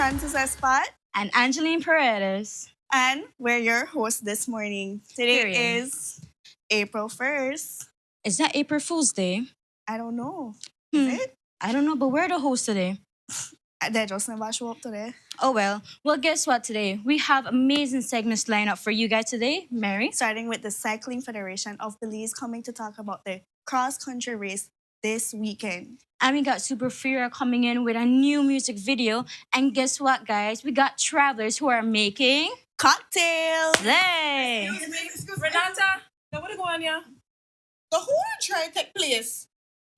Francis Espat. And Angeline Paredes. And we're your hosts this morning. Today Furia. is April 1st. Is that April Fool's Day? I don't know. Is it? I don't know, but we're the hosts today. They just never show up today. Oh, well. Well, guess what today? We have amazing segments lined up for you guys today. Mary? Starting with the Cycling Federation of Belize coming to talk about the cross-country race this weekend. And we got Super Furia coming in with a new music video. And guess what, guys? We got travelers who are making cocktails. Hey! Excuse me. Renata, now what is going on here? So who will try to take place?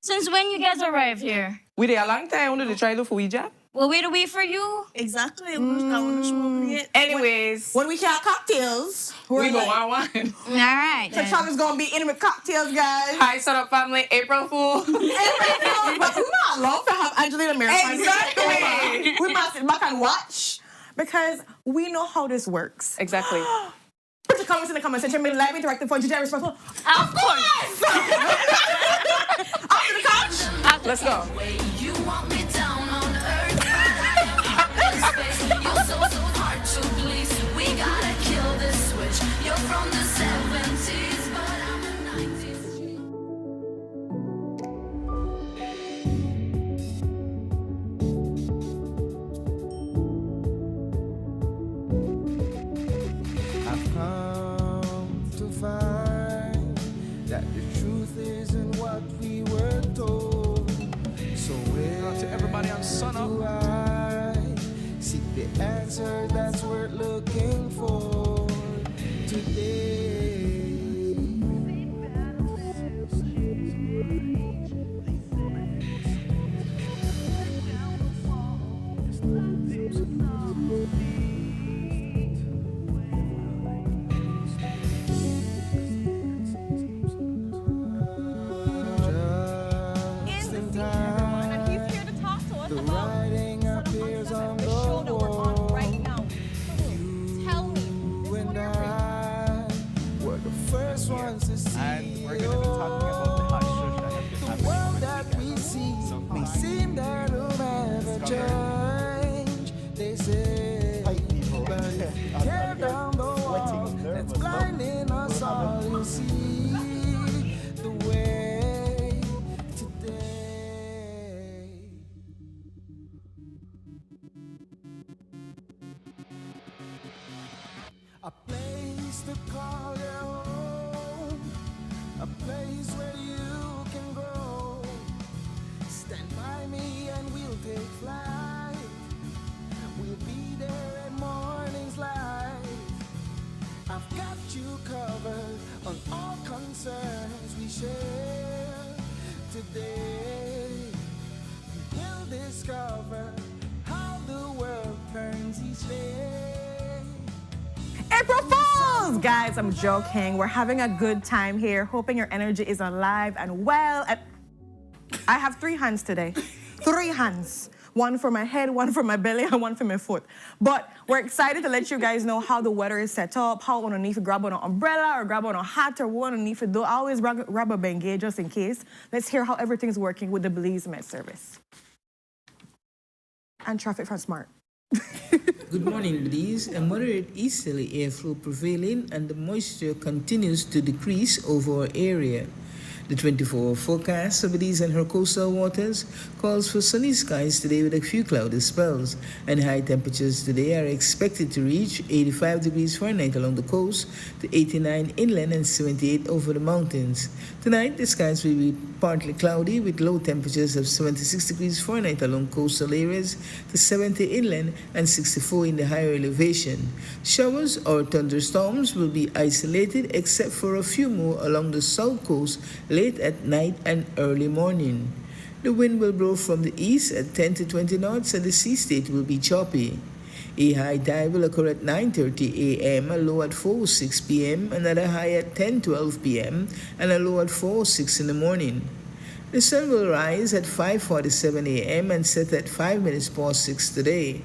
Since when you guys arrived here? We there a long time. When did they try to for job? Well, wait a wait for you. Exactly. I wanna show up yet. Anyways, When we have cocktails, we go on one. All right. So Charlie's gonna be in with cocktails, guys. Hi, Sunup family. April Fool. But we not love to have Angelina Marathon. Exactly. We must sit back and watch because we know how this works. Exactly. Put your comments in the comment section. Make live interactive for today responsible. Of course. After the couch. Let's go. You want me down on earth. You're so hard to please. We gotta kill this switch. You're from the 70s, but I'm a 90s. I've come to find that the truth isn't what we were told. So where to everybody on Sunup. do I seek the answer that's worth looking for today? Just in time, And he's here to talk to us the about writing appears on the the show that we're on wall. right now. Tell me, You this and one you're I were the first ones to see. And we're going to be talking about the hot shows that have been The happening world over the that weekend. we see So may far. seem that will never change. They say, but if you tear down the wall that's blinding us all, you'll see the way today. A place to call your home, a place where you can go. Stand by me and we'll take flight. We'll be there at morning's light. I've got you covered on all concerns we share today. You will discover how the world turns each day. April Fools! Guys, I'm joking. We're having a good time here. Hoping your energy is alive and well. And I have 3 hands today. 3 hands. One for my head, one for my belly, and one for my foot. But we're excited to let you guys know how the weather is set up, how on need to grab on an umbrella or grab on a hat or what on need to do. I always grab a Bengay just in case. Let's hear how everything's working with the Belize Met Service. And traffic from Smart. Good morning, Belize. A moderate easterly airflow prevailing and the moisture continues to decrease over our area. The 24-hour forecast for Belize and her coastal waters calls for sunny skies today with a few cloudy spells, and high temperatures today are expected to reach 85 degrees Fahrenheit along the coast, to 89 inland and 78 over the mountains. Tonight, the skies will be partly cloudy with low temperatures of 76 degrees Fahrenheit along coastal areas, to 70 inland and 64 in the higher elevation. Showers or thunderstorms will be isolated except for a few more along the south coast late at night and early morning. The wind will blow from the east at 10 to 20 knots and the sea state will be choppy. A high tide will occur at 9:30 a.m., a low at 4:06 p.m., another high at 10:12 p.m., and a low at 4:06 in the morning. The sun will rise at 5:47 a.m. and set at 5 minutes past 6 today.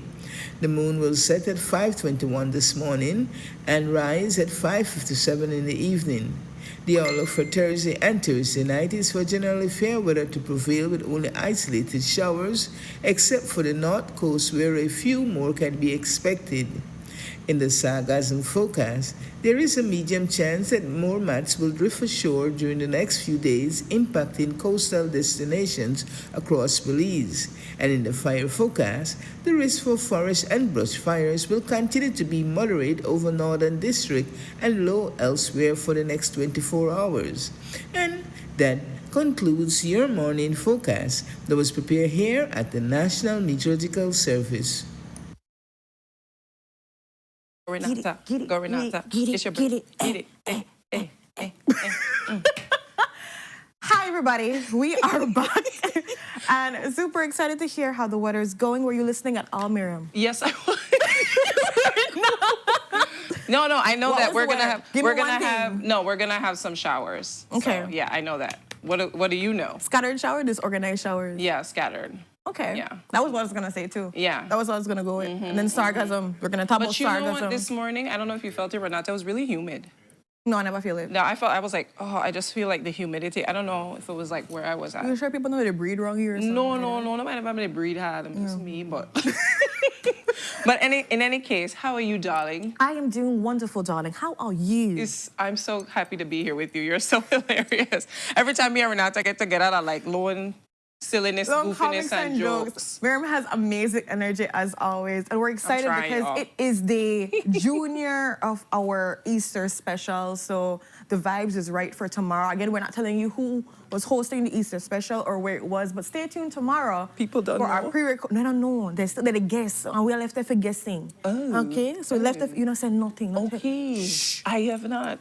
The moon will set at 5:21 this morning and rise at 5:57 in the evening. The outlook for Thursday and Thursday night is for generally fair weather to prevail with only isolated showers, except for the north coast where a few more can be expected. In the sargassum forecast, there is a medium chance that more mats will drift ashore during the next few days, impacting coastal destinations across Belize. And in the fire forecast, the risk for forest and brush fires will continue to be moderate over Northern District and low elsewhere for the next 24 hours. And that concludes your morning forecast that was prepared here at the National Meteorological Service. Go Renata. Go Renata. It's your get birthday. it. Get it. Hi, everybody. We are back. And super excited to hear how the weather is going. Were you listening at all, Miriam? Yes, I was. No, I know What that was we're the gonna weather? have. Give me one thing. We're gonna have some showers. Okay. So, yeah, I know that. What do you know? Scattered shower, disorganized showers. Yeah, scattered. Okay. Yeah. That was what I was gonna say too. Yeah. That was what I was gonna go with. And then sarcasm. We're gonna talk about But you know sarcasm. what? This morning, I don't know if you felt it, Renata. It was really humid. No, I never feel it. No, I was like, oh, I just feel like the humidity. I don't know if it was like where I was at. You sure people know they breathe wrong here or something? No, nobody ever they breed hard. I'm just me, but. But in any case, how are you, darling? I am doing wonderful, darling. How are you? I'm so happy to be here with you. You're so hilarious. Every time me and Renata get together, I like low silliness, Long goofiness, comics and jokes. Miriam has amazing energy as always, and we're excited trying, because y'all. it is the junior of our Easter special, so the vibes is right for tomorrow. Again, we're not telling you who was hosting the Easter special or where it was, but stay tuned tomorrow. People don't for our know. pre-record. No, they're still the guests, and we are left there for guessing. Oh, okay, so left there, you know, say nothing. Okay. I have not.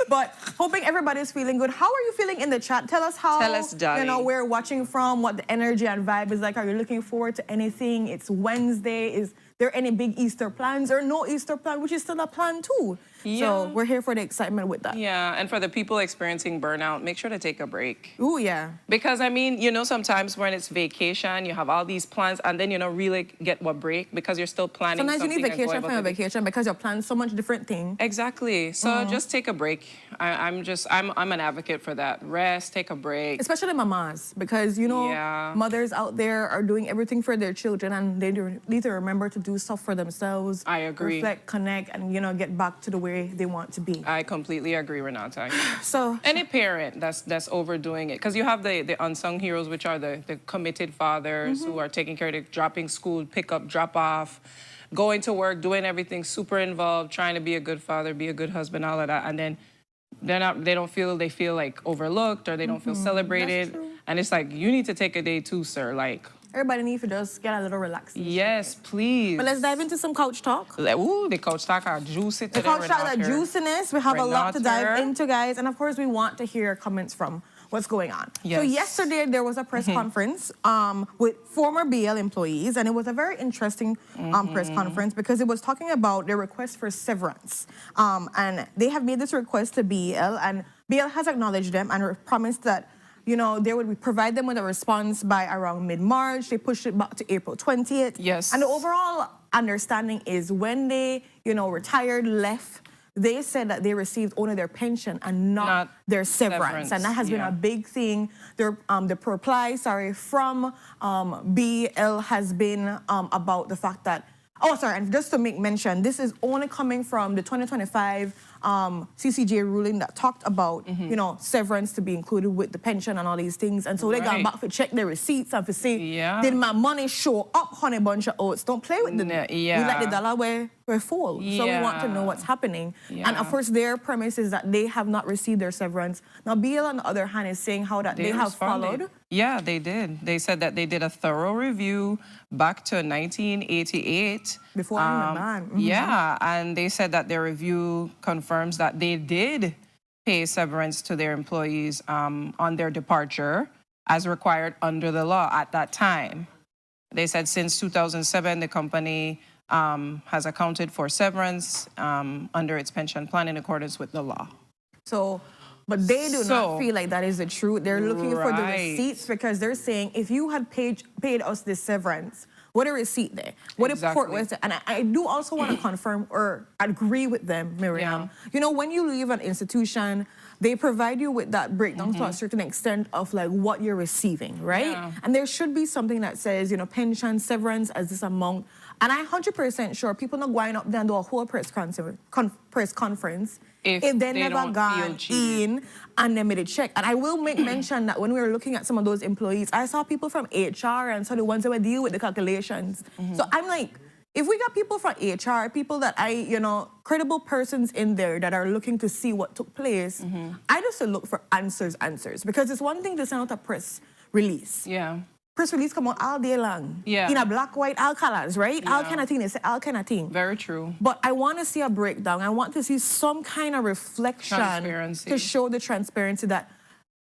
But hoping everybody's feeling good. How are you feeling in the chat? Tell us how, Tell us, darling. you know, where you're watching from, what the energy and vibe is like. Are you looking forward to anything? It's Wednesday. Is there any big Easter plans or no Easter plan, which is still a plan too? Yeah. So we're here for the excitement with that. Yeah, and for the people experiencing burnout, make sure to take a break. Ooh, yeah. Because, I mean, you know, sometimes when it's vacation, you have all these plans, and then you don't really get what break because you're still planning Sometimes you something. need and vacation going from about your it. vacation because you're planning so much different things. Exactly. So just take a break. I'm an advocate for that. Rest, take a break. Especially mamas, because, you know, Yeah. mothers out there are doing everything for their children and they need to remember to do stuff for themselves. I agree. Reflect, connect, and, you know, get back to the way they want to be. I completely agree, Renata. So, Any parent that's overdoing it, because you have the unsung heroes, which are the committed fathers who are taking care of the dropping school, pick up, drop off, going to work, doing everything super involved, trying to be a good father, be a good husband, all of that, and then they feel like overlooked or they don't feel celebrated. true. And it's like, you need to take a day too, sir. Like, everybody needs to just get a little relaxed. yes, please. But let's dive into some couch talk. Ooh, the couch talk are juicy The today, couch talk, that Renata. juiciness, we have a lot to dive Renata. into, guys. And of course, we want to hear comments from what's going on. So Yes. yesterday, there was a press conference with former BL employees, and it was a very interesting press conference because it was talking about their request for severance. And they have made this request to BL, and BL has acknowledged them and promised that, you know, they would provide them with a response by around mid-March. They pushed it back to April 20th. Yes. And the overall understanding is when they, you know, retired, left, they said that they received only their pension and not their severance. And that has been yeah. a big thing. The reply, from BL has been about the fact that, and just to make mention, this is only coming from the 2025 CCJ ruling that talked about, you know, severance to be included with the pension and all these things. And so they got Right. back to check their receipts and to say, Yeah. did my money show up, honey bunch of oats? Don't play with the We let the dollar where fall. So we want to know what's happening. Yeah. And of course, their premise is that they have not received their severance. Now, BL, on the other hand, is saying how that they have responded. followed. Yeah, they did. They said that they did a thorough review back to 1988. Before I'm the man. Mhm. Yeah, and they said that their review confirms that they did pay severance to their employees on their departure as required under the law at that time. They said since 2007, the company has accounted for severance under its pension plan in accordance with the law. So, but they do not feel like that is the truth. They're looking for the Right. receipts because they're saying if you had paid us this severance, What a receipt there. What a port Exactly. was there. And I do also want to confirm or agree with them, Miriam. Yeah. You know, when you leave an institution, they provide you with that breakdown to a certain extent of like what you're receiving, right? Yeah. And there should be something that says, you know, pension, severance as this amount. And I'm 100% sure people not going up there and do a whole press conference if they they never don't gone feel cheated. in and they made a check. And I will make mention that when we were looking at some of those employees, I saw people from HR and saw the ones that would deal with the calculations. So I'm like, if we got people from HR, people that credible persons in there that are looking to see what took place, I just look for answers. Because it's one thing to send out a press release. Yeah. Press release come out all day long. Yeah. In a black, white, all colors, right? All Yeah. kind of thing. They say all kind of thing. Very true. But I want to see a breakdown. I want to see some kind of reflection Transparency. to show the transparency that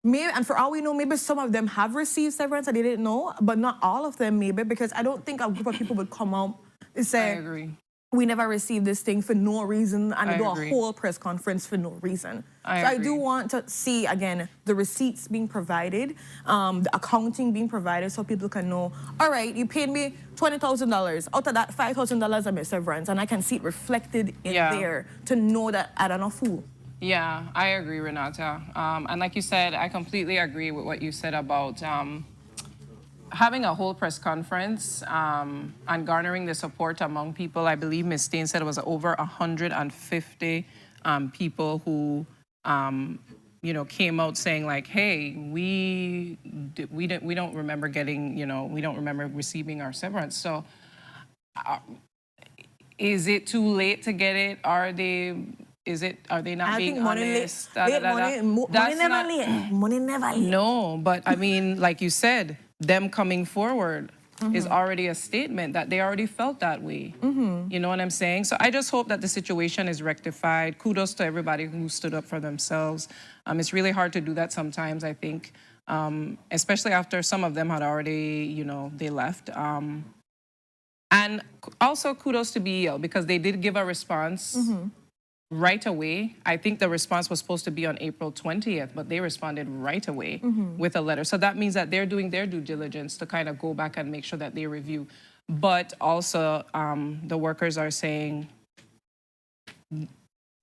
maybe, and for all we know, maybe some of them have received severance and they didn't know, but not all of them maybe, because I don't think a group of people would come out and I say, agree. we never received this thing for no reason, and I do agree. a whole press conference for no reason. I So I agree. do want to see, again, the receipts being provided, the accounting being provided so people can know, all right, you paid me $20,000. Out of that, $5,000 I'm a severance, and I can see it reflected in Yeah. there to know that I don't know fool. Yeah, I agree, Renata. And like you said, I completely agree with what you said about having a whole press conference and garnering the support among people. I believe Ms. Steen said it was over 150 people who, came out saying like, "Hey, we don't remember getting, we don't remember receiving our severance." So, is it too late to get it? Are they not I being think money late. honest? Money That's never not- late. Money never late. No, but I mean, like you said, them coming forward is already a statement that they already felt that way. You know what I'm saying? So I just hope that the situation is rectified. Kudos to everybody who stood up for themselves. It's really hard to do that sometimes, I think, especially after some of them had already, they left. And also kudos to BEL because they did give a response right away. I think the response was supposed to be on April 20th, but they responded right away with a letter. So that means that they're doing their due diligence to kind of go back and make sure that they review. But also, the workers are saying,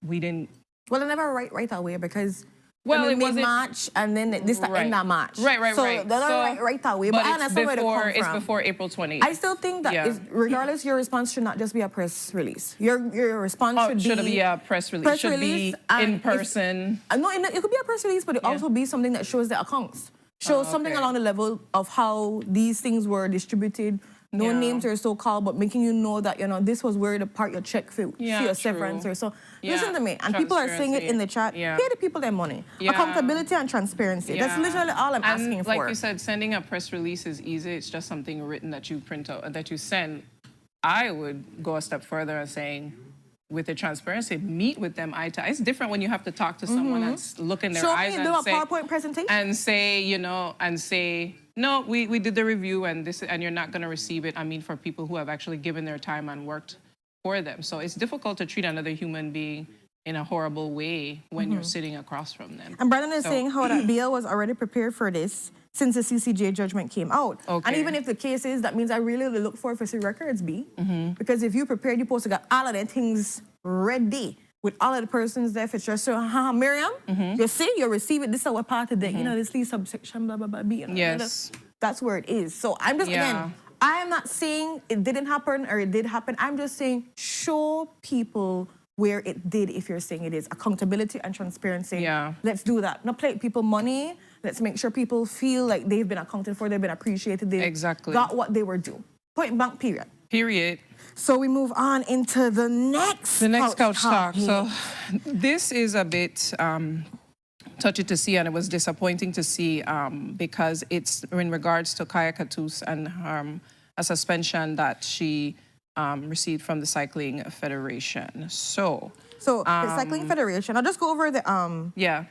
we didn't. Well, they never right away because Well, it it wasn't- March and then this the Right. end of March. Right. So right. they're not right away. But I it's understand where they come it's from. before April 20th. I still think that Yeah. regardless, your response should not just be a press release. Your response It should should be a press release. press Should release, be and in if- person. No, it could be a press release, but it also be something that shows the accounts. Shows something okay. along the level of how these things were distributed. No Yeah. names are so called, but making you know that this was where the part your check for Yeah, your true. severance or so. Yeah, Listen to me, and people are saying it in the chat. Yeah. Pay the people their money. Yeah. Accountability and transparency. That's Yeah. literally all I'm And asking like for. you said, sending a press release is easy. It's just something written that you print out, that you send. I would go a step further and saying, with the transparency, meet with them eye to eye. It's different when you have to talk to someone and look in their Show eyes me, and do a say, PowerPoint presentation. no, we did the review and you're not going to receive it. I mean, for people who have actually given their time and worked for them. So it's difficult to treat another human being in a horrible way when you're sitting across from them. And Brandon is So- saying how that BL was already prepared for this since the CCJ judgment came out. And Okay. even if the case is, that means I really look for see records, B. Because if you prepared, you're supposed to get all of the things ready with all of the persons there for sure. So, Miriam, you see, you receive it. This is our part of the, this lead subsection, blah, blah, blah, B. Yes. That's where it is. So I'm just, Yeah. again, I am not saying it didn't happen or it did happen. I'm just saying show people where it did if you're saying it is. Accountability and transparency. Yeah. Let's do that. Not play people money. Let's make sure people feel like they've been accounted for, they've been appreciated, they Exactly. got what they were due. Point blank, period. Period. So we move on into the next couch talk. here. So this is a bit touchy to see, and it was disappointing to see because it's in regards to Kaya Katus and a suspension that she received from the Cycling Federation. So the Cycling Federation, I'll just go over the yeah,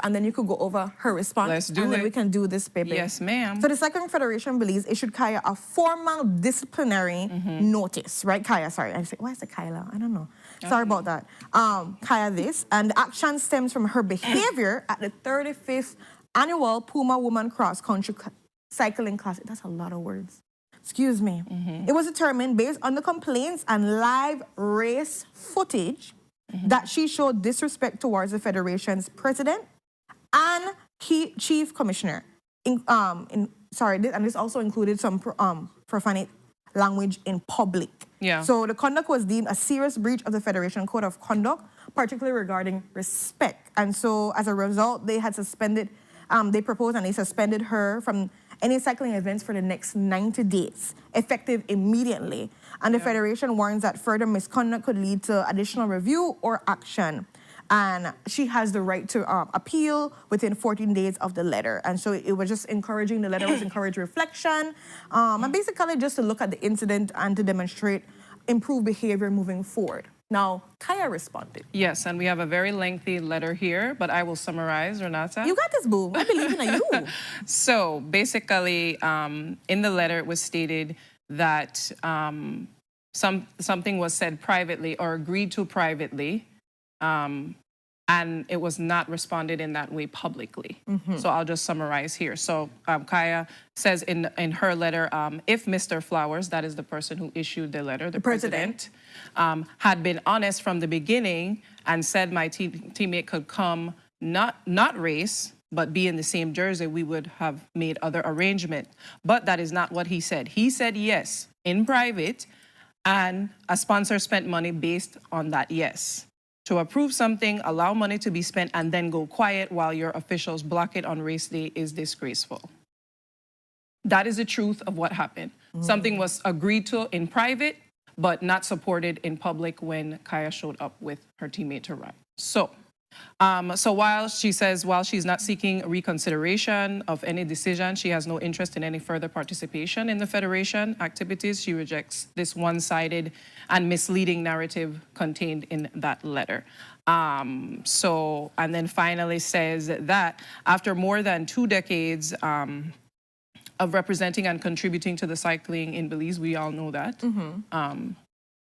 and then you could go over her response. Let's do and then it. we can do this, baby. yes, ma'am. So the Cycling Federation Belize issued Kaya a formal disciplinary notice, right? Kaya, sorry. I said, why is it Kyla? I don't know. Sorry about that. Kaya this, and the action stems from her behavior at the 35th annual Puma Woman Cross Country Cycling Classic. That's a lot of words. excuse me, it was determined based on the complaints and live race footage that she showed disrespect towards the Federation's president and chief commissioner. And this also included some profane language in public. Yeah. So the conduct was deemed a serious breach of the Federation Code of Conduct, particularly regarding respect. And so as a result, they had suspended, they proposed and they suspended her from any cycling events for the next 90 days, effective immediately. And the Federation warns that further misconduct could lead to additional review or action. And she has the right to appeal within 14 days of the letter. And so it was just encouraging, the letter was encouraging reflection, and basically just to look at the incident and to demonstrate improved behavior moving forward. Now, Kaya responded. Yes, and we have a very lengthy letter here, but I will summarize, Renata. You got this, boo. I believe in you. So basically, in the letter, it was stated that something was said privately or agreed to privately, and it was not responded in that way publicly. So I'll just summarize here. So Kaya says in her letter, if Mr. Flowers, that is the person who issued the letter, the president, had been honest from the beginning and said my teammate could come, not race, but be in the same jersey, we would have made other arrangement. But that is not what he said. He said yes in private, and a sponsor spent money based on that yes. To approve something, allow money to be spent, and then go quiet while your officials block it on race day is disgraceful. That is the truth of what happened. Something was agreed to in private, but not supported in public when Kaya showed up with her teammate to ride. So while she's not seeking reconsideration of any decision, she has no interest in any further participation in the Federation activities. She rejects this one-sided and misleading narrative contained in that letter. And then finally says that after more than 2 decades of representing and contributing to the cycling in Belize, we all know that,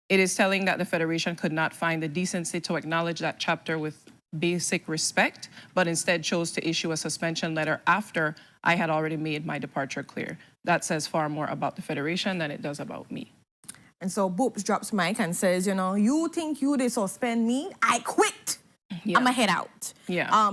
it is telling that the Federation could not find the decency to acknowledge that chapter with basic respect, but instead chose to issue a suspension letter after I had already made my departure clear. That says far more about the Federation than it does about me. And so Boops drops mic and says, you think you did suspend me? I quit. Yeah. I'ma head out. Yeah.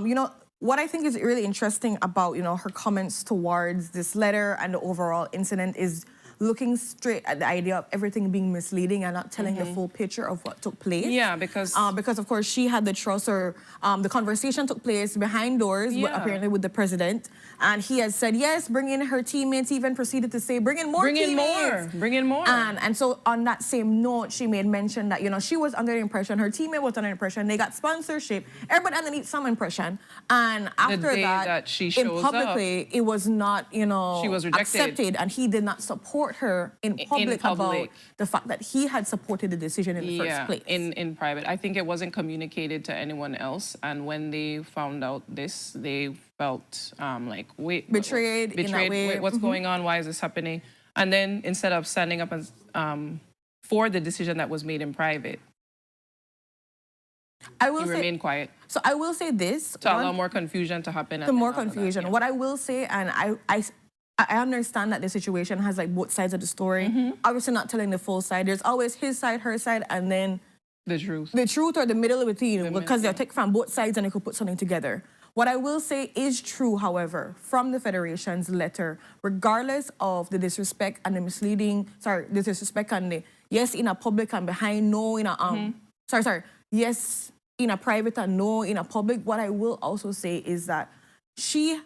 What I think is really interesting about, her comments towards this letter and the overall incident is looking straight at the idea of everything being misleading and not telling the full picture of what took place. Yeah, because of course she had the trust, or the conversation took place behind doors, apparently with the president, and he has said yes, bring in her teammates. He even proceeded to say bring in more teammates. Bring in more. And so on that same note, she made mention that she was under the impression, her teammate was under the impression, they got sponsorship, everybody underneath some impression, and after the day that she shows publicly, it was not she was rejected, accepted, and he did not support her in public about the fact that he had supported the decision in the first place. In private. I think it wasn't communicated to anyone else, and when they found out this, they felt like, wait, betrayed in that way. Wait, what's going on? Why is this happening? And then instead of standing up and for the decision that was made in private, remain quiet. So I will say this. To allow more confusion to happen. More confusion. What I will say, and I understand that the situation has both sides of the story. Obviously not telling the full side. There's always his side, her side, and then the truth. The truth or the middle between, because they'll take from both sides and they could put something together. What I will say is true, however, from the Federation's letter, regardless of the disrespect and the misleading, the disrespect and the yes in a public and behind no in a, yes in a private and no in a public, what I will also say is that she,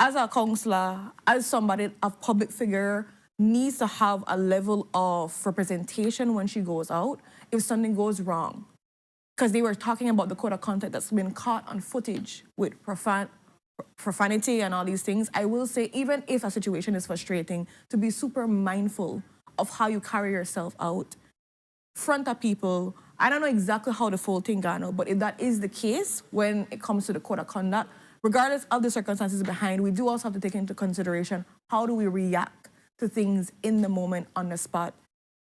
as a counselor, as somebody, a public figure, needs to have a level of representation when she goes out if something goes wrong. Because they were talking about the code of conduct that's been caught on footage with profanity and all these things. I will say, even if a situation is frustrating, to be super mindful of how you carry yourself out front of people. I don't know exactly how the full thing got out, but if that is the case when it comes to the code of conduct, regardless of the circumstances behind, we do also have to take into consideration how do we react to things in the moment, on the spot,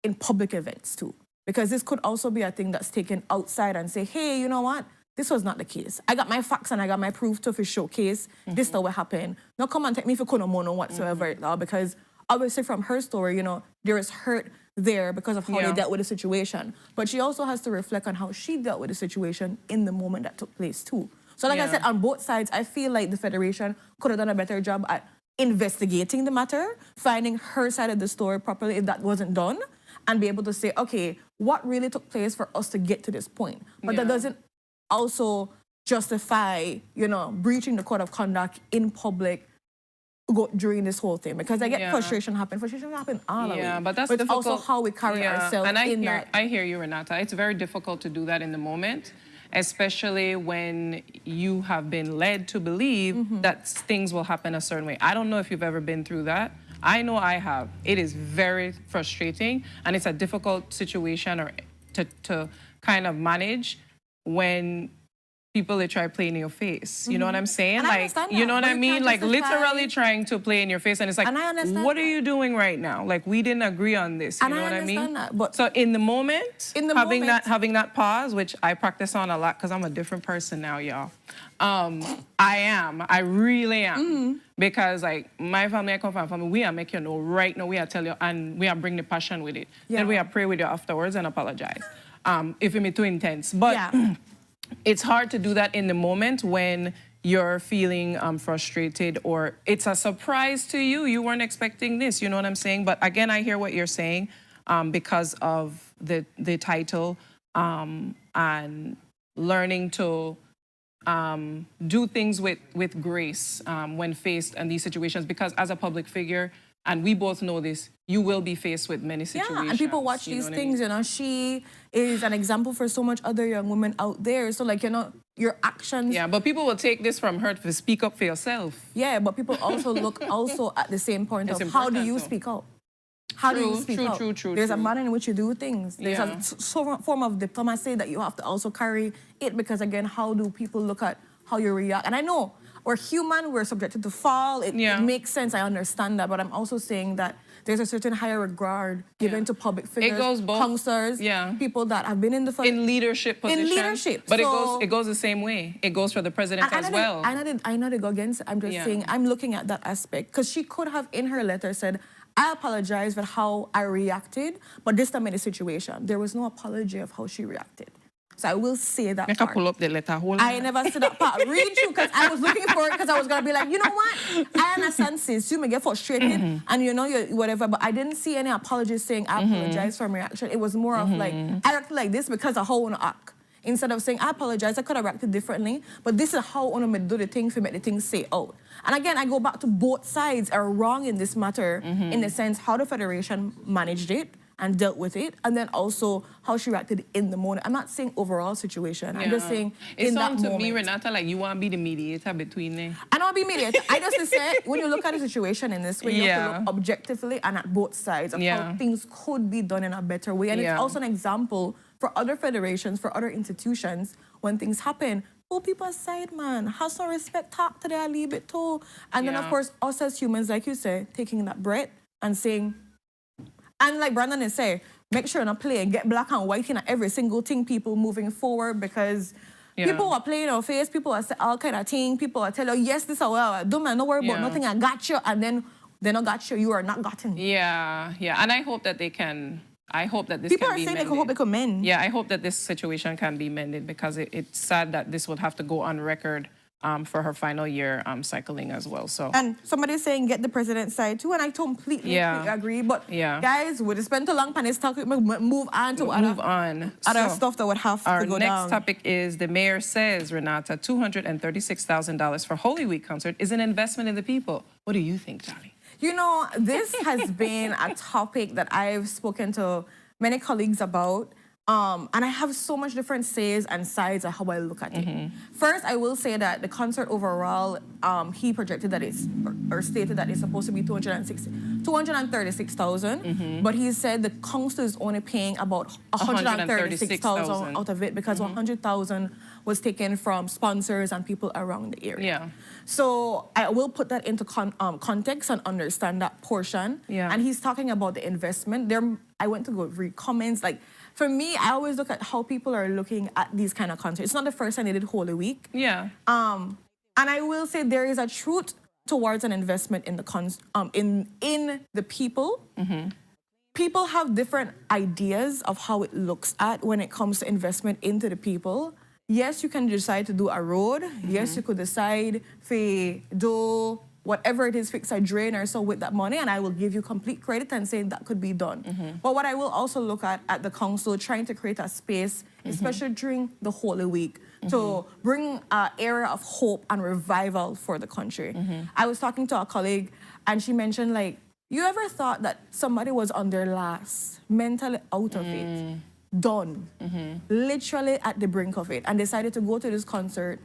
in public events too. Because this could also be a thing that's taken outside and say, hey, you know what? This was not the case. I got my facts and I got my proof to showcase this is what happened. Now come and take me for konomono whatsoever, because obviously from her story, you know, there is hurt there because of how they Yeah. dealt with the situation. But she also has to reflect on how she dealt with the situation in the moment that took place too. So like I Yeah. said, on both sides, I feel like the Federation could have done a better job at investigating the matter, finding her side of the story properly if that wasn't done, and be able to say, okay, what really took place for us to get to this point? But that Yeah. doesn't also justify, you know, breaching the code of conduct in public during this whole thing, because I get Yeah. frustration happen all the way. Yeah, but that's it's difficult. also how we carry ourselves and in that. I hear you, Renata. It's very difficult to do that in the moment, especially when you have been led to believe Mm-hmm. that things will happen a certain way. I don't know if you've ever been through that. I know I have. It is very frustrating, and it's a difficult situation or to kind of manage when people they try playing in your face. You know what I'm saying? And I like, understand you that, know what but I you mean? can't Like justify- literally trying to play in your face, and it's like, And I understand what are that. you doing right now? Like we didn't agree on this. You And know I what I mean? understand that, but so in the moment, in the having moment- having that pause, which I practice on a lot because I'm a different person now, y'all. I really am. Mm-hmm. Because like my family, I come from family, we are make you know right now, we are tell you, and we are bring the passion with it. Yeah. Then we are pray with you afterwards and apologize. If it be too intense. But Yeah. it's hard to do that in the moment when you're feeling frustrated or it's a surprise to you. You weren't expecting this, you know what I'm saying? But again, I hear what you're saying because of the title and learning to do things with grace when faced in these situations. Because as a public figure, and we both know this, you will be faced with many situations. Yeah, and people watch you know these what I things, mean? you know, she is an example for so much other young women out there. So like, you know, your actions. Yeah, but people will take this from her to speak up for yourself. Yeah, but people also look also at the same point It's of how do important you too. speak out? How do you True, speak true, out? true, true, There's a true. manner in which you do things. There's Yeah. a form of diplomacy that you have to also carry it, because again, how do people look at how you react? And I know we're human, we're subjected to fall. It makes sense, I understand that, but I'm also saying that there's a certain higher regard given to public figures, goes both. counselors, people that have been in the In leadership positions. leadership. But So- it goes the same way. It goes for the president as well. I know they go against it. I'm just Yeah. saying, I'm looking at that aspect. Because she could have, in her letter, said, I apologize for how I reacted, but this time in the situation, there was no apology of how she reacted. So I will say that Make her part. pull up the letter. Hold I on. never said that part. Read through, because I was looking for it, because I was going to be like, you know what? I understand, sis. You may get frustrated and you know, whatever, but I didn't see any apologies saying, I apologize for my reaction. It was more of like, I acted like this because of how I want to act. Instead of saying, I apologize, I could have acted differently, but this is how I want to do the thing to make the thing say out. And again, I go back to both sides are wrong in this matter, in the sense how the Federation managed it and dealt with it, and then also how she reacted in the moment. I'm not saying overall situation. I'm just saying It in that sounds to moment. me, Renata, like you want to be the mediator between them. I don't be mediator. I just say when you look at the situation in this way, you have to Yeah. look objectively and at both sides of how things could be done in a better way. And it's also an example for other federations, for other institutions, when things happen. Pull people aside, man. Have some respect, talk to them a little bit too. And then of course, us as humans, like you say, taking that breath and saying, and like Brandon is saying, make sure not play and get black and white in every single thing, people moving forward, because people are playing our face, people are saying all kind of things, people are telling you, yes, this is well, I don't man, no worry about nothing, I got you, and then they not got you, you are not gotten. Yeah, and I hope that they can, I hope that this People can are be saying mended. they could hope they could mend. Yeah, I hope that this situation can be mended, because it's sad that this would have to go on record for her final year cycling as well. So And somebody's saying get the president's side too, and I completely agree. But guys, we spent a long time talking. Move on to other stuff that would have to go down. Our next topic is the mayor says, Renata, $236,000 for Holy Week concert is an investment in the people. What do you think, Charlie? You know, this has been a topic that I've spoken to many colleagues about. And I have so much different says and sides of how I look at it. First, I will say that the concert overall, he projected that it's, or stated that it's supposed to be $236,000, but he said the council is only paying about $136,000 out of it, because $100,000 was taken from sponsors and people around the area. Yeah. So I will put that into context and understand that portion. Yeah. And he's talking about the investment. I went to go read comments. Like, for me, I always look at how people are looking at these kind of concerts. It's not the first time they did Holy Week. Yeah. And I will say there is a truth towards an investment in the the people. People have different ideas of how it looks at when it comes to investment into the people. Yes, you can decide to do a road. Yes, you could decide to do whatever it is, fix a drain or so with that money, and I will give you complete credit and say that could be done. But what I will also look at the council, trying to create a space, especially during the Holy Week, to bring an area of hope and revival for the country. I was talking to a colleague, and she mentioned, like, you ever thought that somebody was on their last, mentally out of it, done, literally at the brink of it, and decided to go to this concert,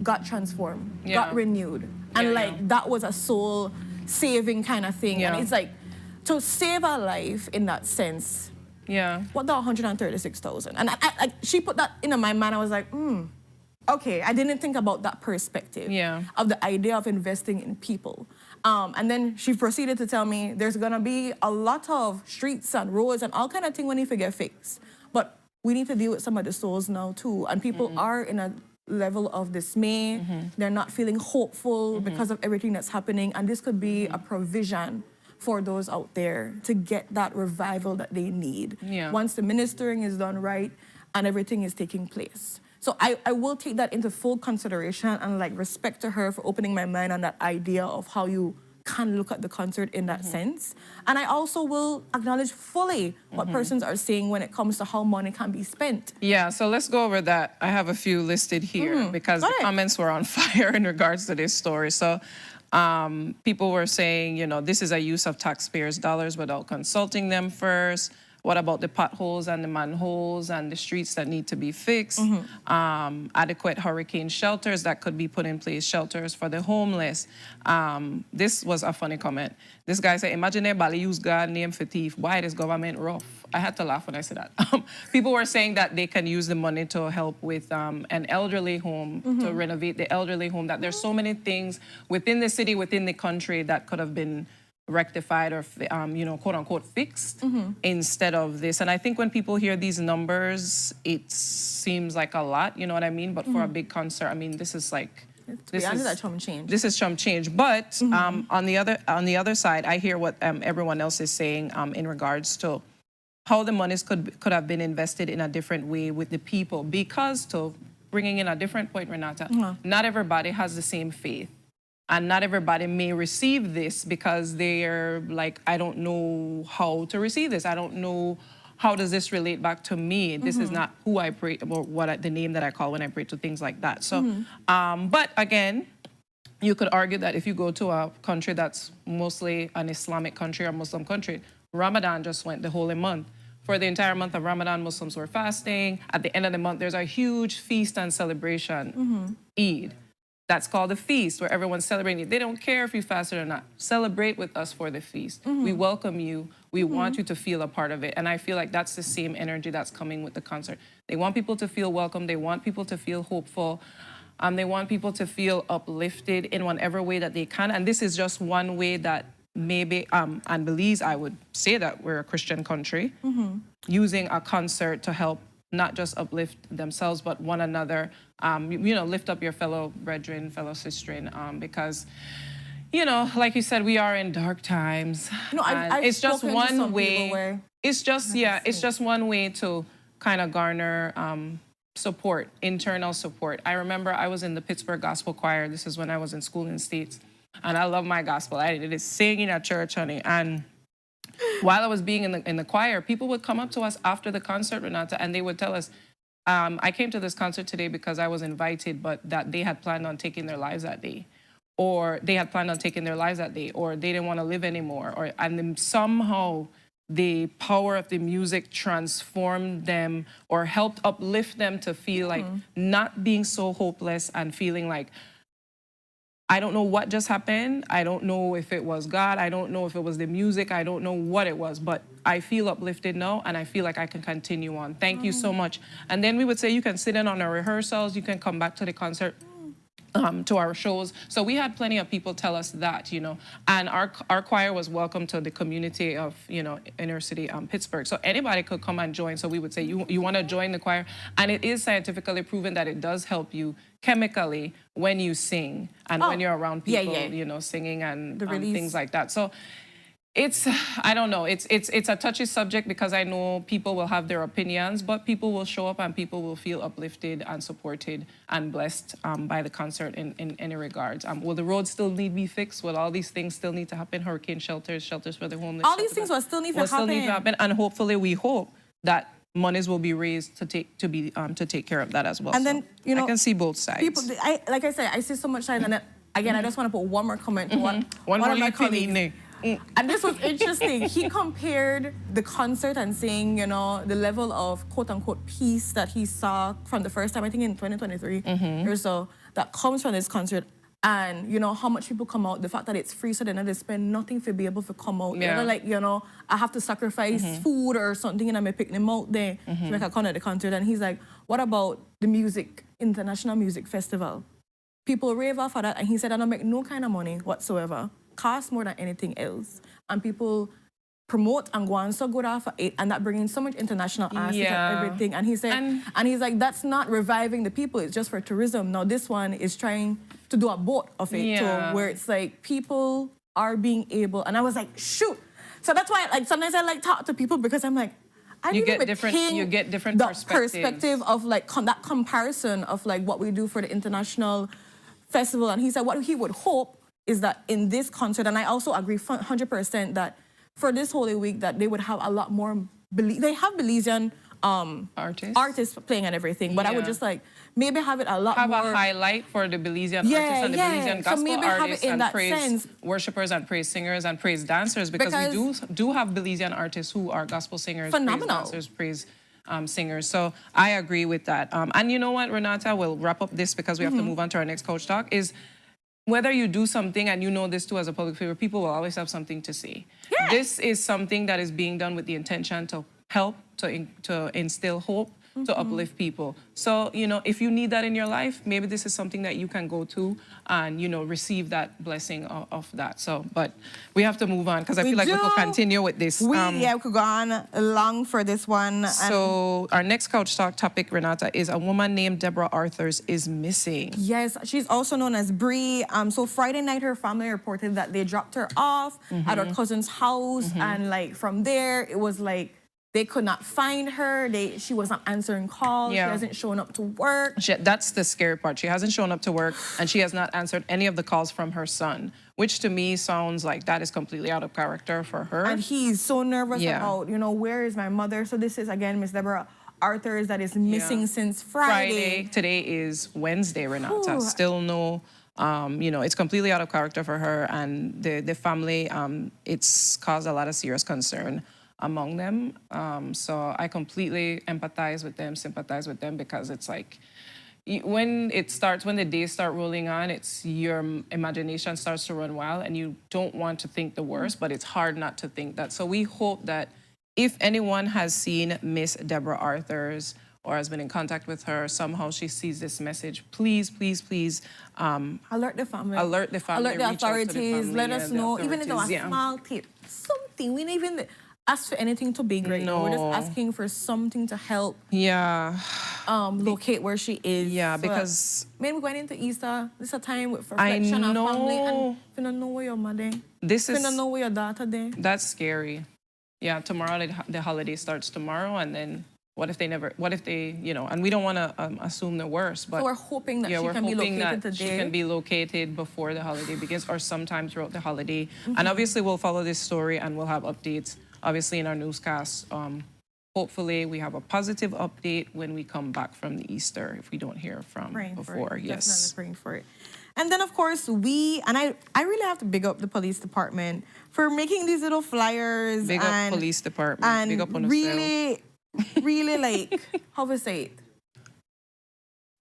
got transformed, got renewed, and that was a soul-saving kind of thing. And it's like, to save a life in that sense, what the 136,000? And she put that into my mind. I was like, okay, I didn't think about that perspective of the idea of investing in people. And then she proceeded to tell me there's gonna be a lot of streets and roads and all kind of thing we need to get fixed. But we need to deal with some of the souls now too. And people are in a level of dismay. They're not feeling hopeful because of everything that's happening. And this could be a provision for those out there to get that revival that they need once the ministering is done right and everything is taking place. So I will take that into full consideration and like respect to her for opening my mind on that idea of how you can look at the concert in that sense. And I also will acknowledge fully what persons are saying when it comes to how money can be spent. Yeah, so let's go over that. I have a few listed here because the comments were on fire in regards to this story. So people were saying, you know, this is a use of taxpayers' dollars without consulting them first. What about the potholes and the manholes and the streets that need to be fixed? Adequate hurricane shelters that could be put in place, shelters for the homeless. This was a funny comment. This guy said, imagine everybody use God name for thief. Why is government rough? I had to laugh when I said that. People were saying that they can use the money to help with an elderly home, to renovate the elderly home, that there's so many things within the city, within the country that could have been rectified or, you know, quote unquote fixed instead of this. And I think when people hear these numbers, it seems like a lot, you know what I mean? But for a big concert, I mean, this is like, this is chump change. This is chump change. But on the other side, I hear what everyone else is saying in regards to how the monies could have been invested in a different way with the people, because to bringing in a different point, Renata, not everybody has the same faith. And not everybody may receive this because they're like, I don't know how to receive this. I don't know how does this relate back to me. This is not who I pray, or the name that I call when I pray to things like that. So, but again, you could argue that if you go to a country that's mostly an Islamic country or Muslim country, Ramadan just went the holy month. For the entire month of Ramadan, Muslims were fasting. At the end of the month, there's a huge feast and celebration, Eid. That's called a feast, where everyone's celebrating. They don't care if you fasted or not. Celebrate with us for the feast. We welcome you. We want you to feel a part of it. And I feel like that's the same energy that's coming with the concert. They want people to feel welcome. They want people to feel hopeful. They want people to feel uplifted in whatever way that they can. And this is just one way that maybe, and Belize, I would say that we're a Christian country, using a concert to help not just uplift themselves, but one another, you know, lift up your fellow brethren, fellow sisterin, because, you know, like you said, we are in dark times. No, it's just one way. It's just, it's just one way to kind of garner support, internal support. I remember I was in the Pittsburgh Gospel Choir. This is when I was in school in the States. And I love my gospel. I did it singing at church, honey. And while I was being in the choir, people would come up to us after the concert, Renata, and they would tell us, I came to this concert today because I was invited, but that they had planned on taking their lives that day. Or they had planned on taking their lives that day, or they didn't want to live anymore. And then somehow the power of the music transformed them or helped uplift them to feel like not being so hopeless and feeling like, I don't know what just happened. I don't know if it was God. I don't know if it was the music. I don't know what it was, but I feel uplifted now and I feel like I can continue on. Thank you so much. And then we would say you can sit in on our rehearsals. You can come back to the concert. to our shows. So we had plenty of people tell us that, you know, and our choir was welcome to the community of, you know, inner city Pittsburgh. So anybody could come and join. So we would say, you want to join the choir? And it is scientifically proven that it does help you chemically when you sing and when you're around people, you know, singing and things like that. So it's, I don't know, it's a touchy subject because I know people will have their opinions, but people will show up and people will feel uplifted and supported and blessed by the concert in any regards. Will the roads still need to be fixed? Will all these things still need to happen? Hurricane shelters, shelters for the homeless. All these things will still need to happen. And hopefully we hope that monies will be raised to take care of that as well. And then, you know, I can see both sides. People, like I said, I see so much side, and then, again, I just want to put one more comment to one of my colleagues. And this was interesting. He compared the concert and saying, you know, the level of quote-unquote peace that he saw from the first time, I think in 2023 or so, that comes from this concert. And, you know, how much people come out, the fact that it's free, so they don't have to spend nothing to be able to come out. Yeah. They're like, you know, I have to sacrifice food or something, and I may pick them out there to make a come at the concert. And he's like, what about the music, International Music Festival? People rave off of that, and he said, I don't make no kind of money whatsoever. Cost more than anything else. And people promote and go on so good off of it, and that bringing so much international artists and everything. And he said, and he's like, that's not reviving the people, it's just for tourism. Now this one is trying to do a both of it, to where it's like people are being able, and I was like, shoot. So that's why, like, sometimes I like talk to people because I'm like, you get different perspective of like that comparison of like what we do for the international festival. And he said what he would hope is that in this concert, and I also agree 100% that for this Holy Week that they would have a lot more, they have Belizean artists playing and everything, but I would just like maybe have it a lot more. Have a highlight for the Belizean artists and the Belizean gospel artists and praise worshipers and praise singers and praise dancers, because we do have Belizean artists who are gospel singers, praise dancers, praise singers. So I agree with that. And you know what, Renata, we'll wrap up this because we have to move on to our next coach talk, is whether you do something, and you know this too as a public figure, people will always have something to say. This is something that is being done with the intention to help, to instill hope, to uplift people. So, you know, if you need that in your life, maybe this is something that you can go to and, you know, receive that blessing of that. So, but we have to move on because I feel like we could continue with this. We could go on long for this one. So our next couch talk topic, Renata, is a woman named Deborah Arthurs is missing. Yes, she's also known as Bree. So Friday night, her family reported that they dropped her off at her cousin's house. And like from there, it was like, they could not find her. She was not answering calls. She hasn't shown up to work. That's the scary part. She hasn't shown up to work, and she has not answered any of the calls from her son, which to me sounds like that is completely out of character for her. And he's so nervous about, you know, where is my mother? So this is, again, Miss Deborah Arthurs that is missing since Friday. Today is Wednesday, Renata. Still no... you know, it's completely out of character for her, and the family, it's caused a lot of serious concern among them. So I completely empathize with them, sympathize with them, because it's like, when the days start rolling on, it's your imagination starts to run wild and you don't want to think the worst, but it's hard not to think that. So we hope that if anyone has seen Miss Deborah Arthurs or has been in contact with her, somehow she sees this message, please, please, please. Alert the family. Alert the family. Alert the authorities. Let us know, even if it's a small tip, something. We don't even ask for anything too big right now. We're just asking for something to help locate where she is. Yeah, because maybe going into Easter, this is a time for reflection of family, and if you don't know where your mother, if you don't know where your daughter there. That's scary. Yeah, tomorrow the holiday starts tomorrow, and then what if they, you know, and we don't want to assume the worst, but so we're hoping that she can be located today. She can be located before the holiday begins, or sometime throughout the holiday. And obviously we'll follow this story and we'll have updates, obviously, in our newscast. Hopefully we have a positive update when we come back from the Easter, if we don't hear from before. Yes. Definitely praying for it. And then, of course, I really have to big up the police department for making these little flyers. Big up police department. And big up on really, like, how to say it?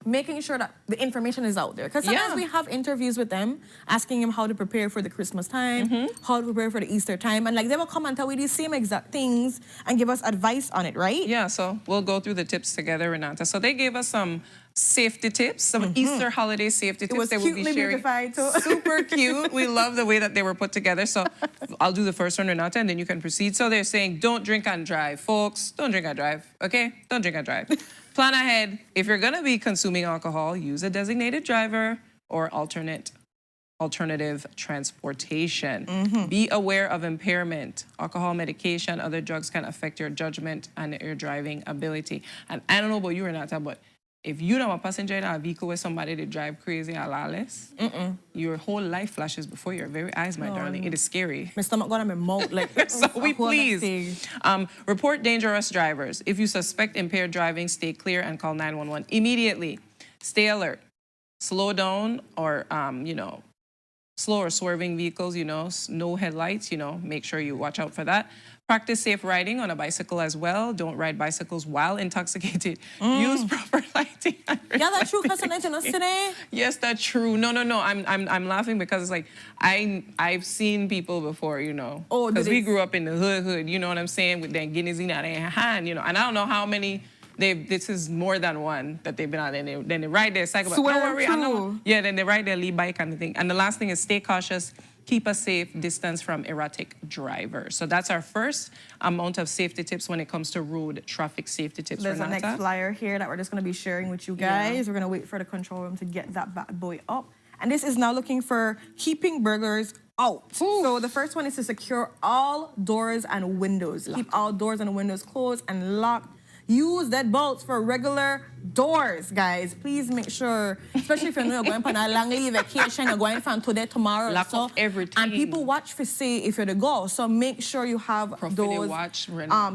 making sure that the information is out there. Because sometimes Yeah. we have interviews with them, asking them how to prepare for the Christmas time, how to prepare for the Easter time, and like they will come and tell we these same exact things and give us advice on it, right? Yeah, so we'll go through the tips together, Renata. So they gave us some safety tips, some Easter holiday safety tips. was They will be cutely sharing. beautified, too. Super cute. We love the way that they were put together. So I'll do the first one, Renata, and then you can proceed. So they're saying, don't drink and drive, folks. Don't drink and drive, okay? Don't drink and drive. Plan ahead. If you're gonna be consuming alcohol, use a designated driver or alternative transportation. Be aware of impairment. Alcohol, medication, other drugs can affect your judgment and your driving ability. And I don't know about you, Renata, but if you know a passenger in a vehicle with somebody that drive crazy and lawless, your whole life flashes before your very eyes, my darling. It is scary. My stomach got in my mouth like So we a whole please thing. report dangerous drivers. If you suspect impaired driving, stay clear and call 911 immediately. Stay alert. Slow down or, you know, slow or swerving vehicles, you know, no headlights, you know, make sure you watch out for that. Practice safe riding on a bicycle as well. Don't ride bicycles while intoxicated. Use proper lighting. Yeah, that's true. Because sometimes you know, today. Yes, that's true. No. I'm laughing because it's like I've seen people before, you know. Oh, because did we it- grew up in the hood, you know what I'm saying, with their guineas in their hand, you know. And I don't know how many this is more than one that they've been on. Then they ride their cycle. But Swear don't worry, I know. true. Yeah, then they ride their lead bike and the thing. And the last thing is stay cautious. Keep a safe distance from erratic drivers. So that's our first amount of safety tips when it comes to road traffic safety tips. There's a Renata. next flyer here that we're just going to be sharing with you guys. We're going to wait for the control room to get that bad boy up. And this is now looking for keeping burglars out. So the first one is to secure all doors and windows. Keep all doors and windows closed and locked. Use deadbolts for regular doors, guys. Please make sure, especially if you know you're going on a long leave vacation, you're going from today, tomorrow. Lock so, up everything. And people watch for say if you're to go. So make sure you have Profile those, watch,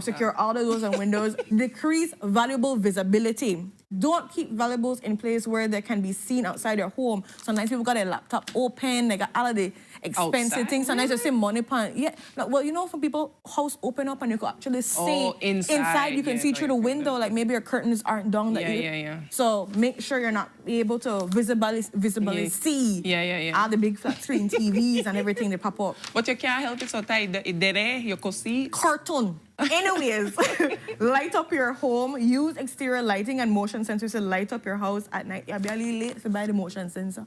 secure all the doors and windows. Decrease valuable visibility. Don't keep valuables in place where they can be seen outside your home. Sometimes people got their laptop open, they got all of the expensive Outside? things. Sometimes you see money pan. Yeah, no, well, you know, some people house open up and you can actually see inside. You can Yeah, see no, through you the can window, do. like maybe your curtains aren't down. That Yeah. So make sure you're not able to visibly Yeah. see Yeah. all the big flat screen TVs and everything they pop up. But you can't help it sometimes. You could see. Cartoon. Anyways, light up your home. Use exterior lighting and motion sensors to light up your house at night. You'll be a little late to buy the motion sensor.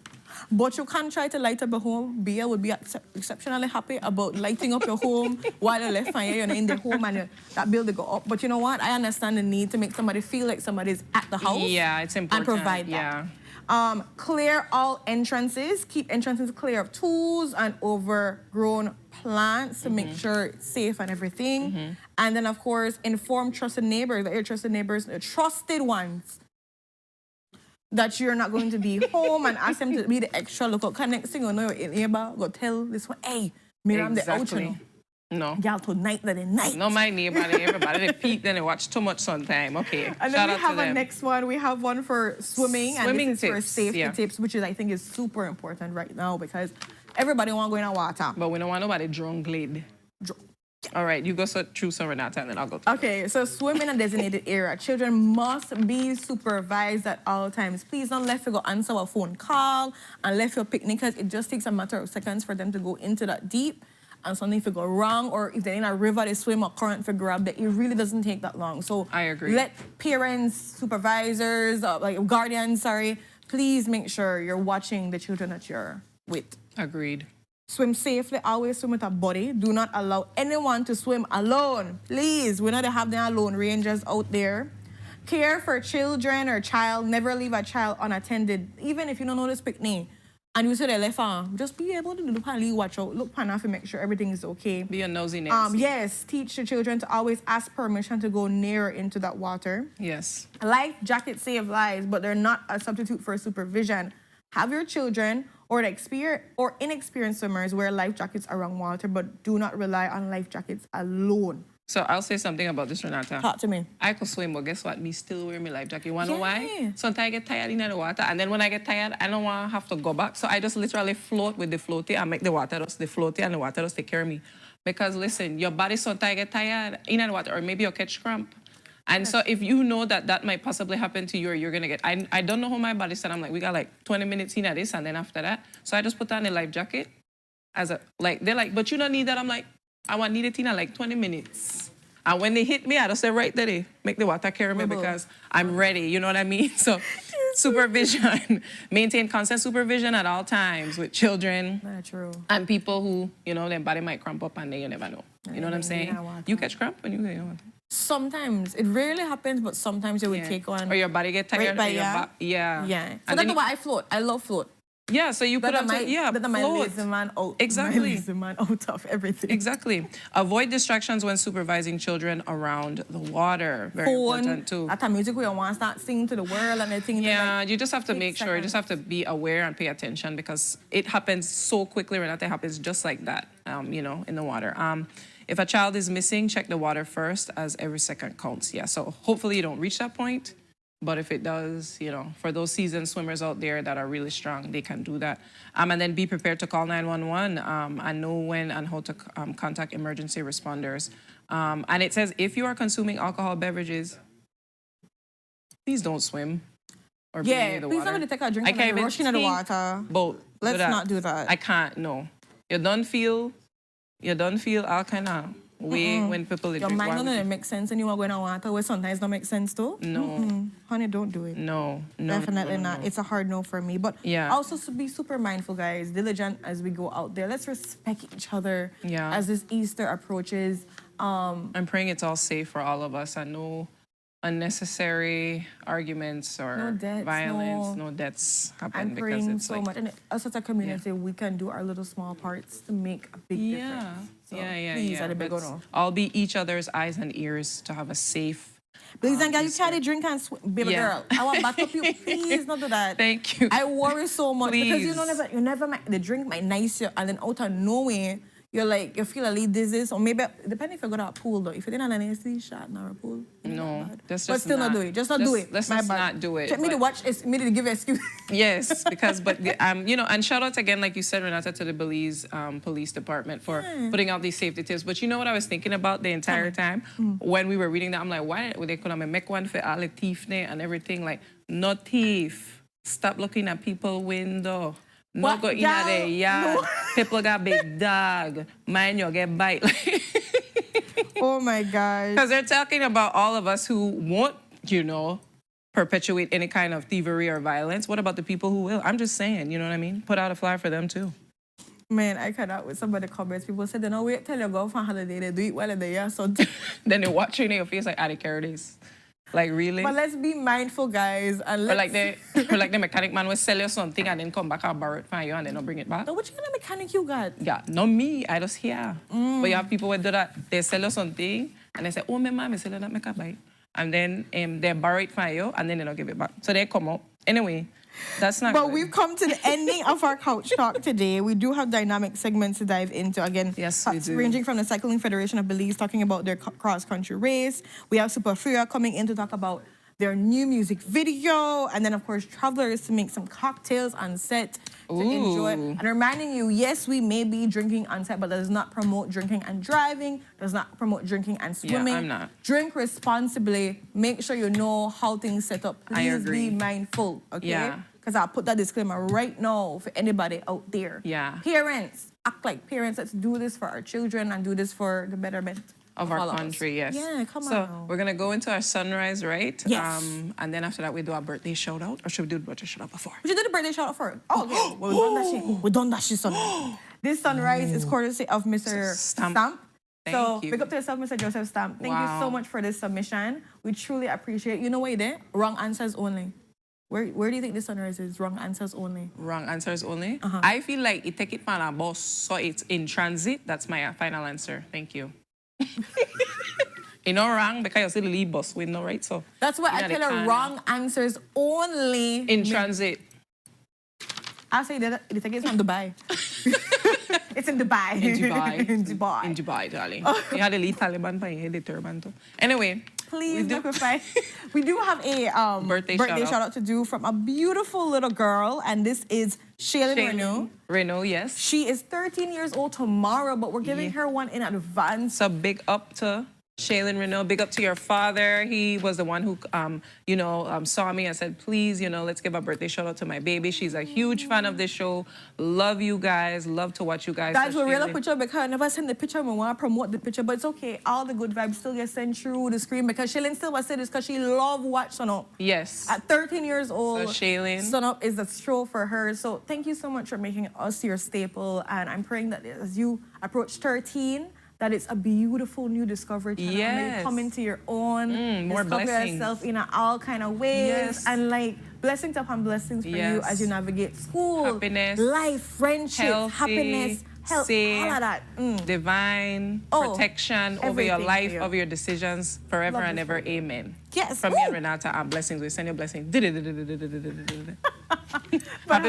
But you can try to light up your home. Bia would be exceptionally happy about lighting up your home while you're left and you're in the home and that bill to go up. But you know what? I understand the need to make somebody feel like somebody's at the house. Yeah, it's important. And provide that. Yeah. Clear all entrances. Keep entrances clear of tools and overgrown plants to make sure it's safe and everything. And then, of course, inform trusted neighbors, that your trusted neighbors, the trusted ones, that you're not going to be home and ask them to be the extra local. Because next thing you know, your neighbor go tell this one, hey, Miriam, the out, you know. No. Y'all tonight, that night. No, my neighbor, everybody, they peek, then they watch too much sometime. Okay. And Shout then we out have to a them. next one. We have one for swimming. Swimming and this is for tips, safety yeah. tips, which is I think is super important right now because everybody want to go in the water. But we don't want nobody drunk lid. All right, you go through some, Renata, and then I'll go through. Okay, so swim in a designated area. Children must be supervised at all times. Please don't let you go answer a phone call and left your picnic because it just takes a matter of seconds for them to go into that deep and something to go wrong, or if they're in a river, they swim or current for grab, that it really doesn't take that long. So I agree. Let parents, supervisors, guardians, please make sure you're watching the children that you're with. Agreed. Swim safely, always swim with a buddy. Do not allow anyone to swim alone. Please, we know they have their lone rangers out there. Care for children or child. Never leave a child unattended. Even if you don't know this picnic and you see they left just be able to look and watch out. Look and make sure everything is okay. Be a nosy Nancy. Yes, teach the children to always ask permission to go nearer into that water. Yes. Life jackets save lives, but they're not a substitute for supervision. Have your children or inexperienced swimmers wear life jackets around water, but do not rely on life jackets alone. So I'll say something about this, Renata. Talk to me. I could swim, but guess what? Me still wear my life jacket. You wanna know Yeah. why? Sometimes I get tired in the water, and then when I get tired, I don't want to have to go back. So I just literally float with the floaty and make the water just the floaty, and the water just take care of me. Because listen, your body sometimes get tired in the water, or maybe you catch cramp. And so if you know that that might possibly happen to you or you're going to get, I don't know how my body said, I'm like, we got like 20 minutes in at this and then after that. So I just put on a life jacket as a, like, they're like, but you don't need that. I'm like, I need it in like 20 minutes. And when they hit me, I just say right there, make the water carry me because I'm ready. You know what I mean? So supervision, maintain constant supervision at all times with children. That's true. And people who, you know, their body might cramp up and you never know. You know what I'm saying? You catch cramp when you know. Sometimes. It rarely happens, but sometimes it would take on. Or your body get tired. Right, or your yeah. Yeah. Yeah. So And that's then why I float. I love float. yeah, so you put That up might, yeah, that might float. lazy the man out. Exactly. Might lazy the man out of everything. Exactly. Avoid distractions when supervising children around the water. Very important too. At a music we want to start singing to the world and everything. Yeah, you just have to make sure, you just have to be aware and pay attention because it happens so quickly. Renata, it happens just like that, you know, in the water. If a child is missing, check the water first as every second counts. Yeah, so hopefully you don't reach that point. But if it does, you know, for those seasoned swimmers out there that are really strong, they can do that. And then be prepared to call 911 and know when and how to contact emergency responders. And it says if you are consuming alcohol beverages, please don't swim or be near the please water. don't take a drink I and can't then even rush into the think water. about Let's that. not do that. I can't, no. You don't feel all kind of way when people Your drink mind water. doesn't make sense and you are going to water where sometimes don't make sense too. No. Honey, don't do it. No, Definitely not. It's a hard no for me. But Yeah. also be super mindful, guys. Diligent as we go out there. Let's respect each other Yeah. as this Easter approaches. I'm praying it's all safe for all of us and no unnecessary arguments or No deaths, violence, no deaths happen I'm because praying it's so like much. And us as a community, we can do our little small parts to make a big difference. So please, I beg Let's no. all be each other's eyes and ears to have a safe. Please, and guys, you Easter. carry drink and baby Yeah. girl. I want back up you. Please, not do that. Thank you. I worry so much because Please. you never the drink might nice you and then out of nowhere you're like you feel a little dizzy or maybe depending if you go to a pool though. If you didn't have an AC shot or a pool, No, bad. that's But just still not do it. Just not do it. Let's My just bad. not do it. Check me to but- watch. It's me to give you excuse. Yes, because you know, and shout out again, like you said, Renata, to the Belize Police Department for putting out these safety tips. But you know what I was thinking about the entire time when we were reading that? I'm like, why would they could make one for all the thief and everything? Like, no thief. Stop looking at people window. No What? go in Y'all, there. Yeah, no. people got big dog. Mind you get bite. Oh my gosh. Because they're talking about all of us who won't, you know, perpetuate any kind of thievery or violence. What about the people who will? I'm just saying, you know what I mean? Put out a flyer for them too. Man, I cannot with some of the comments. People said they don't wait till you go for holiday. They do it while they're there. So Then they're watching in your face like, the carry this. Like, really? but let's be mindful, guys. And let's, or like the mechanic man will sell you something and then come back and borrow it from you and then not bring it back. Now, which kind of mechanic you got? Yeah, not me. I just hear. But you have people who do that. They sell you something and they say, oh, my mom, I sell you that make a buy. And then they borrow it from you and then they don't give it back. So they come out. Anyway, that's not But good. we've come to the ending of our couch talk today. We do have dynamic segments to dive into. Again, Yes, we do. ranging from the Cycling Federation of Belize talking about their cross-country race. We have Furia coming in to talk about their new music video. And then, of course, travelers to make some cocktails on set to enjoy. And reminding you, yes, we may be drinking on set, but that does not promote drinking and driving, does not promote drinking and swimming. I'm not. Drink responsibly. Make sure you know how things set up. I Please agree. be mindful, okay? Yeah. Because I'll put that disclaimer right now for anybody out there. Yeah. Parents, act like parents. Let's do this for our children and do this for the betterment of all our of us. country, yes. Yeah, come so on. we're gonna go into our sunrise, right? Yes. And then after that we do our birthday shout out, or should we do the birthday shout out before? We should do the birthday shout out first. Oh, okay. Well, we done that shit. We done that shit, son. This sunrise is courtesy of Mr. Stamp. So Thank you. big up to yourself, Mr. Joseph Stamp. Thank you so Wow. much for this submission. We truly appreciate it. You know what you did? Wrong answers only. Where do you think this sunrise is? Wrong answers only. Wrong answers only. I feel like it take it from a bus, so it's in transit. That's my final answer. Thank you. You know wrong because you see the lead bus window, right? So That's why I you know, tell they her can't- wrong answers only. in transit. I say that the ticket's from Dubai. It's in Dubai. In Dubai. in Dubai. In Dubai, darling. You had the lead Taliban by the turban too. Anyway, Please, we do- sacrifice. We do have a Birthday shout shout out to do from a beautiful little girl, and this is Shaylin Renault. Renault, yes. She is 13 years old tomorrow, but we're giving her one in advance. So big up to Shaylin Renault, big up to your father. He was the one who, saw me and said, please, let's give a birthday shout out to my baby. She's a huge fan of this show. Love you guys. Love to watch you guys. Guys, So we really Shaylin- picture because I never send the picture. We want to promote the picture, but it's okay. All the good vibes still get sent through the screen because Shaylin still was saying this because she love watch Sunup. Yes. At 13 years old, So Shaylin. Sunup is a show for her. So thank you so much for making us your staple. And I'm praying that as you approach 13, that it's a beautiful new discovery channel. And that Yes. you come into your own, more discover blessings. yourself in all kind of ways. Yes. And like blessings upon blessings for you Yes. as you navigate school, Happiness, life, friendship, healthy, happiness, health, safe, all of that. Divine Oh, protection over your everything for life, you. over your decisions, forever Love and this ever. for you. Amen. Yes. From me and Ooh. Renata, blessings. We send you blessings. But Happy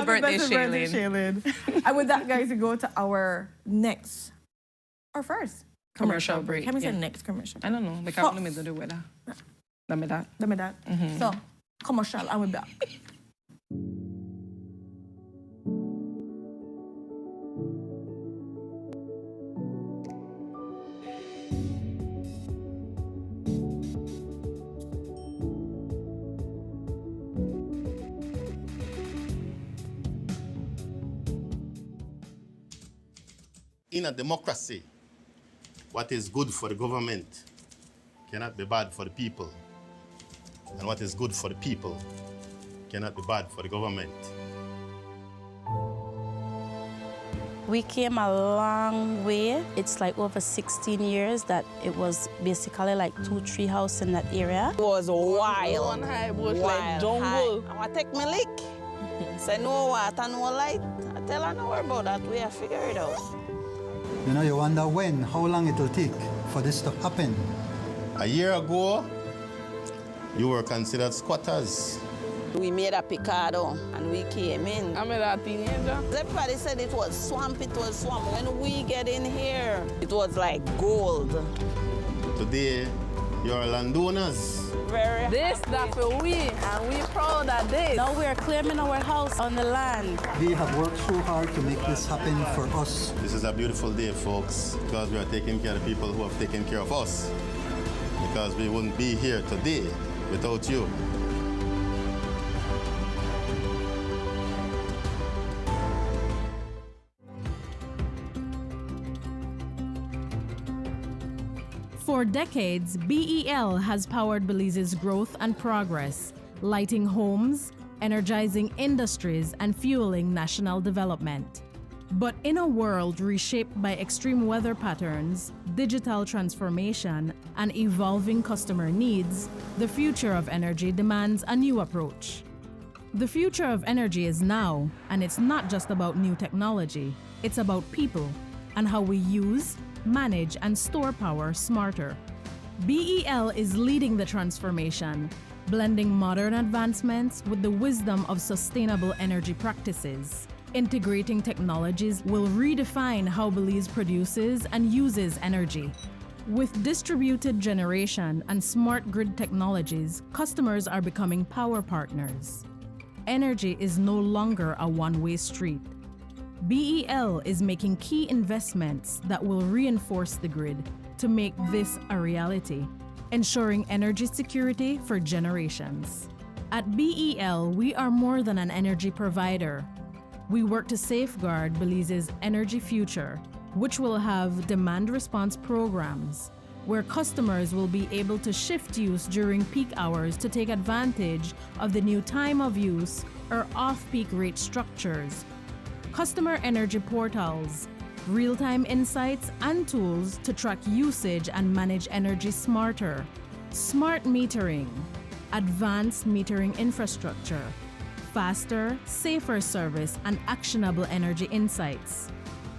birthday, Shaylin. And with that, guys, we go to our next, or first Commercial break, Can we say yeah. next commercial? I don't know. Because I don't know the weather. Dame that. Let me that. So, commercial, and we're back. In a democracy, what is good for the government cannot be bad for the people. And what is good for the people cannot be bad for the government. We came a long way. It's like over 16 years that it was basically like 2-3 houses in that area. It was wild. One high bush like Wild, jungle. high. I want to take my lick. Say no water, no light. I tell her no worry about that. We have figure it out. You know, you wonder how long it will take for this to happen. A year ago, you were considered squatters. We made a picado and we came in. I'm a teenager. Everybody said it was swamp, it was swamp. When we get in here, it was like gold. Today, you're landowners. Very This happy. that for we, and we proud of this. Now we are claiming our house on the land. We have worked so hard to make this happen for us. This is a beautiful day, folks, because we are taking care of the people who have taken care of us. Because we wouldn't be here today without you. For decades, BEL has powered Belize's growth and progress, lighting homes, energizing industries, and fueling national development. But in a world reshaped by extreme weather patterns, digital transformation, and evolving customer needs, the future of energy demands a new approach. The future of energy is now, and it's not just about new technology, it's about people and how we use, manage, and store power smarter. BEL is leading the transformation, blending modern advancements with the wisdom of sustainable energy practices. Integrating technologies will redefine how Belize produces and uses energy. With distributed generation and smart grid technologies, customers are becoming power partners. Energy is no longer a one-way street. BEL is making key investments that will reinforce the grid to make this a reality, ensuring energy security for generations. At BEL, we are more than an energy provider. We work to safeguard Belize's energy future, which will have demand response programs, where customers will be able to shift use during peak hours to take advantage of the new time of use or off-peak rate structures, customer energy portals, real-time insights and tools to track usage and manage energy smarter, smart metering, advanced metering infrastructure, faster, safer service and actionable energy insights,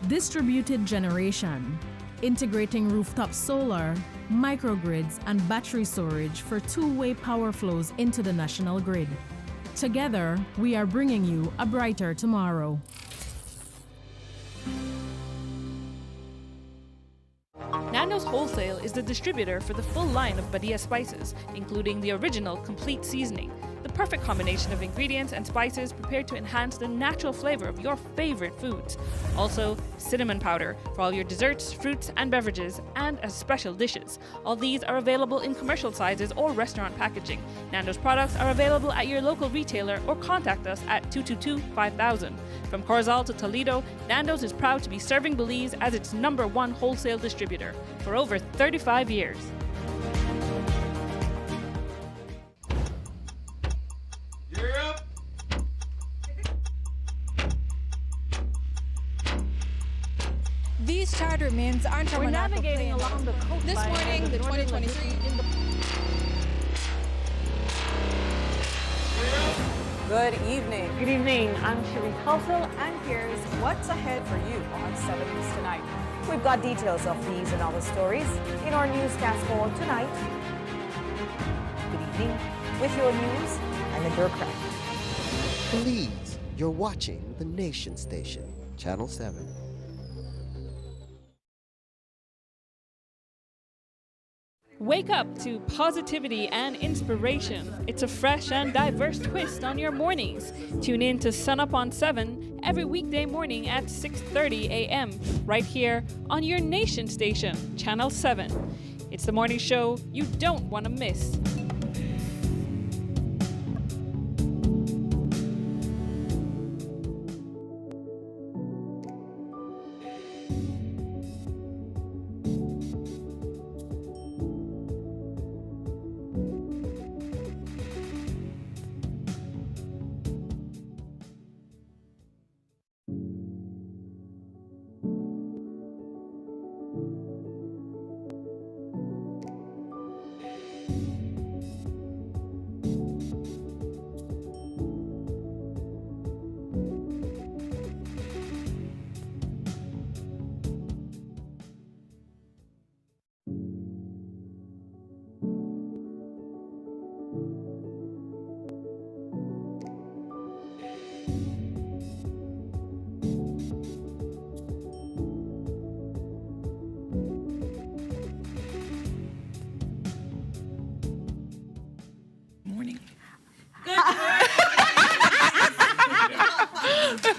distributed generation, integrating rooftop solar, microgrids and battery storage for two-way power flows into the national grid. Together, we are bringing you a brighter tomorrow. Nando's Wholesale is the distributor for the full line of Badia spices, including the original complete seasoning, the perfect combination of ingredients and spices prepared to enhance the natural flavor of your favorite foods. Also, cinnamon powder for all your desserts, fruits, and beverages, and as special dishes. All these are available in commercial sizes or restaurant packaging. Nando's products are available at your local retailer or contact us at 222-5000. From Corozal to Toledo, Nando's is proud to be serving Belize as its #1 wholesale distributor for over 35 years. These charter mints aren't We're navigating along the coast. This morning, the 2023 in the... Good evening. Good evening. I'm Shiri Kelso, and here's what's ahead for you on 7 News tonight. We've got details of these and other stories in our newscast for tonight. Good evening. With your news, I'm in Burkcraft. Belize, you're watching the Nation Station, Channel 7. Wake up to positivity and inspiration. It's a fresh and diverse twist on your mornings. Tune in to Sunup on 7 every weekday morning at 6:30 a.m. right here on your Nation Station, Channel 7. It's the morning show you don't want to miss.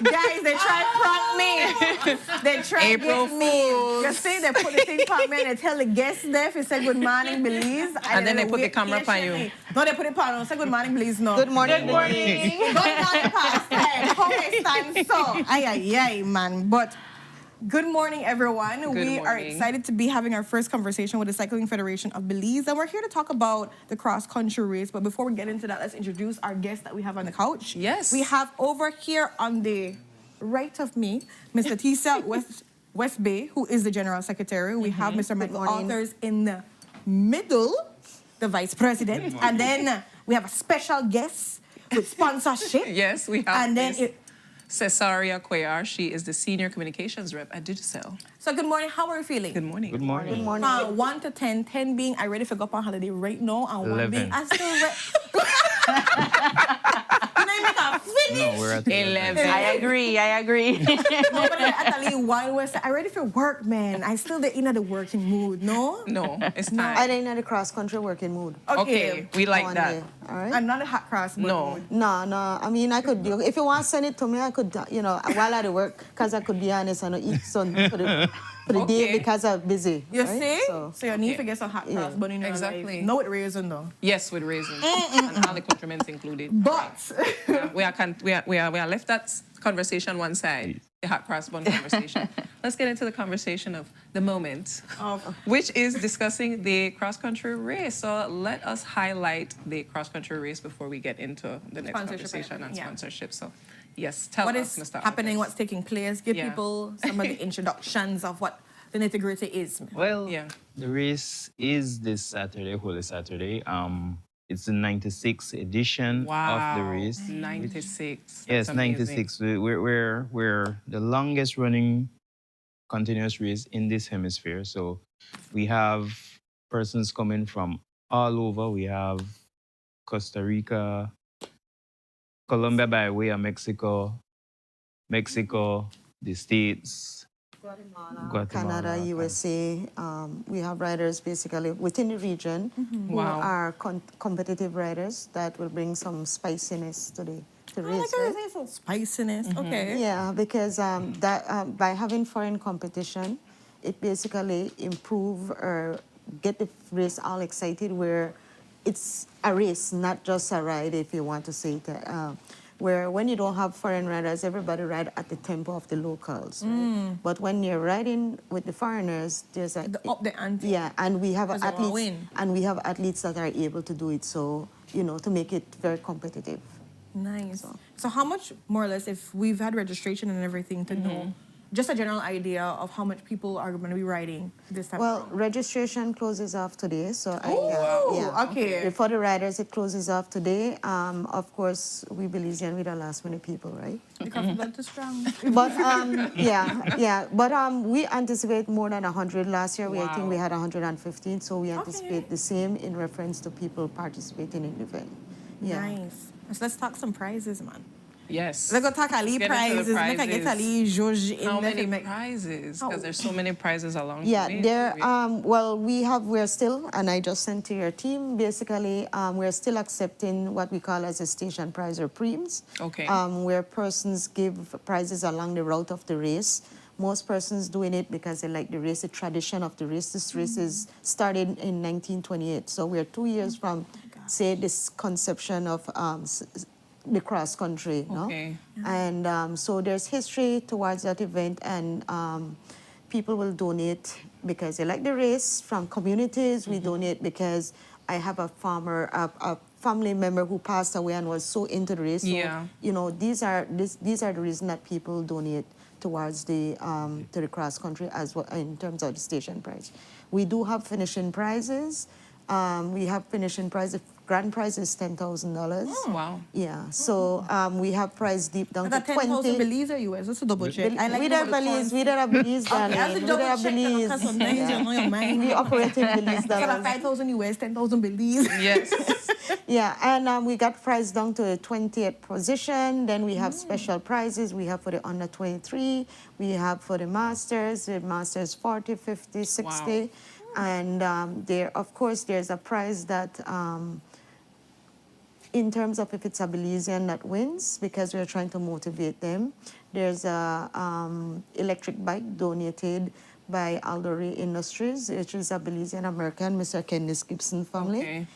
Guys, they try to prompt me. They try April to get me. Fools. You see, they put the thing on me and they tell the guests there if you say good morning, Belize. And then they put the camera on you. No, they put it on. Say good morning, Belize. No. Good morning. Good morning. Good morning, Pastor. How they stand so? Ay, man. But good morning, everyone. We are excited to be having our first conversation with the Cycling Federation of Belize. And we're here to talk about the cross-country race. But before we get into that, let's introduce our guest that we have on the couch. Yes. We have over here on the right of me, Ms. Leticia West Bay, who is the General Secretary. We have Mr. Michael Authors in the middle, the Vice President. And then we have a special guest with sponsorship. Yes, we have. And then Cesaria Cuellar. She is the Senior Communications Rep at Digicel. So good morning. How are you feeling? Good morning. Good morning. Good morning. 1 to 10, 10 being I ready to go up on holiday right now, and 1 being 11. I still No, we're at 11. I agree. No, but I tell you, 1 was I ready for work, man. I still in the working mood, no? No, it's time. I ain't in the cross-country working mood. Okay, we like One that. day, all right? I'm not a hot cross mood. No. I mean, I could do. If you want to send it to me, I could, while I work, because I could be honest, I don't eat sun for the day because I'm busy. You right? see? So you need to get some hot cross, but in your Exactly. life. No, with raisin though. Yes, with raisins and all the accoutrements included. But we are left that conversation one side, the hot cross bun conversation. Let's get into the conversation of the moment, which is discussing the cross-country race. So let us highlight the cross-country race before we get into the next conversation on sponsorship. So yes, tell what us, is Mr. happening, Authors. what's taking place. Give people some of the introductions of what the nitty-gritty is. Well, the race is this Saturday, Holy Saturday. It's the 96th edition of the race. 96. Yes, That's amazing. 96. We're the longest running continuous race in this hemisphere. So we have persons coming from all over. We have Costa Rica, Colombia by way of Mexico, the States, Canada, USA. We have riders basically within the region who Wow. are competitive riders that will bring some spiciness to the race. Like I say, some spiciness. Okay. Yeah, because by having foreign competition, it basically improve or get the race all excited where it's a race, not just a ride, if you want to say it. Where when you don't have foreign riders, everybody ride at the tempo of the locals, right? But when you're riding with the foreigners, there's a Up the ante. yeah, and we have 'Cause they wanna athletes, win. and we have athletes that are able to do it. So to make it very competitive. Nice. So how much, more or less, if we've had registration and everything to know, just a general idea of how much people are going to be riding this time Well, around? registration closes off today, so okay. For the riders, it closes off today. Of course, we Belizean, we the last many people, right? Because blood too strong. But But we anticipate more than 100 last year. I think we had 115, so we anticipate the same in reference to people participating in the event. Yeah. Nice. So let's talk some prizes, man. Yes. Let's go talk Ali Let's get into the prizes. Make I get Ali George in How there many to make- prizes? Because there's so many prizes along Yeah, the way. there. We're still, and I just sent to your team. Basically, we're still accepting what we call as a station prize or preems. Okay. Where persons give prizes along the route of the race. Most persons doing it because they like the race, the tradition of the race. This race is started in 1928, so we're 2 years from, say, this conception of the cross country, Okay. And so there's history towards that event, and people will donate because they like the race. From communities, we donate because I have a family member who passed away and was so into the race. So, Yeah. these are the reason that people donate towards the to the cross country as well in terms of the station prize. We do have finishing prizes. We have finishing prizes. Grand prize is $10,000. Wow. Yeah. So we have prize deep down Is to that 10,000 20. Belize or US? That's a double check. I like We the don't Belize. We don't have Belize, darling. That's a We double don't have check. Belize. Because sometimes you know your mind. We operate in Belize So like dollars. 5,000 US, 10,000 Belize. Yes. Yeah, and we got prize down to a 20th position. Then we have special prizes. We have for the under 23. We have for the masters 40, 50, 60. Wow. And there, of course, there's a prize that, in terms of if it's a Belizean that wins, because we're trying to motivate them, there's a electric bike donated by Aldori Industries, which is a Belizean American, Mr. Kenneth Gibson family. Okay.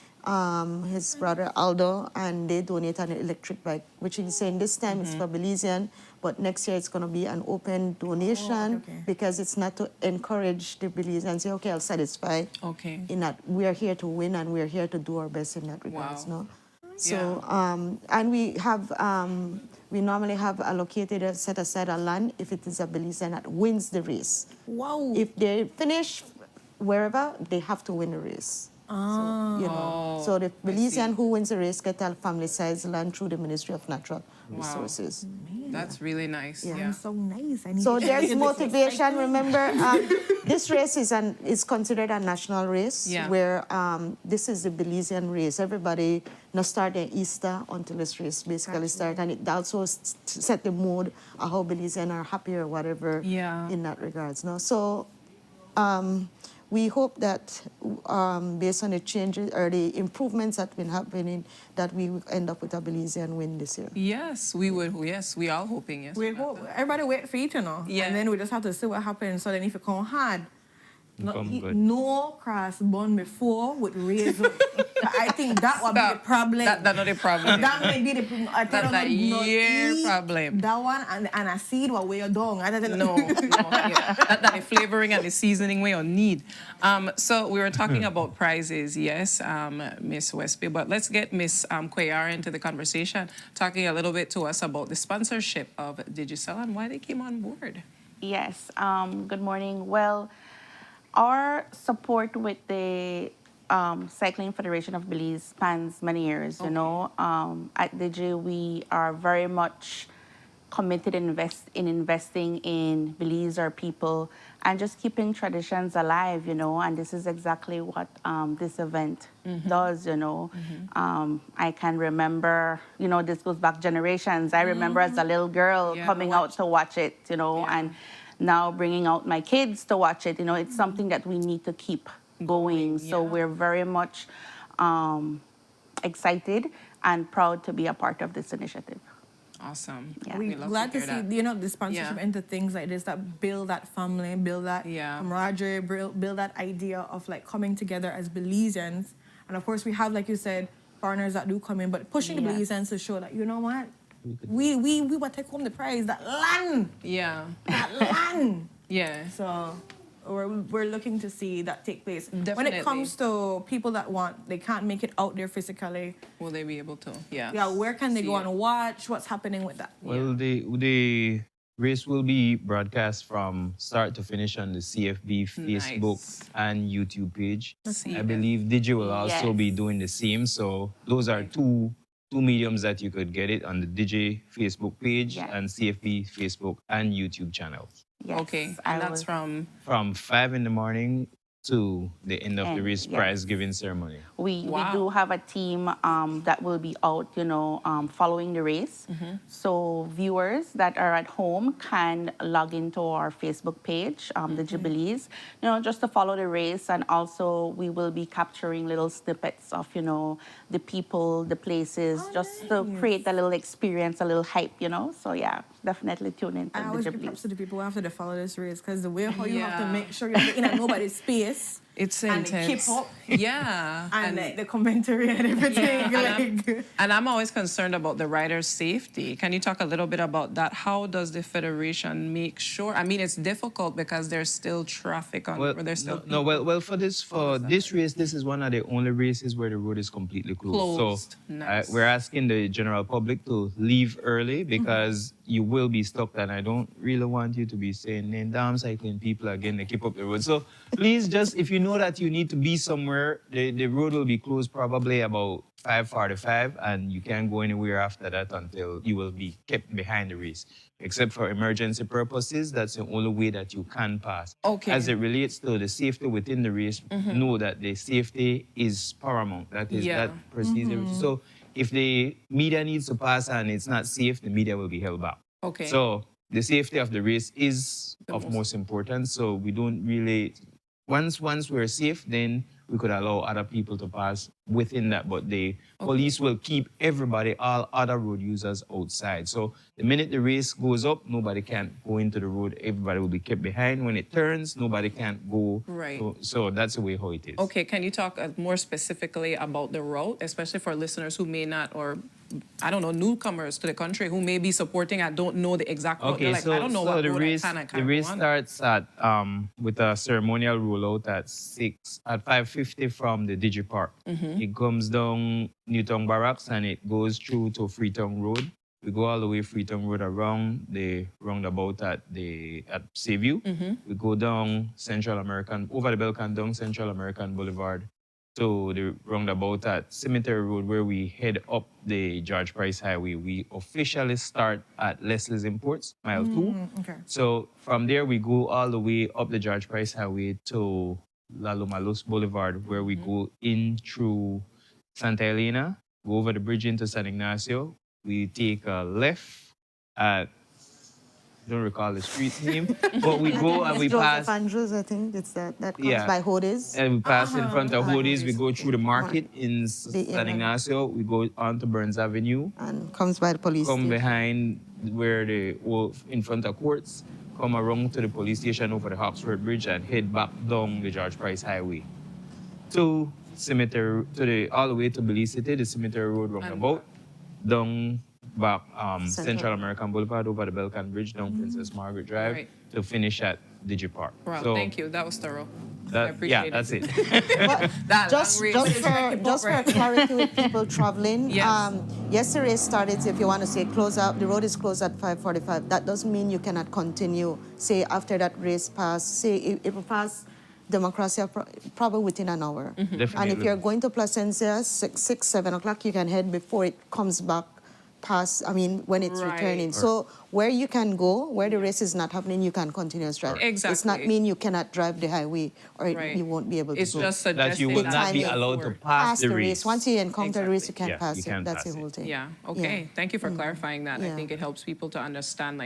His brother Aldo, and they donate an electric bike, which he's saying this time it's for Belizean, but next year it's going to be an open donation because it's not to encourage the Belizeans. Say, okay, I'll satisfy. Okay. In that we are here to win and we are here to do our best in that regards. Wow. No. So and we normally have allocated set aside a land if it is a Belizean that wins the race. Wow. If they finish wherever, they have to win the race. So the Belizean who wins the race get a family-sized land through the Ministry of Natural Resources. That's really nice. Yeah. Yeah. So nice. I need So to there's get this motivation. excited. Remember, this race is considered a national race Yeah. where this is the Belizean race. Everybody not start at Easter until this race basically start, and it also set the mood of how Belizean are happy or whatever in that regards. No, so. We hope that based on the changes or the improvements that have been happening, that we will end up with a Belizean win this year. Yes, we would. Yes, we are hoping. Yes. We hope. Everybody wait for it, you know. Yeah. And then we just have to see what happens. So then if it come hard, Come good. no cross bun before with razor. I think that would be the problem. That's not the problem. That may be the problem. I tell That's you, a not year eat problem. That one and a seed will weigh you down. I tell you, No, yeah. That the flavoring and the seasoning we all need. So we were talking about prizes, yes, Miss Westby, but let's get Miss Cuellar into the conversation, talking a little bit to us about the sponsorship of Digicel and why they came on board. Yes, good morning. Well, our support with the Cycling Federation of Belize spans many years, you know. At Digi, we are very much committed in investing in Belize, our people, and just keeping traditions alive, you know, and this is exactly what this event does, you know. I can remember, you know, this goes back generations. I remember as a little girl coming out to watch it, you know, and now bringing out my kids to watch it. You know, it's something that we need to keep going. So we're very much excited and proud to be a part of this initiative. Awesome. Yeah. We're glad to see, the sponsorship into things like this that build that family, build that camaraderie, build that idea of like coming together as Belizeans. And of course, we have, like you said, foreigners that do come in, but pushing the Belizeans to show that, you know what, we will take home the prize, that land. Yeah. That land. Yeah. So we're looking to see that take place. Definitely. When it comes to people that they can't make it out there physically. Will they be able to? Yeah. Yeah, where can they go and watch? What's happening with that? Well, the race will be broadcast from start to finish on the CFB Facebook and YouTube page. I believe Digi will also be doing the same. So those are two mediums that you could get it on the Digi Facebook page and CFB Facebook and YouTube channels. Yes, okay, and that's from 5 in the morning to the end of the race prize giving ceremony. We do have a team that will be out, following the race. So viewers that are at home can log into our Facebook page, the Belize, just to follow the race. And also we will be capturing little snippets of, the people, the places, just to create a little experience, a little hype, So yeah, definitely tune in to I always the give Belize. props to the people after they follow this race, because the way how you have to make sure you're in nobody's space. It's and intense. keep up. Yeah. and the commentary and everything. Yeah. And I'm always concerned about the riders' safety. Can you talk a little bit about that? How does the Federation make sure? I mean, it's difficult because there's still traffic on there's still well, for this race, this is one of the only races where the road is completely closed. So we're asking the general public to leave early because you will be stuck, and I don't really want you to be saying, damn cycling people again, they keep up the road. So please, just if you know that you need to be somewhere, the road will be closed probably about 5:45, and you can't go anywhere after that until you will be kept behind the race. Except for emergency purposes, that's the only way that you can pass. Okay. As it relates to the safety within the race, know that the safety is paramount. That is that procedure. So if the media needs to pass and it's not safe, the media will be held back. Okay. So the safety of the race is of most importance. So we don't really, once we're safe, then we could allow other people to pass within that. But the police will keep everybody, all other road users outside. So the minute the race goes up, nobody can go into the road. Everybody will be kept behind. When it turns, nobody can go. Right. So that's the way how it is. Okay, can you talk more specifically about the route, especially for listeners who may not, or I don't know, newcomers to the country who may be supporting and don't know the exact route? Okay, They're like, I don't know what the road race, I can and the can't race go on. starts at with a ceremonial rollout at 5:50 from the Digi Park. It comes down Newtown Barracks and it goes through to Freetown Road. We go all the way Freetown Road around the roundabout at Seaview. We go down over the Belcan down Central American Boulevard to the roundabout at Cemetery Road, where we head up the George Price Highway. We officially start at Leslie's Imports, mile 2. Okay. So from there, we go all the way up the George Price Highway to Lalo Malus Boulevard, where we go in through Santa Elena, go over the bridge into San Ignacio. We take a left at, I don't recall the street name, but we go and we pass. Andrews, I think it's that comes by Hodes. And we pass in front of Hodes. We go through the market in San Ignacio. We go on to Burns Avenue. And comes by the police Come station. behind where in front of courts. Come around to the police station over the Hawksworth Bridge and head back down the George Price Highway to Cemetery, all the way to Belize City, the Cemetery Road roundabout, down back Central American Boulevard over the Belcan Bridge, down Princess Margaret Drive to finish at Digi Park. Wow, So thank you. That was thorough. I appreciate that's it. Just for clarity with people traveling, yesterday started, if you want to say close out, the road is closed at 5:45. That doesn't mean you cannot continue, say after that race pass, say it will pass Democracia probably within an hour. And if you're going to Placencia, 6, 7 o'clock, you can head before it comes back past, when it's returning. So where you can go, where the race is not happening, you can continue to drive. Exactly. It's not mean you cannot drive the highway or you won't be able to It's go. just that you will not be allowed to pass the race. Once you encounter the race, you can't pass it. That's the whole thing. Yeah, okay. Thank you for clarifying that. I think it helps people to understand,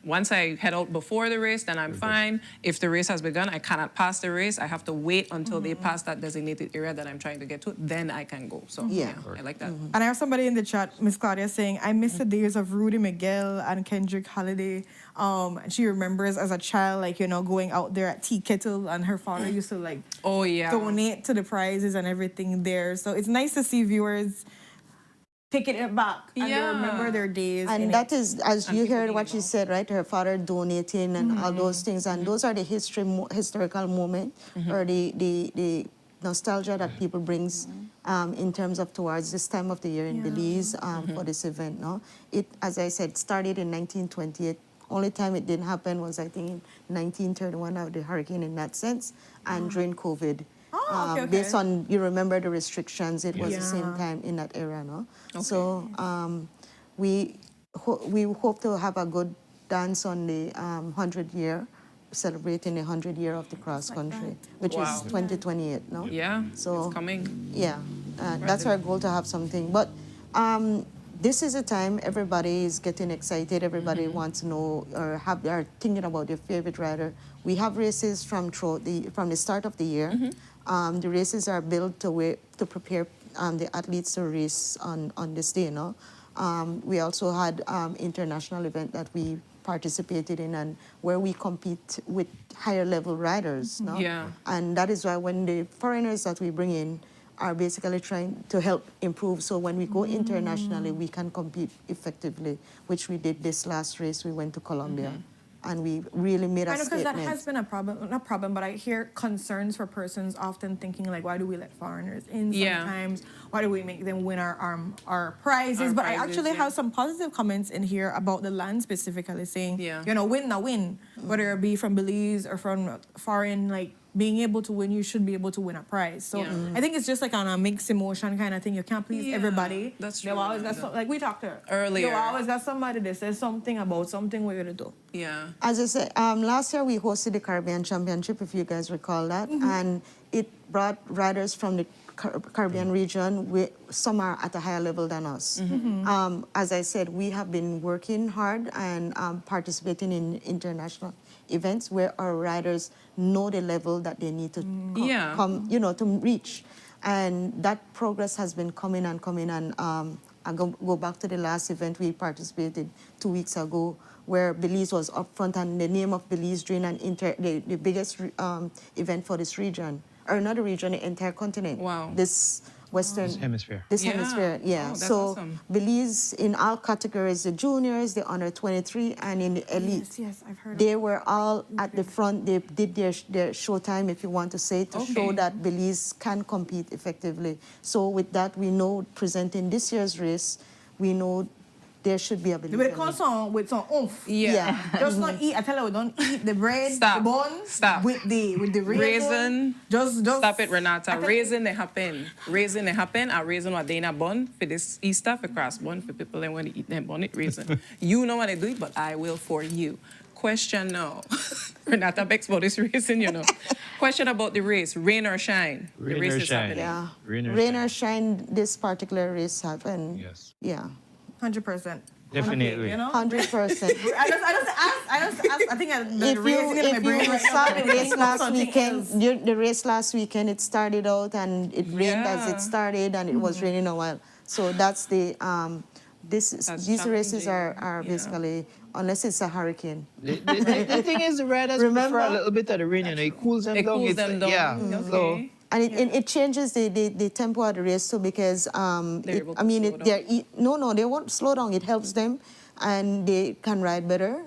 Once I head out before the race, then I'm fine. If the race has begun, I cannot pass the race. I have to wait until they pass that designated area that I'm trying to get to. Then I can go. So yeah, I like that. And I have somebody in the chat, Miss Claudia, saying, I miss the days of Rudy Miguel and Kendrick Holiday. And she remembers as a child, like, you know, going out there at Tea Kettle, and her father used to, like, donate to the prizes and everything there. So it's nice to see viewers taking it back and they remember their days. And that is, as you heard what she said, right? Her father donating and all those things. And those are the historical moments or the nostalgia that people brings in terms of towards this time of the year in Belize for this event. No, it, as I said, started in 1928. Only time it didn't happen was, I think, in 1931 of the hurricane in that sense, and during COVID. Based on, you remember the restrictions, it was the same time in that era, no? So we hope to have a good dance on the 100 year, celebrating the 100 year of the cross country, which is 2028, no? Yeah, so it's coming. Yeah, that's our goal, to have something. But this is a time everybody is getting excited. Everybody wants to know or are thinking about their favorite rider. We have races from the start of the year. The races are built to prepare the athletes to race on this day. No, we also had international event that we participated in, and where we compete with higher level riders. No? Yeah, and that is why when the foreigners that we bring in are basically trying to help improve. So when we go internationally, we can compete effectively, which we did this last race. We went to Colombia. And we really made a statement. Because that has been a problem, not problem, but I hear concerns for persons often thinking, like, why do we let foreigners in sometimes? Why do we make them win our prizes? But I actually have some positive comments in here about the land specifically, saying, you know, win na win. Whether it be from Belize or from foreign, like, being able to win, you should be able to win a prize. So I think it's just like on a mixed emotion kind of thing. You can't please everybody. That's true. They always got like we talked earlier. You always got somebody that says something about something we're gonna do. Yeah. As I said, last year we hosted the Caribbean Championship, if you guys recall that, and it brought riders from the Caribbean region. Some are at a higher level than us. As I said, we have been working hard and participating in international events where our riders know the level that they need to come, you know, to reach. And that progress has been coming and coming. And I go back to the last event we participated 2 weeks ago, where Belize was up front, and the name of Belize during the biggest event for this region, or not a region, the entire continent. Wow. This Western hemisphere. This hemisphere, yeah. Oh, that's so awesome. Belize in all categories, the juniors, the under 23, and in the elite. Yes, I've heard. They were all at the front. They did their showtime, if you want to say, to show that Belize can compete effectively. So with that, we know presenting this year's race, we know there should be a Belize. But it comes on with some oomph. Yeah. Just not eat. I tell you, don't eat the bread, the bun, with the raisin. Just stop it, Renata. Raisin they happen. Raisin they happen. A raisin what they in a bun for this Easter for cross bun for people that want to eat them bun it raisin. You know what I do, but I will for you. Question now. Renata begs about this raisin, you know. Question about the race. Rain or shine? Rain the race or is shine. happening. Yeah. Rain or shine, this particular race happened. Yes. Yeah. 100%. Definitely. You know? 100%. I just asked. I think If you saw the race last weekend, the race last weekend, it started out and it rained as it started, and it was raining a while. So that's the these races are basically, unless it's a hurricane. The thing is, the riders prefer a little bit of the rain, and it cools them down. Yeah. So, and it changes the tempo of the race too, because they won't slow down. It helps them, and they can ride better.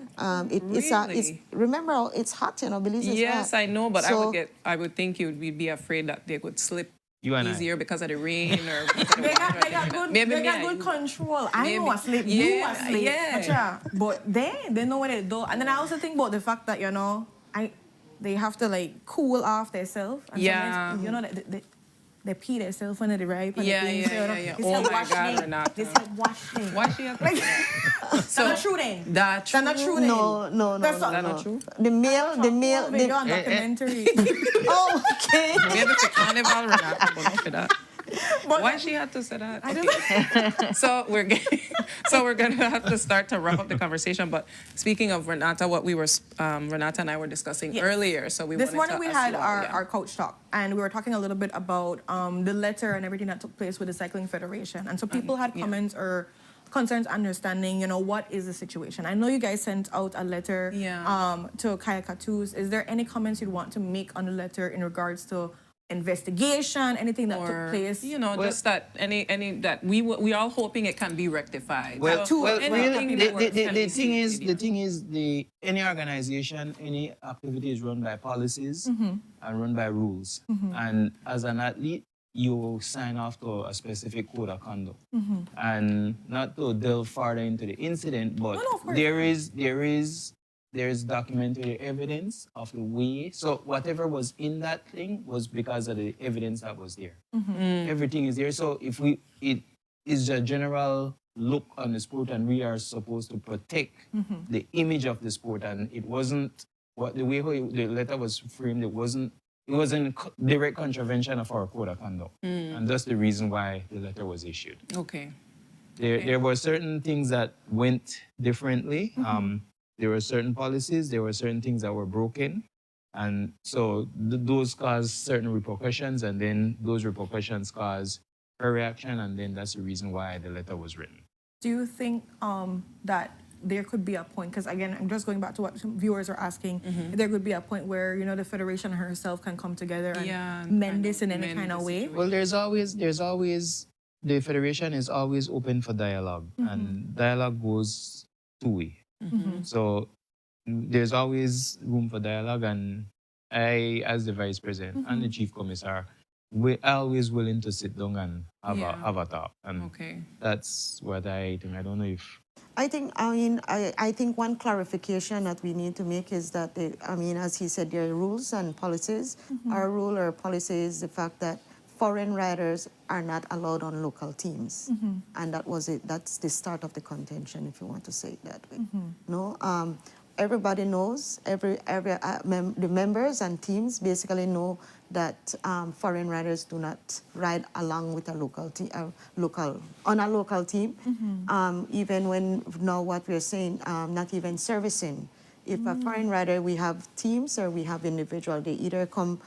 Remember, it's hot, you know. Belize is hot. Yes, I know, but I would think you'd be afraid that they could slip easier because of the rain or they got good control. I know asleep, you asleep. Yeah. But they know what they do. And then I also think about the fact that, you know, they have to like cool off themselves. Yeah. You know, they pee themselves when they ride. Yeah. Oh my God, Renata. This is washing. Washing. So not true then. That's not true then. No. That's not true. The male. Documentary. Oh, okay. Maybe for carnival, Renata, but not for that. Why she had to say that? Okay. So we're gonna have to start to wrap up the conversation. But speaking of Renata, what we were Renata and I were discussing earlier. So this morning we had our our coach talk, and we were talking a little bit about the letter and everything that took place with the Cycling Federation. And so people had comments or concerns, understanding, what is the situation. I know you guys sent out a letter to Kayakatus. Is there any comments you'd want to make on the letter in regards to investigation, anything that took place? Just that any that we are hoping it can be rectified. Well, anything that works can be seen. the thing is, any organization, any activity is run by policies and run by rules. And as an athlete, you sign off to a specific code of conduct. And not to delve further into the incident, but there is documentary evidence of the way. So whatever was in that thing was because of the evidence that was there. Everything is there. So if it is a general look on the sport, and we are supposed to protect the image of the sport, and it wasn't the way the letter was framed. It wasn't direct contravention of our code of conduct, and that's the reason why the letter was issued. Okay. There were certain things that went differently. There were certain policies, there were certain things that were broken. And so those caused certain repercussions, and then those repercussions caused a reaction, and then that's the reason why the letter was written. Do you think that there could be a point, because again, I'm just going back to what viewers are asking, if there could be a point where, the Federation herself can come together and mend this in any kind of way? Well, there's always, the Federation is always open for dialogue, and dialogue goes two-way. So there's always room for dialogue, and I, as the Vice President and the Chief Commissar, we're always willing to sit down and have a talk. And that's what I think. I don't know if... I think one clarification that we need to make is that, as he said, there are rules and policies. Our rule or policy is the fact that foreign riders are not allowed on local teams. And that was it. That's the start of the contention, if you want to say it that way. No, everybody knows, the members and teams basically know that foreign riders do not ride along with a local team, on a local team. Even when now what we're saying, not even servicing. If a foreign rider, we have teams or we have individual, they either come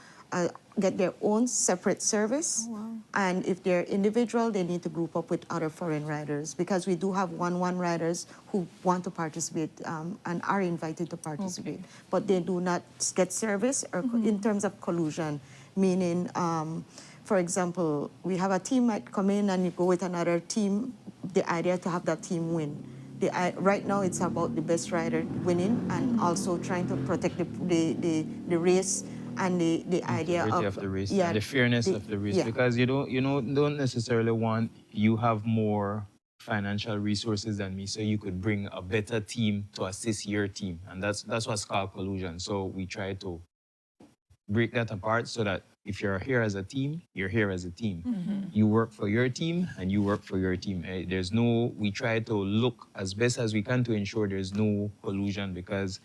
get their own separate service. And if they're individual, they need to group up with other foreign riders, because we do have one riders who want to participate and are invited to participate, but they do not get service or in terms of collusion, meaning, for example, we have a team might come in and you go with another team, the idea to have that team win. Right now, it's about the best rider winning and also trying to protect the race and the idea of the race, and the fairness of the race, because you don't necessarily want you have more financial resources than me, so you could bring a better team to assist your team, and that's what's called collusion. So we try to break that apart so that if you're here as a team, you're here as a team. You work for your team and you work for your team. We try to look as best as we can to ensure there's no collusion, because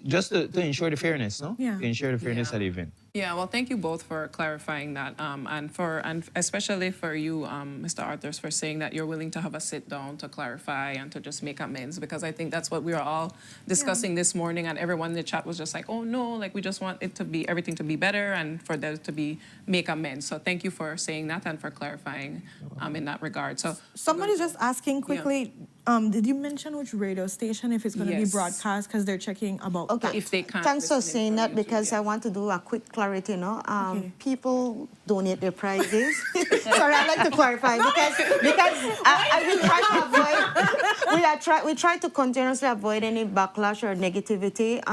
just to ensure the fairness, no? To ensure the fairness of the event. Yeah, well, thank you both for clarifying that, and especially for you, Mr. Arthurs, for saying that you're willing to have a sit down to clarify and to just make amends, because I think that's what we were all discussing this morning, and everyone in the chat was just like, oh no, like we just want it to be everything to be better and for there to make amends. So thank you for saying that and for clarifying in that regard. So somebody's just asking quickly. Did you mention which radio station, if it's going to be broadcast, because they're checking about that? If they can't. Thanks for saying that, because I want to do a quick clarity, people donate their prizes. Sorry, I'd like to clarify, because we try to continuously avoid any backlash or negativity.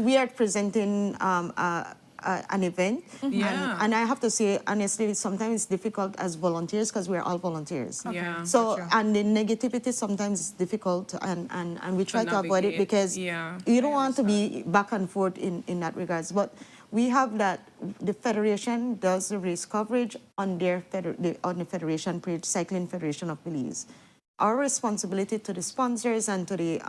We are presenting an event. And I have to say, honestly, sometimes it's difficult as volunteers, because we're all volunteers. So, and the negativity sometimes is difficult, and we try to avoid it, because you don't want to be back and forth in that regards. But we have that, the Federation does the race coverage on the Federation page, Cycling Federation of Belize. Our responsibility to the sponsors and to the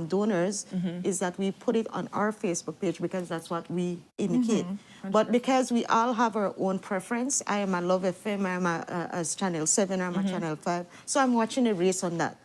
donors is that we put it on our Facebook page, because that's what we indicate. But because we all have our own preference, I am a Love FM, I'm as Channel 7, I'm a Channel 5. So I'm watching a race on that.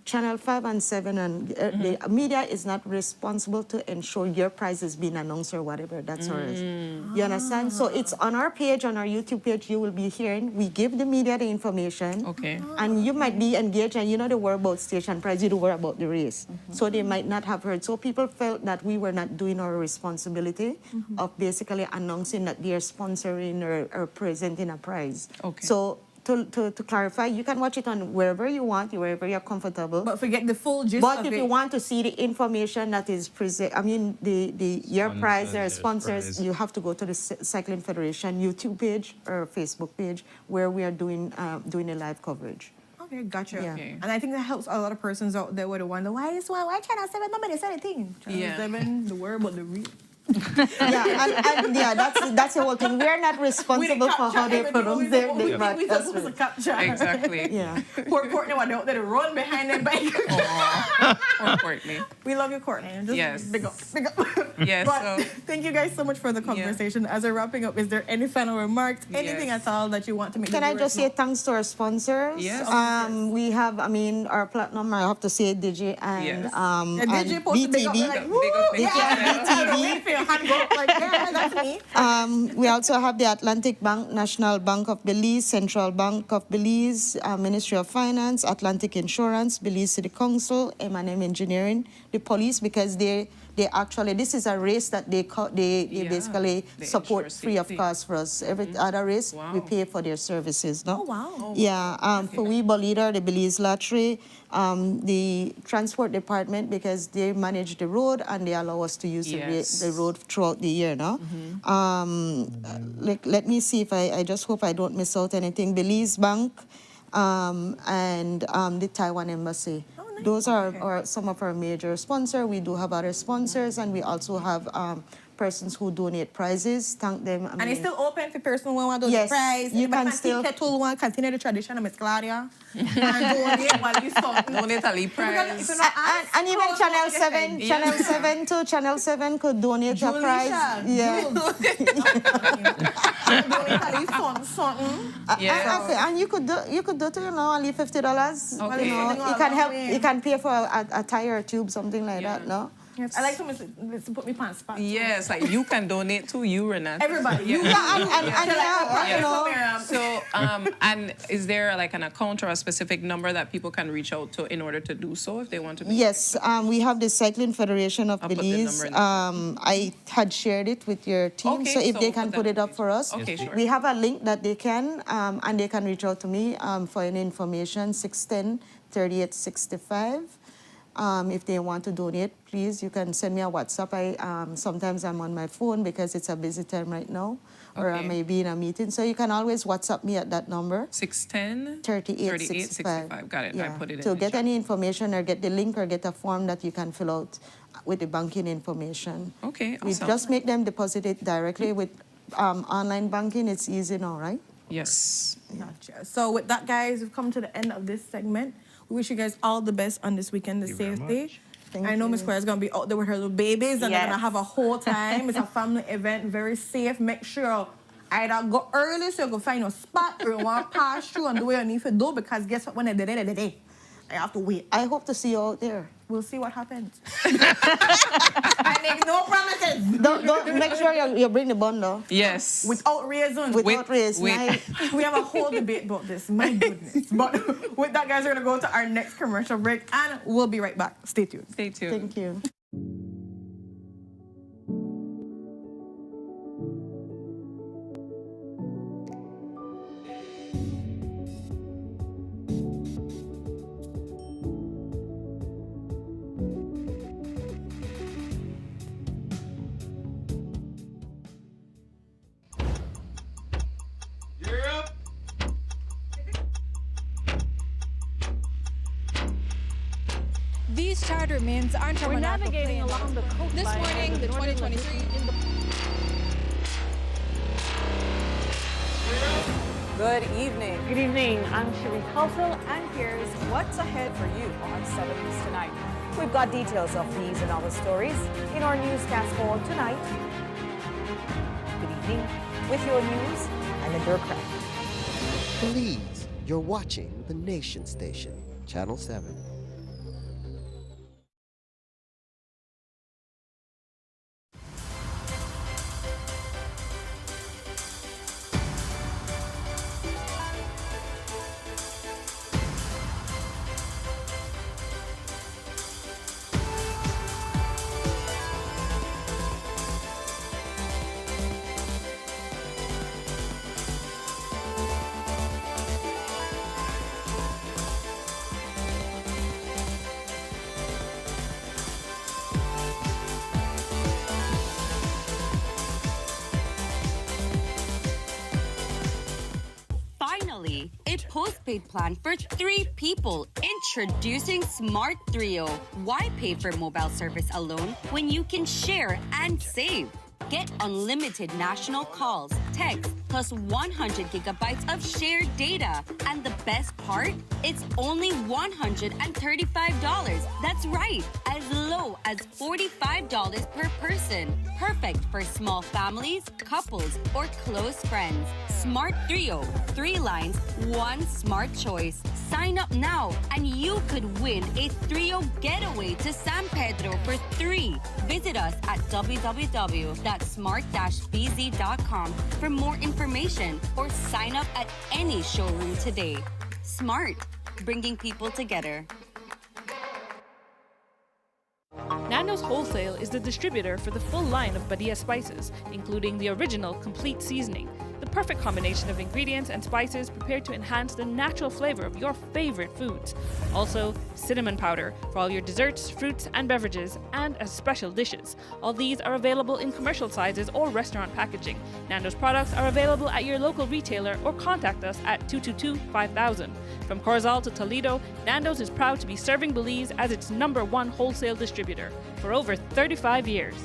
Channel 5 and 7, and the media is not responsible to ensure your prize is being announced or whatever. That's ours. You understand? So it's on our page, on our YouTube page, you will be hearing. We give the media the information. Okay. And you might be engaged, and you know the word about station prize, you don't worry about the race. So they might not have heard. So people felt that we were not doing our responsibility of basically announcing that they are sponsoring or presenting a prize. Okay. So to clarify, you can watch it on wherever you want, wherever you're comfortable. But forget the full gist But of if it. you want to see the information that is present, I mean, your prize, their sponsors, you have to go to the Cycling Federation YouTube page or Facebook page where we are doing a live coverage. Okay, gotcha. Yeah. Okay. And I think that helps a lot of persons out there would wonder, why Channel 7? Nobody said anything. Channel 7, the word about the real. That's the whole thing. We're not responsible for how they pronounce their broadcast. Exactly. Yeah. Poor Courtney, why don't they run behind their bike? Poor Courtney. We love you, Courtney. Just Yes. Big up. Yes. But thank you guys so much for the conversation. As we're wrapping up, is there any final remarks? Anything at all that you want to make? Can I just say thanks to our sponsors? Yes. We have, our platinum, I have to say Digi and, Yes. and DJ posted big up, BTV. like, woo! BTV. That's me. We also have the Atlantic Bank, National Bank of Belize, Central Bank of Belize, Ministry of Finance, Atlantic Insurance, Belize City Council, M&M Engineering, the police, because they actually, this is a race that they basically support free of cost for us. Every other race, we pay for their services. No? Oh, wow. Yeah, for Weebo Leader, the Belize Lottery, the Transport Department, because they manage the road and they allow us to use the road throughout the year. No? Let me see if I just hope I don't miss out anything. Belize Bank and the Taiwan Embassy. Those are some of our major sponsors. We do have other sponsors, and we also have persons who donate prizes. Thank them. And it's still open for person who want to donate prize. You can still continue the tradition of Miss Claudia and donate while you start. Donate a leap prize. And even Channel 7, Channel 7 could donate a prize. Yeah. And you could do to only $50. Okay. It can help. It can pay for a tire tube, something like that. No. Yes. I like to put me on spot. Yes, like you can donate to you, Renat. Everybody. So, and is there like an account or a specific number that people can reach out to in order to do so if they want to? Yes, we have the Cycling Federation of Belize. I had shared it with your team, so if they can put it up for us. Okay, sure. We have a link that they can, and they can reach out to me for any information, 610-3865. If they want to donate, please, you can send me a WhatsApp. Sometimes I'm on my phone because it's a busy time right now, or I may be in a meeting. So you can always WhatsApp me at that number. 610-3865. Got it. Yeah. I put it in. So get any information or get the link or get a form that you can fill out with the banking information. Okay, We awesome. just make them deposit it directly with online banking. It's easy now, right? Yes. Gotcha. So with that, guys, we've come to the end of this segment. We wish you guys all the best on this weekend, the safety. I know Miss Claire's going to be out there with her little babies and they're going to have a whole time. It's a family event, very safe. Make sure either go early so you can find a spot or you want to pass through and do what you need to do, because guess what? When they're there, I have to wait. I hope to see you out there. We'll see what happens. I make no promises. Don't make sure you bring the bundle. Yes. Without reason. Without reason. We have a whole debate about this. My goodness. But with that, guys, we're going to go to our next commercial break and we'll be right back. Stay tuned. Stay tuned. Thank you. These charter means aren't We're navigating along the coastline. This morning, the 2023 in the Good evening. Good evening. I'm Cherie Kelso, and here's what's ahead for you on 7 News Tonight. We've got details of these and other stories in our newscast for tonight. evening. With your news, I'm Endure Craft. Belize, you're watching the Nation Station, Channel 7. Finally, a postpaid plan for 3 people. Introducing Smart Trio. Why pay for mobile service alone when you can share and save? Get unlimited national calls, texts, plus 100 gigabytes of shared data. And the best part? It's only $135. That's right, as low as $45 per person. Perfect for small families, couples, or close friends. Smart Trio. 3 lines, 1 smart choice. Sign up now and you could win a Trio getaway to San Pedro for 3. Visit us at www.smart-bz.com for more information or sign up at any showroom today. Smart, bringing people together. Nando's Wholesale is the distributor for the full line of Badia spices, including the original complete seasoning, the perfect combination of ingredients and spices prepared to enhance the natural flavor of your favorite foods. Also, cinnamon powder for all your desserts, fruits, and beverages, and as special dishes. All these are available in commercial sizes or restaurant packaging. Nando's products are available at your local retailer or contact us at 222-5000. From Corozal to Toledo, Nando's is proud to be serving Belize as its #1 wholesale distributor for over 35 years.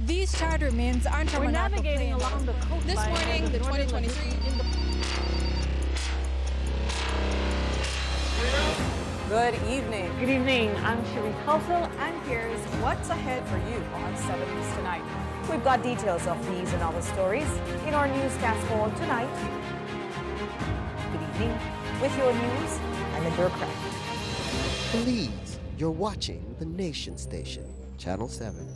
These charter means aren't We're navigating along the coastline. This morning, the 2023 in the Good evening. Good evening. I'm Cherie Halsell, and here's what's ahead for you on 7 News Tonight. We've got details of these and other stories in our newscast for tonight. Good evening. With your news, I'm Endure Craft. Belize, you're watching the Nation Station, Channel 7.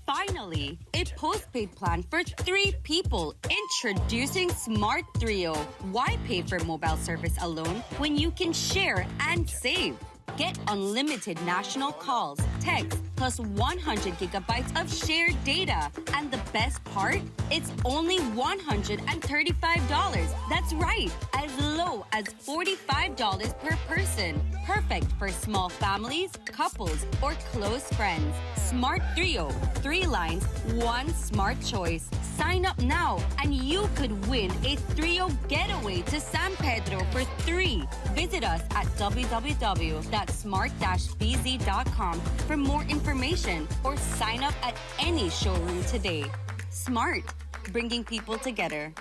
Finally, a postpaid plan for 3 people. Introducing Smart Trio. Why pay for mobile service alone when you can share and save? Get unlimited national calls, texts, plus 100 gigabytes of shared data. And the best part? It's only $135. That's right, as low as $45 per person. Perfect for small families, couples, or close friends. Smart Trio, 3 lines, 1 smart choice. Sign up now and you could win a Trio getaway to San Pedro for 3. Visit us at www.smart-bz.com for more information or sign up at any showroom today. Smart, bringing people together.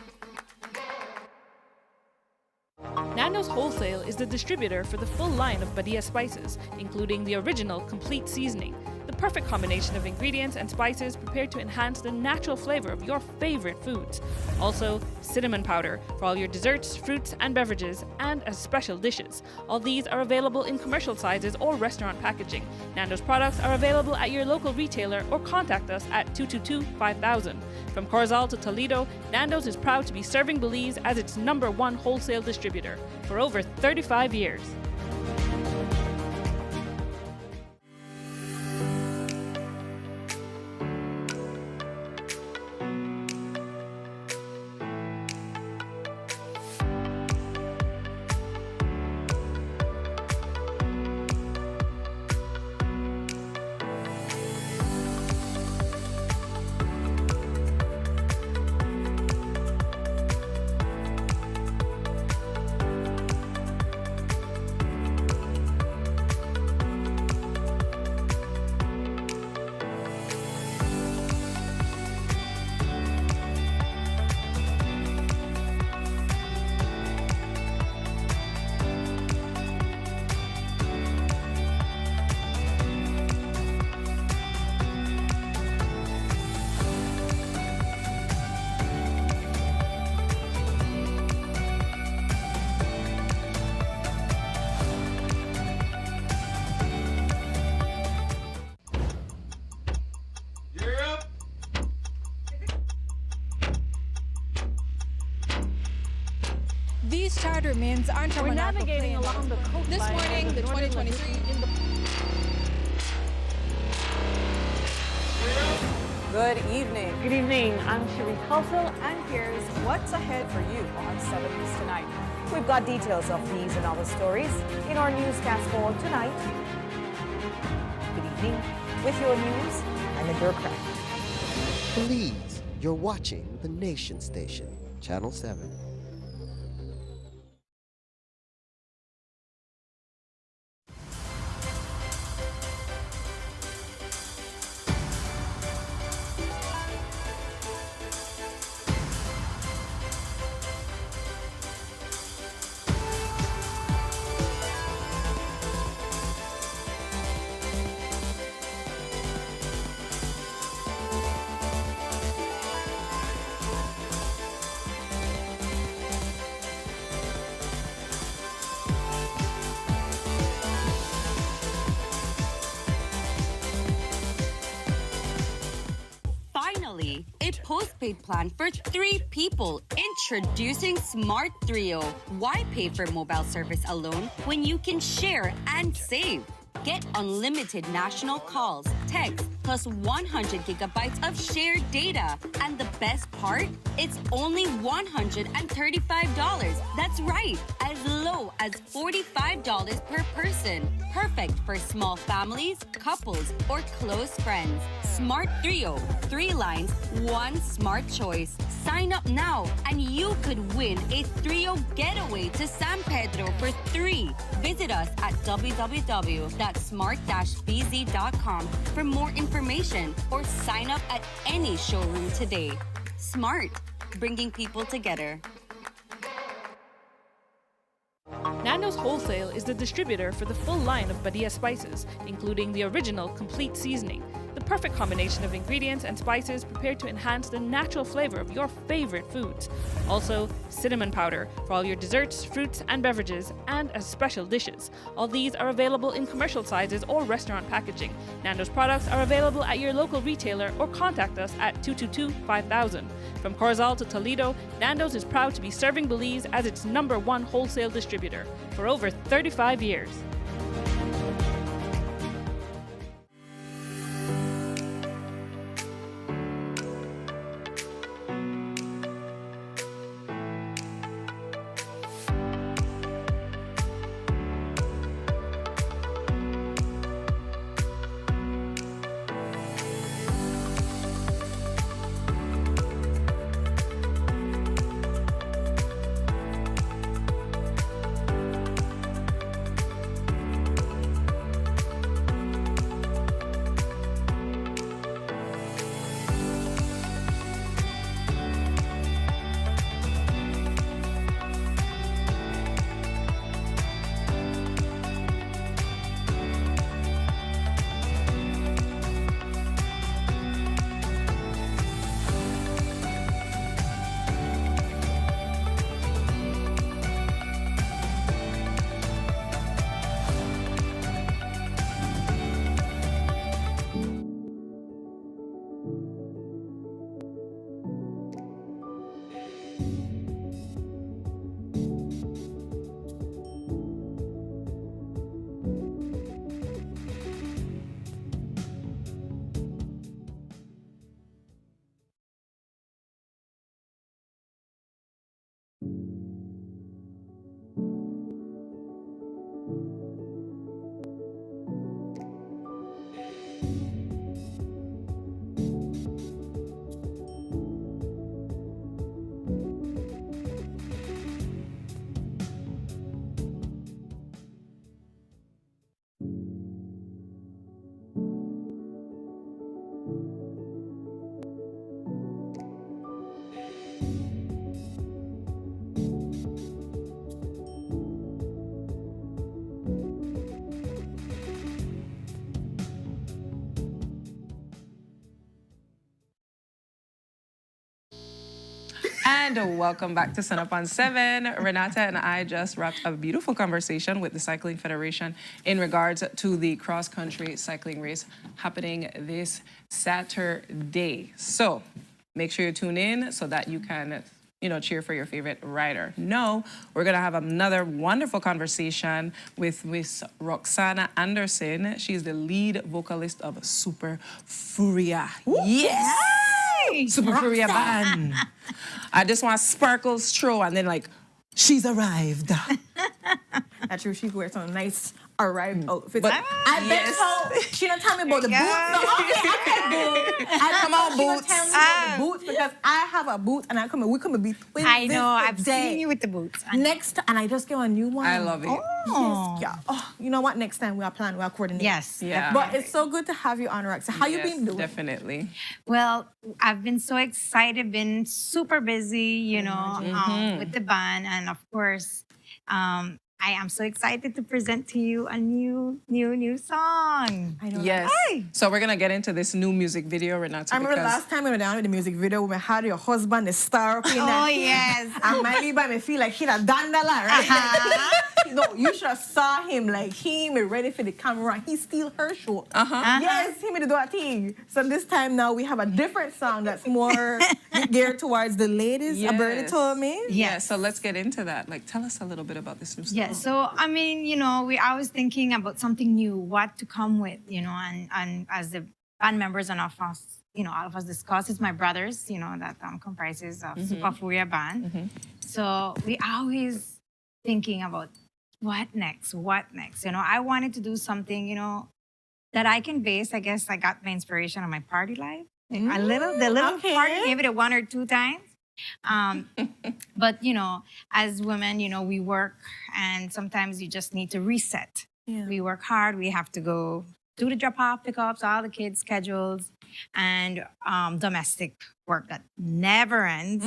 Nando's Wholesale is the distributor for the full line of Badia spices, including the original complete seasoning, the perfect combination of ingredients and spices prepared to enhance the natural flavor of your favorite foods. Also, cinnamon powder for all your desserts, fruits, and beverages, and as special dishes. All these are available in commercial sizes or restaurant packaging. Nando's products are available at your local retailer or contact us at 222-5000. From Corozal to Toledo, Nando's is proud to be serving Belize as its #1 wholesale distributor for over 35 years. These charter means aren't We're navigating along the coastline. This morning, the 2023 in the Good evening. Good evening. I'm Cherie Halsell, and here's what's ahead for you on 7 News Tonight. We've got details of these and other stories in our newscast for tonight. Good evening. With your news, I'm Indira Crack. Belize, you're watching the Nation Station, Channel 7. Finally, a postpaid plan for 3 people. Introducing Smart Trio. Why pay for mobile service alone when you can share and save? Get unlimited national calls, texts, plus 100 gigabytes of shared data. And the best part? It's only $135. That's right, as low as $45 per person. Perfect for small families, couples, or close friends. Smart Trio, 3 lines, 1 smart choice. Sign up now and you could win a Trio getaway to San Pedro for 3. Visit us at www.smart-bz.com for more information or sign up at any showroom today. Smart, bringing people together. Nando's Wholesale is the distributor for the full line of Badia spices, including the original complete seasoning, the perfect combination of ingredients and spices prepared to enhance the natural flavor of your favorite foods. Also, cinnamon powder for all your desserts, fruits, and beverages, and as special dishes. All these are available in commercial sizes or restaurant packaging. Nando's products are available at your local retailer or contact us at 222-5000. From Corozal to Toledo, Nando's is proud to be serving Belize as its #1 wholesale distributor for over 35 years. And welcome back to Sunup on 7. Renata and I just wrapped a beautiful conversation with the Cycling Federation in regards to the cross-country cycling race happening this Saturday. So make sure you tune in so that you can, cheer for your favorite rider. No, we're going to have another wonderful conversation with Miss Roxana Anderson. She's the lead vocalist of Super Furia. Yes! Super Furia band. I just want sparkles throw and then she's arrived. That's true. She wears some nice arrived outfits. But I bet so. She don't tell me about the boots. So, okay, I can do. Come on, she boots. Don't tell me about the boots because I have a boot and we come be twins. I know. I've day. seen you with the boots. Next, and I just get a new one. I love it. Yes, yeah. Oh, you know what? Next time we are planning, we are coordinating. Yes. Yeah. But it's so good to have you on, Roxa. How you been doing? Definitely. Well, I've been so excited, been super busy, with the band. And of course, I am so excited to present to you a new song. I know. Yes. So we're going to get into this new music video, Renata. I remember last time we were down with the music video, we had your husband, the star up in that. Oh, yes. And my Liba me feel like he a dandala, right? No, you should have saw him like he me ready for the camera. He steal her show. Yes, he me to do a thing. So this time now we have a different song that's more geared towards the ladies. Yes. Bertie told me. Yeah, so let's get into that. Tell us a little bit about this new song. Yeah, so I mean, I was thinking about something new, what to come with, and as the band members and all of us discussed, it's my brothers, that comprises of Super Furia band. So we always thinking about what next. I wanted to do something, that I can base. I guess I got my inspiration on my party life. The little party, maybe the 1 or 2 times. But as women, we work and sometimes you just need to reset. Yeah. We work hard. We have to go do the drop-off, pickups, all the kids' schedules, and domestic work that never ends,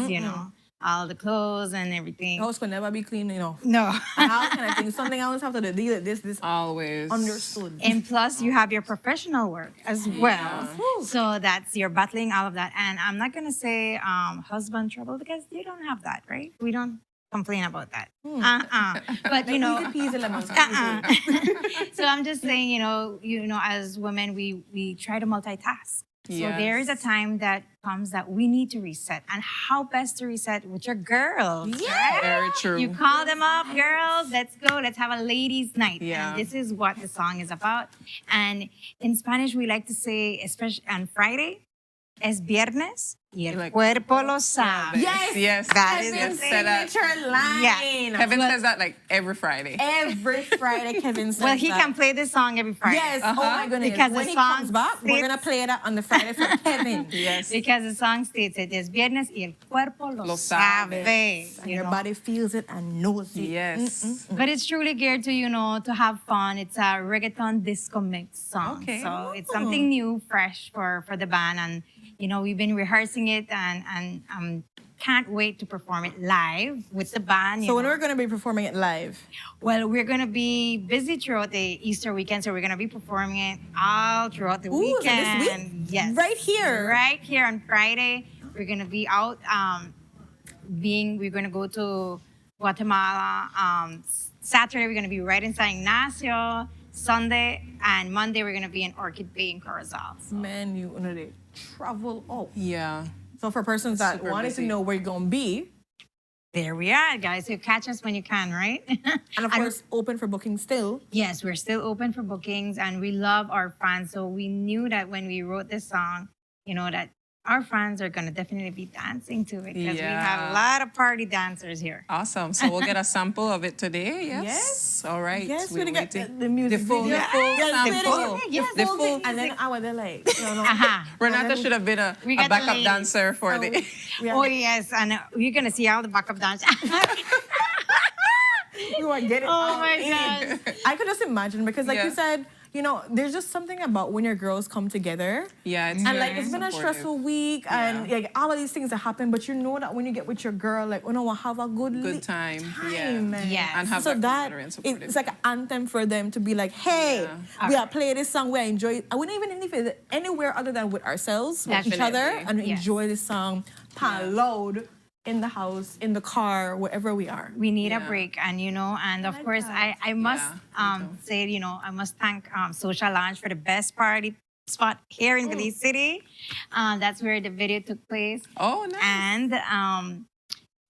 all the clothes and everything. The house could never be clean, No. How can I think? Something else have to deal with this always understood. And plus, you have your professional work as well. So that's you're battling all of that. And I'm not gonna say husband trouble because you don't have that, right? We don't complain about that. But Easy peasy lemon squeezy. So I'm just saying, as women, we try to multitask. So there is a time that comes that we need to reset. And how best to reset with your girls? Yeah. Right? Very true. You call them up, girls, let's go. Let's have a ladies' night. Yeah. And this is what the song is about. And in Spanish, we like to say, especially on Friday, es viernes y el cuerpo lo sabe. Yes. That is Kevin's the signature line. Yeah. Kevin says that every Friday. Every Friday, Kevin says Well, he that. can play this song every Friday. Yes. Oh my goodness. Because when the he song comes back, we're gonna play that on the Friday for Kevin. Yes. Because the song states it is viernes y el cuerpo lo sabe. And your body feels it and knows it. Yes. But it's truly geared to, to have fun. It's a reggaeton disco mix song. Okay. So it's something new, fresh for the band. And, we've been rehearsing it and can't wait to perform it live with the band. So when we're going to be performing it live? Well, we're going to be busy throughout the Easter weekend, so we're going to be performing it all throughout the weekend. So this week? Yes. Right here? Right here on Friday. We're going to be out. We're going to go to Guatemala. Saturday, we're going to be right in San Ignacio. Sunday and Monday, we're going to be in Orchid Bay in Corozal. So. Man, you know they travel out. Yeah. So for persons that wanted to know where you're going to be, there we are, guys. So catch us when you can, right? And of course, open for booking still. Yes, we're still open for bookings and we love our fans. So we knew that when we wrote this song, that our fans are going to definitely be dancing to it because we have a lot of party dancers here. Awesome. So we'll get a sample of it today. Yes. All right. Yes, we're we get waiting. the music full video. sample. The full, and then I was like, Renata should have been a backup dancer for the. Oh, yes. And you're going to see all the backup dancers. You are getting Oh my God. I could just imagine because like you said, you know, there's just something about when your girls come together. Yeah, it's and very like it's been a supportive. stressful week, and like all of these things that happen. But you know that when you get with your girl, like, you know, we'll have a good time. time. Yeah. And have so that that camaraderie and supportive. it's like an anthem for them to be like, hey, we are playing this song, we enjoy it. I wouldn't even if it's anywhere other than with ourselves, with each other, and enjoy this song, loud in the house, in the car, wherever we are. We need a break, and you know, and of course, I must say, you know, I must thank Social Lounge for the best party spot here in Belize City. That's where the video took place. Oh, nice. And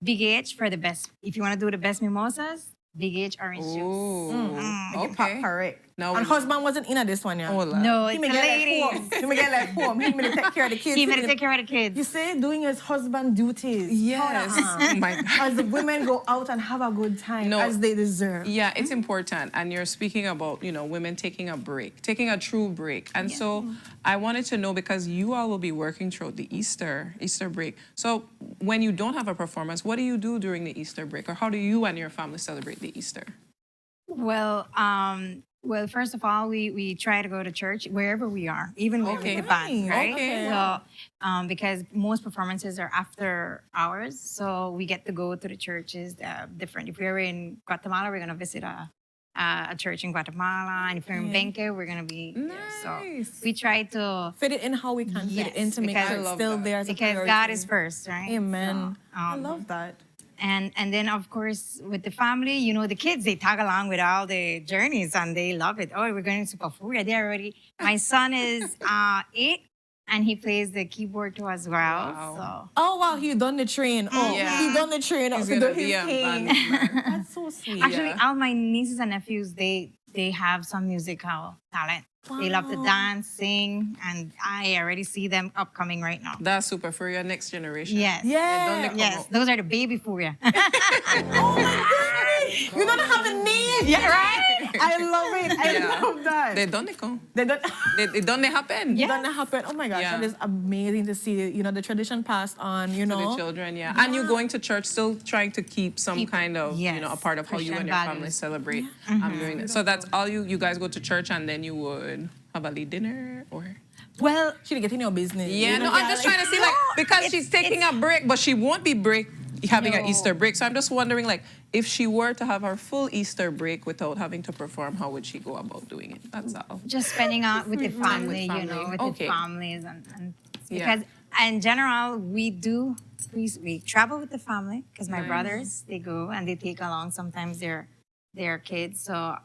Big H for the best. If you want to do the best mimosas, Big H orange juice. Okay. Correct. No, and husband wasn't in this one, yeah. No, he it's may the get ladies. left home. He may get left home. He may take care of the kids. He may take care of the kids. You see, doing his husband duties. Yes. Oh my God. As the women go out and have a good time, as they deserve. Yeah, it's important. And you're speaking about, you know, women taking a break, taking a true break. And so I wanted to know, because you all will be working throughout the Easter break. So when you don't have a performance, what do you do during the Easter break? Or how do you and your family celebrate the Easter? Well, first of all, we try to go to church wherever we are, even with the band, right? Okay. So, because most performances are after hours, so we get to go to the churches different. If we're in Guatemala, we're gonna visit a church in Guatemala, and if we're in Benque, we're gonna be there. So we try to fit it in how we can fit it in to make sure it's still there. As a because priority. God is first, right? Amen. So, I love that. And then, of course, with the family, you know, the kids, they tag along with all the journeys and they love it. Oh, we're going to Furia. They're already, my son is 8 and he plays the keyboard too as well. So. Oh, wow, he done the train. Oh, he done the train. He's to gonna do be his a thing. band That's so sweet. Actually, all my nieces and nephews, they have some musical talent. They love to dance, sing, and I already see them upcoming right now. That's super for your next generation. Yes. Yes. Those are the baby Furia. You don't have the name. Yeah, right? I love it. I love that. They don't come. They don't. They don't happen. They don't happen. Oh my gosh, that is amazing to see. You know, the tradition passed on. You know, to the children. Yeah. And you going to church, still trying to keep some kind of, you know, a part of how you Christian and your family values. celebrate. Doing that. So that's all you guys go to church and then you would have a late dinner or. Well, she didn't get in your business. Yeah, you know, no, I'm just trying to see, like, because she's taking a break, but she won't be having an Easter break. So I'm just wondering, like, if she were to have her full Easter break without having to perform, how would she go about doing it? That's all. Just spending out with the family, you know, with the families and because in general we travel with the family because my brothers, they go and they take along sometimes their kids. So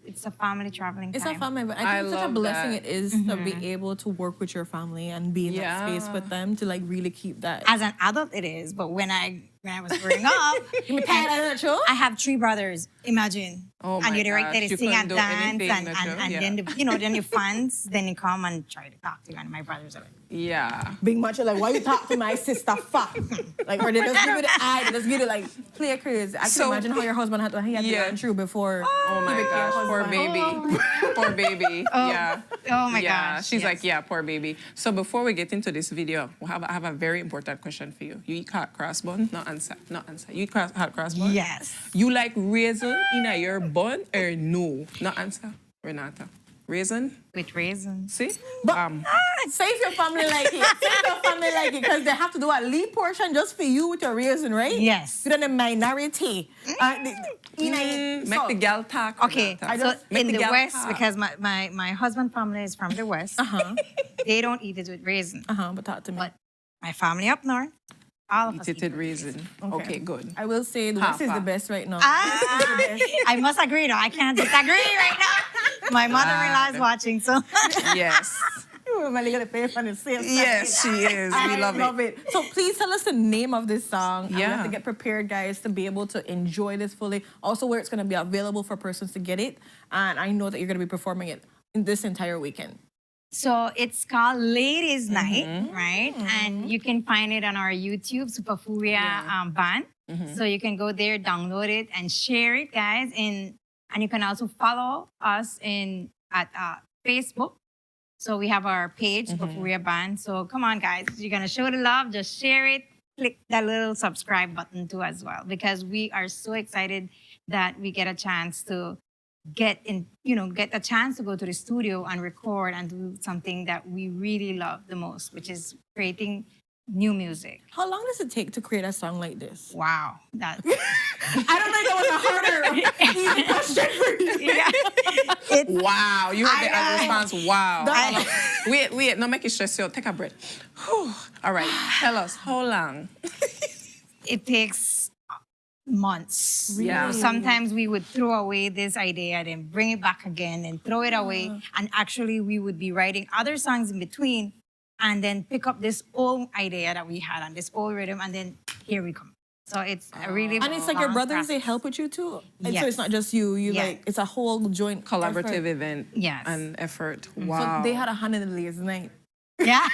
it's a family traveling It's time. a family, but I think such a blessing it is to be able to work with your family and be in that space with them to like really keep that. As an adult, it is, but when I was growing up, I have 3 brothers. Imagine, Oh and my you're right there gosh, to you sing and couldn't do dance, anything, and yeah. then you know, then your fans, then you come and try to talk to you, and my brothers are like, yeah, big much like, why you talk to my sister? Fuck, like, or they just give you the eye, they just give you like play crazy. I can imagine how your husband had to run through before. Oh my gosh, poor baby. Poor baby. Yeah. Oh my yeah. gosh. She's like, yeah, poor baby. So before we get into this video, I have a very important question for you. You eat hot cross bun? No answer. No answer. You eat hot cross bun? Yes. You like raisin in your bun or no? No answer. Renata. Raisin? With raisin. See? But say if your family like it. Say if your family like it, because they have to do a lead portion just for you with your raisin, right? Yes. You're the minority. Make the gal talk. Okay, so in the West, because my husband family is from the West, they don't eat it with raisin. But talk to me. But my family up north, all of us eat it with raisin. Okay, good. I will say the West is the best right now. I must agree, though. I can't disagree right now. My mother-in-law is watching, so. Yes. Yes, she is. We love it. So please tell us the name of this song. Yeah. We have to get prepared, guys, to be able to enjoy this fully. Also, where it's going to be available for persons to get it. And I know that you're going to be performing it in this entire weekend. So it's called Ladies Night, right? And you can find it on our YouTube, Super Furia band. So you can go there, download it, and share it, guys. And you can also follow us at Facebook. So we have our page, Super Furia band. So come on, guys. You're going to show the love. Just share it. Click that little subscribe button too as well. Because we are so excited that we get a chance to get a chance to go to the studio and record and do something that we really love the most, which is creating new music. How long does it take to create a song like this? Wow, that I don't think that was a harder, easy question for you. Yeah. Wow, you had the response. Wow. No. Wait, no make it stress you. Take a breath. Whew. All right, tell us how long. It takes months. Really? Yeah. Sometimes we would throw away this idea, then bring it back again and throw it away. And actually, we would be writing other songs in between and then pick up this old idea that we had on this old rhythm, and then here we come. So it's a really And it's like your long brothers, process. they help with you too? And Yes. so it's not just you, Yes. it's a whole joint Collaborative effort. event. Yes. And effort. So Wow. they had a hand in the ladies' night. Yeah.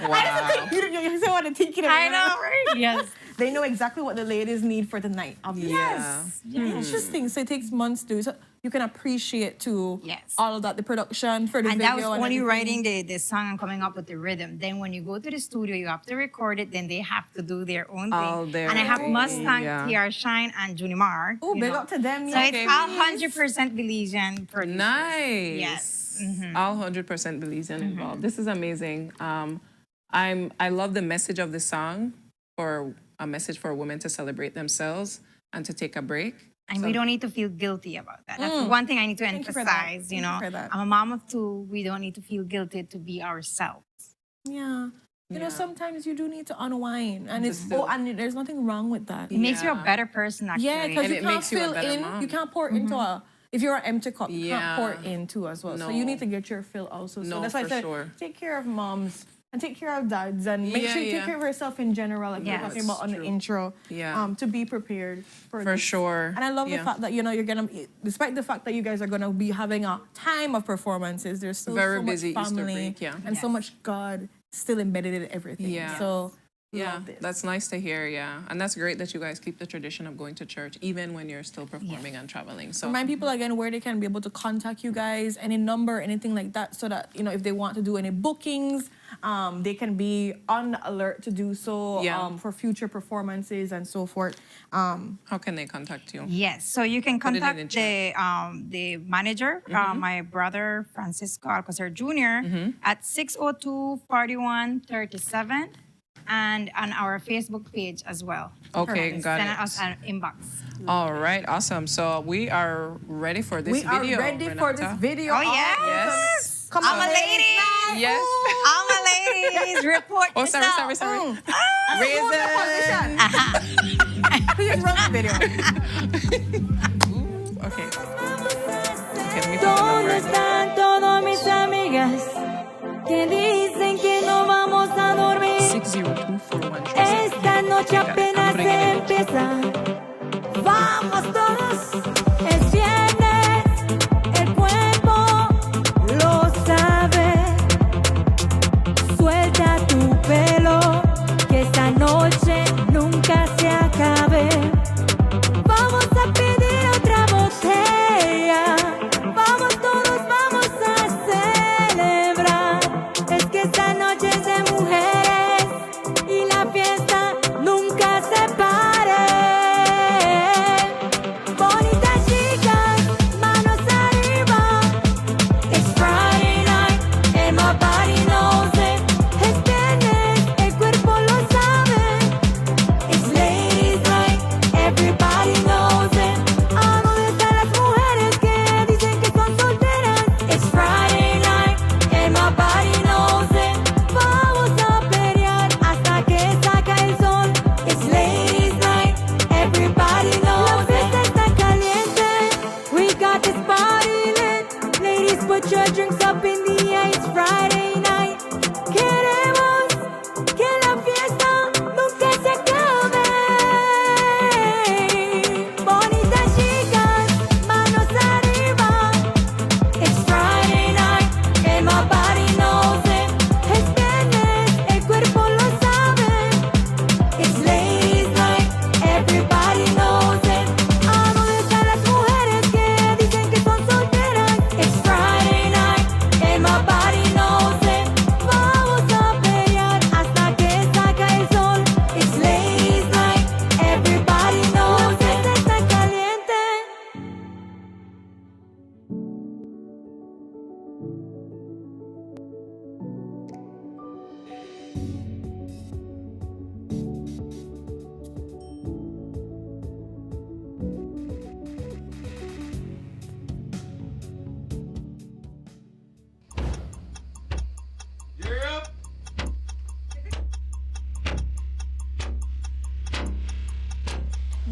Wow. You still want to take it. I know, right? Yes. They know exactly what the ladies need for the night. Obviously. Yes. Interesting. So it takes months to, so you can appreciate too. Yes. All of that, the production for the And video. that was only everything. writing the song and coming up with the rhythm. Then when you go to the studio, you have to record it. Then they have to do their own All thing. their And I have own must thing, thank yeah. TR Shine and Junimar. Oh, you big know. up to them. So yeah. it's all 100% Belizean producers. Nice. Yes. All 100% Belizean involved. This is amazing. I love the message of the song, for a message for women to celebrate themselves and to take a break. And we don't need to feel guilty about that. That's the one thing I need to Thank you for that. emphasize. Thank you for that. I'm a mom of two. We don't need to feel guilty to be ourselves. Yeah. You know, sometimes you do need to unwind. And Just it's and there's nothing wrong with that. It makes you a better person, actually. Yeah, because And you it can't makes you a fill better in. mom. You can't pour into a. If you're an empty cup, you Yeah. can't pour into as well. So you need to get your fill also. So No, that's why I for said sure. take care of moms and take care of dads and make Yeah, sure you yeah. take care of yourself in general, like we Yes. were talking about on the intro. Yeah. To be prepared for For this. sure. And I love the Yeah. fact that you're gonna, despite the fact that you guys are gonna be having a time of performances, there's still Very so busy much Easter family break, yeah. and so Yes. much God still embedded in everything. Yeah. So Yeah, love this. that's nice to hear, yeah. And that's great that you guys keep the tradition of going to church even when you're still performing and traveling. So Remind people again where they can be able to contact you guys, any number, anything like that, so that, if they want to do any bookings, they can be on alert to do so for future performances and so forth. how can they contact you? Yes, so you can Put it in contact the manager, my brother Francisco Alcocer Jr. at 602-4137 and on our Facebook page as well. Okay, got Send it. us an inbox. All right, awesome. So we are ready for this We are video. ready for this Renata. video. Oh, yes. Yes. Come I'm on, a lady. Yes. I'm a lady. Report Oh, sorry. Raisin. Raisin. Please run the video. Okay. Okay, let me put the number ¿Dónde in. están todas mis amigas que dicen que no vamos a dormir? 60241. Esta noche apenas empieza. Vamos todos, es viernes, el cuerpo lo sabe. Suelta tu pelo, que esta noche nunca se acabe. Vamos a pedir otra botella. Vamos todos, vamos a celebrar. Es que esta noche es de mujeres y la fiesta nunca se pare.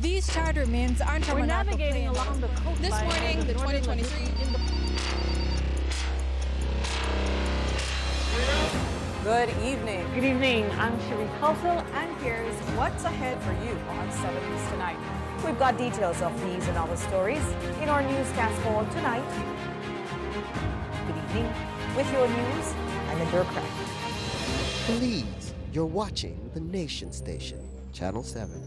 These charter winds aren't We're navigating along the coastline. This morning, the 2023 Good evening. Good evening. I'm Cherie Halsell, and here's what's ahead for you on 7 News Tonight. We've got details of these and other stories in our newscast for tonight. Good evening. With your news, I'm Indra Crack. Belize, you're watching the Nation Station, Channel 7.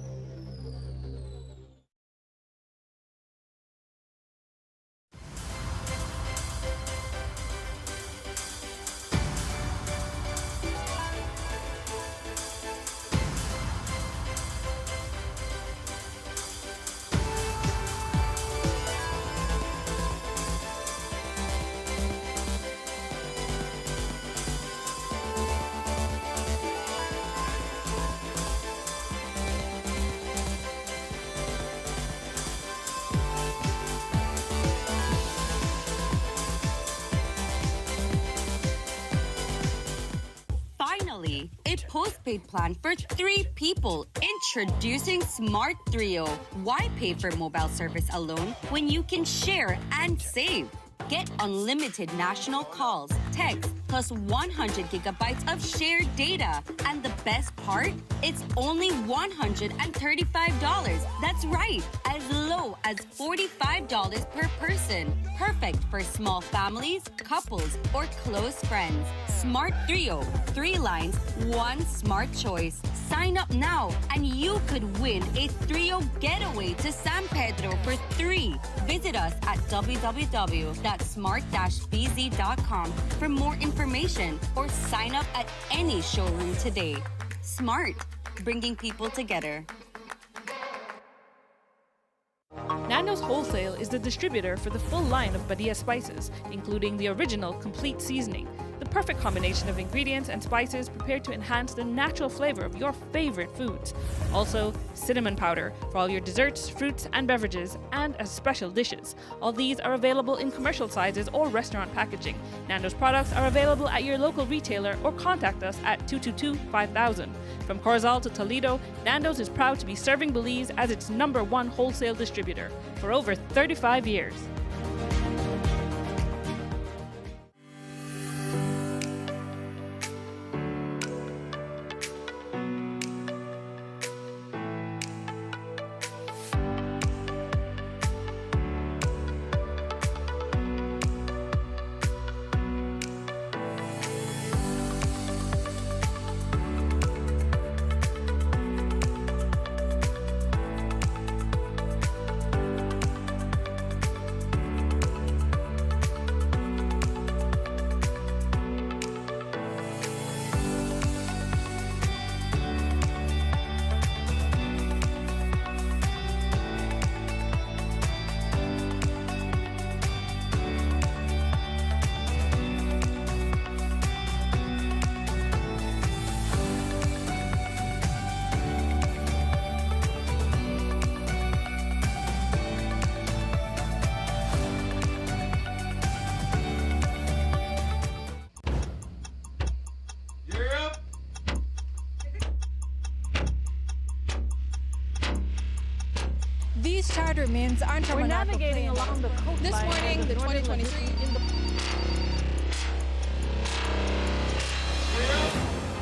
Finally, a postpaid plan for 3 people. Introducing Smart Trio. Why pay for mobile service alone when you can share and save? Get unlimited national calls, texts, plus 100 gigabytes of shared data. And the best part? It's only $135. That's right, as low as $45 per person. Perfect for small families, couples, or close friends. Smart Trio. 3 lines, 1 smart choice. Sign up now and you could win a Trio getaway to San Pedro for 3. Visit us at www.smart-bz.com for more information or sign up at any showroom today. Smart, bringing people together. Nando's Wholesale is the distributor for the full line of Badia spices, including the original complete seasoning, the perfect combination of ingredients and spices prepared to enhance the natural flavor of your favorite foods. Also, cinnamon powder for all your desserts, fruits, and beverages, and as special dishes. All these are available in commercial sizes or restaurant packaging. Nando's products are available at your local retailer or contact us at 222-5000. From Corozal to Toledo, Nando's is proud to be serving Belize as its #1 wholesale distributor for over 35 years. These charter winds aren't We're navigating along the coastline. This morning, the 2023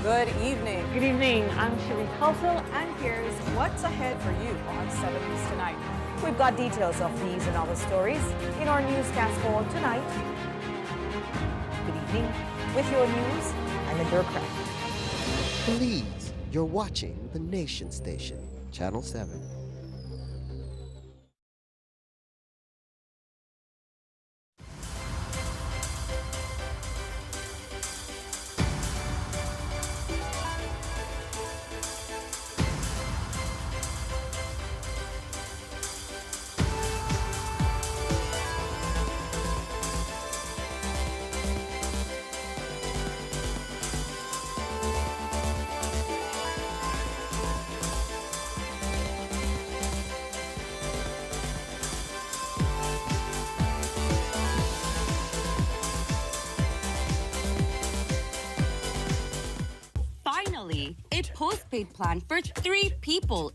Good evening. Good evening. I'm Cherie Halsell, and here's what's ahead for you on 7 News Tonight. We've got details of these and other stories in our newscast for tonight. Good evening. With your news, I'm Indra Crack. Belize, you're watching the Nation Station, Channel 7. Finally, a postpaid plan for 3 people.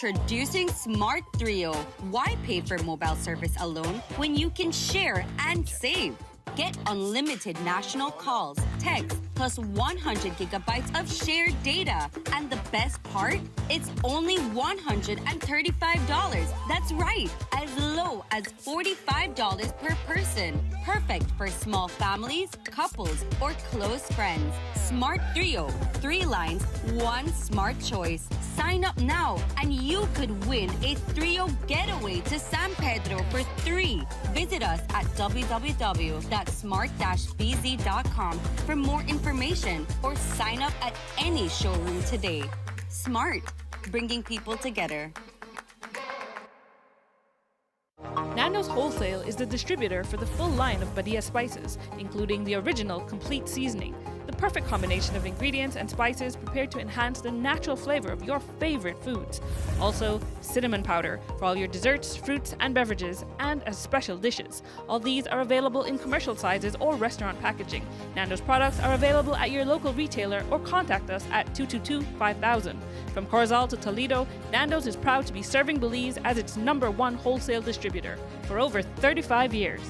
Introducing Smart 3.0. Why pay for mobile service alone when you can share and save? Get unlimited national calls, texts, plus 100 gigabytes of shared data. And the best part? It's only $135. That's right, as low as $45 per person. Perfect for small families, couples, or close friends. Smart 3.0. 3 lines, 1 smart choice. Sign up now and you could win a 3.0 getaway to San Pedro for 3. Visit us at www.smart-bz.com for more information or sign up at any showroom today. Smart, bringing people together. Nando's Wholesale is the distributor for the full line of Badia spices, including the original complete seasoning, the perfect combination of ingredients and spices prepared to enhance the natural flavor of your favorite foods. Also, cinnamon powder for all your desserts, fruits, and beverages, and as special dishes. All these are available in commercial sizes or restaurant packaging. Nando's products are available at your local retailer or contact us at 222-5000. From Corozal to Toledo, Nando's is proud to be serving Belize as its #1 wholesale distributor for over 35 years.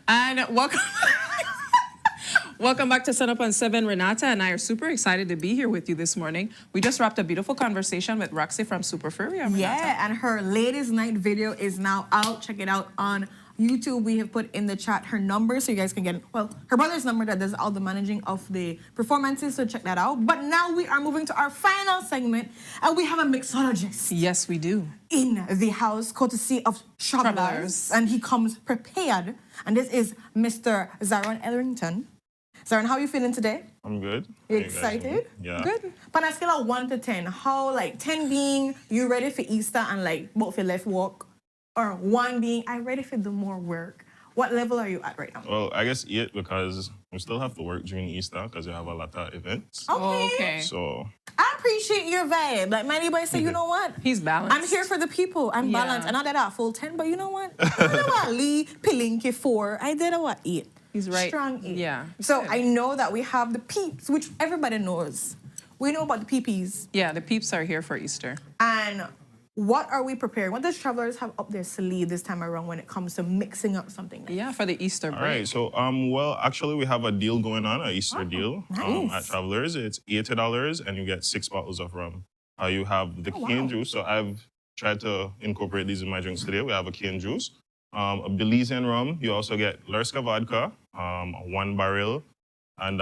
And welcome. Welcome back to Sunup on 7. Renata and I are super excited to be here with you this morning. We just wrapped a beautiful conversation with Roxy from Furia. Renata. Yeah, and her latest night video is now out. Check it out on YouTube. We have put in the chat her number so you guys can get, well, her brother's number that does all the managing of the performances, so check that out. But now we are moving to our final segment, and we have a mixologist. Yes, we do. In the house, courtesy of Travelers, and he comes prepared. And this is Mr. Zaron Elrington. Zaron, how are you feeling today? I'm good. You excited? Yeah. Good. But on a scale of 1 to 10, how, like, 10 being you ready for Easter and, like, both your left walk, or 1 being I ready for the more work? What level are you at right now? Well, I guess 8 because We still have to work during Easter because we have a lot of events. Okay. So I appreciate your vibe. Like my neighbor said, you know what? He's balanced. I'm here for the people. I'm Yeah. balanced. I'm not at full 10, but you know what? I know what? Lee Pilinki 4. I did a what? 8. He's right. Strong 8. Yeah. So I know that we have the peeps, which everybody knows. We know about the peepees. Yeah, the peeps are here for Easter. And what are we preparing? What does Travelers have up their sleeve this time around when it comes to mixing up something? Yeah, for the Easter break. all right, so well, actually, we have a deal going on, an Easter deal nice. at Travelers. It's $80 and you get 6 bottles of rum. You have the cane juice. So I've tried to incorporate these in my drinks today. We have a cane juice, a Belizean rum. You also get Lurska vodka, 1 barrel, and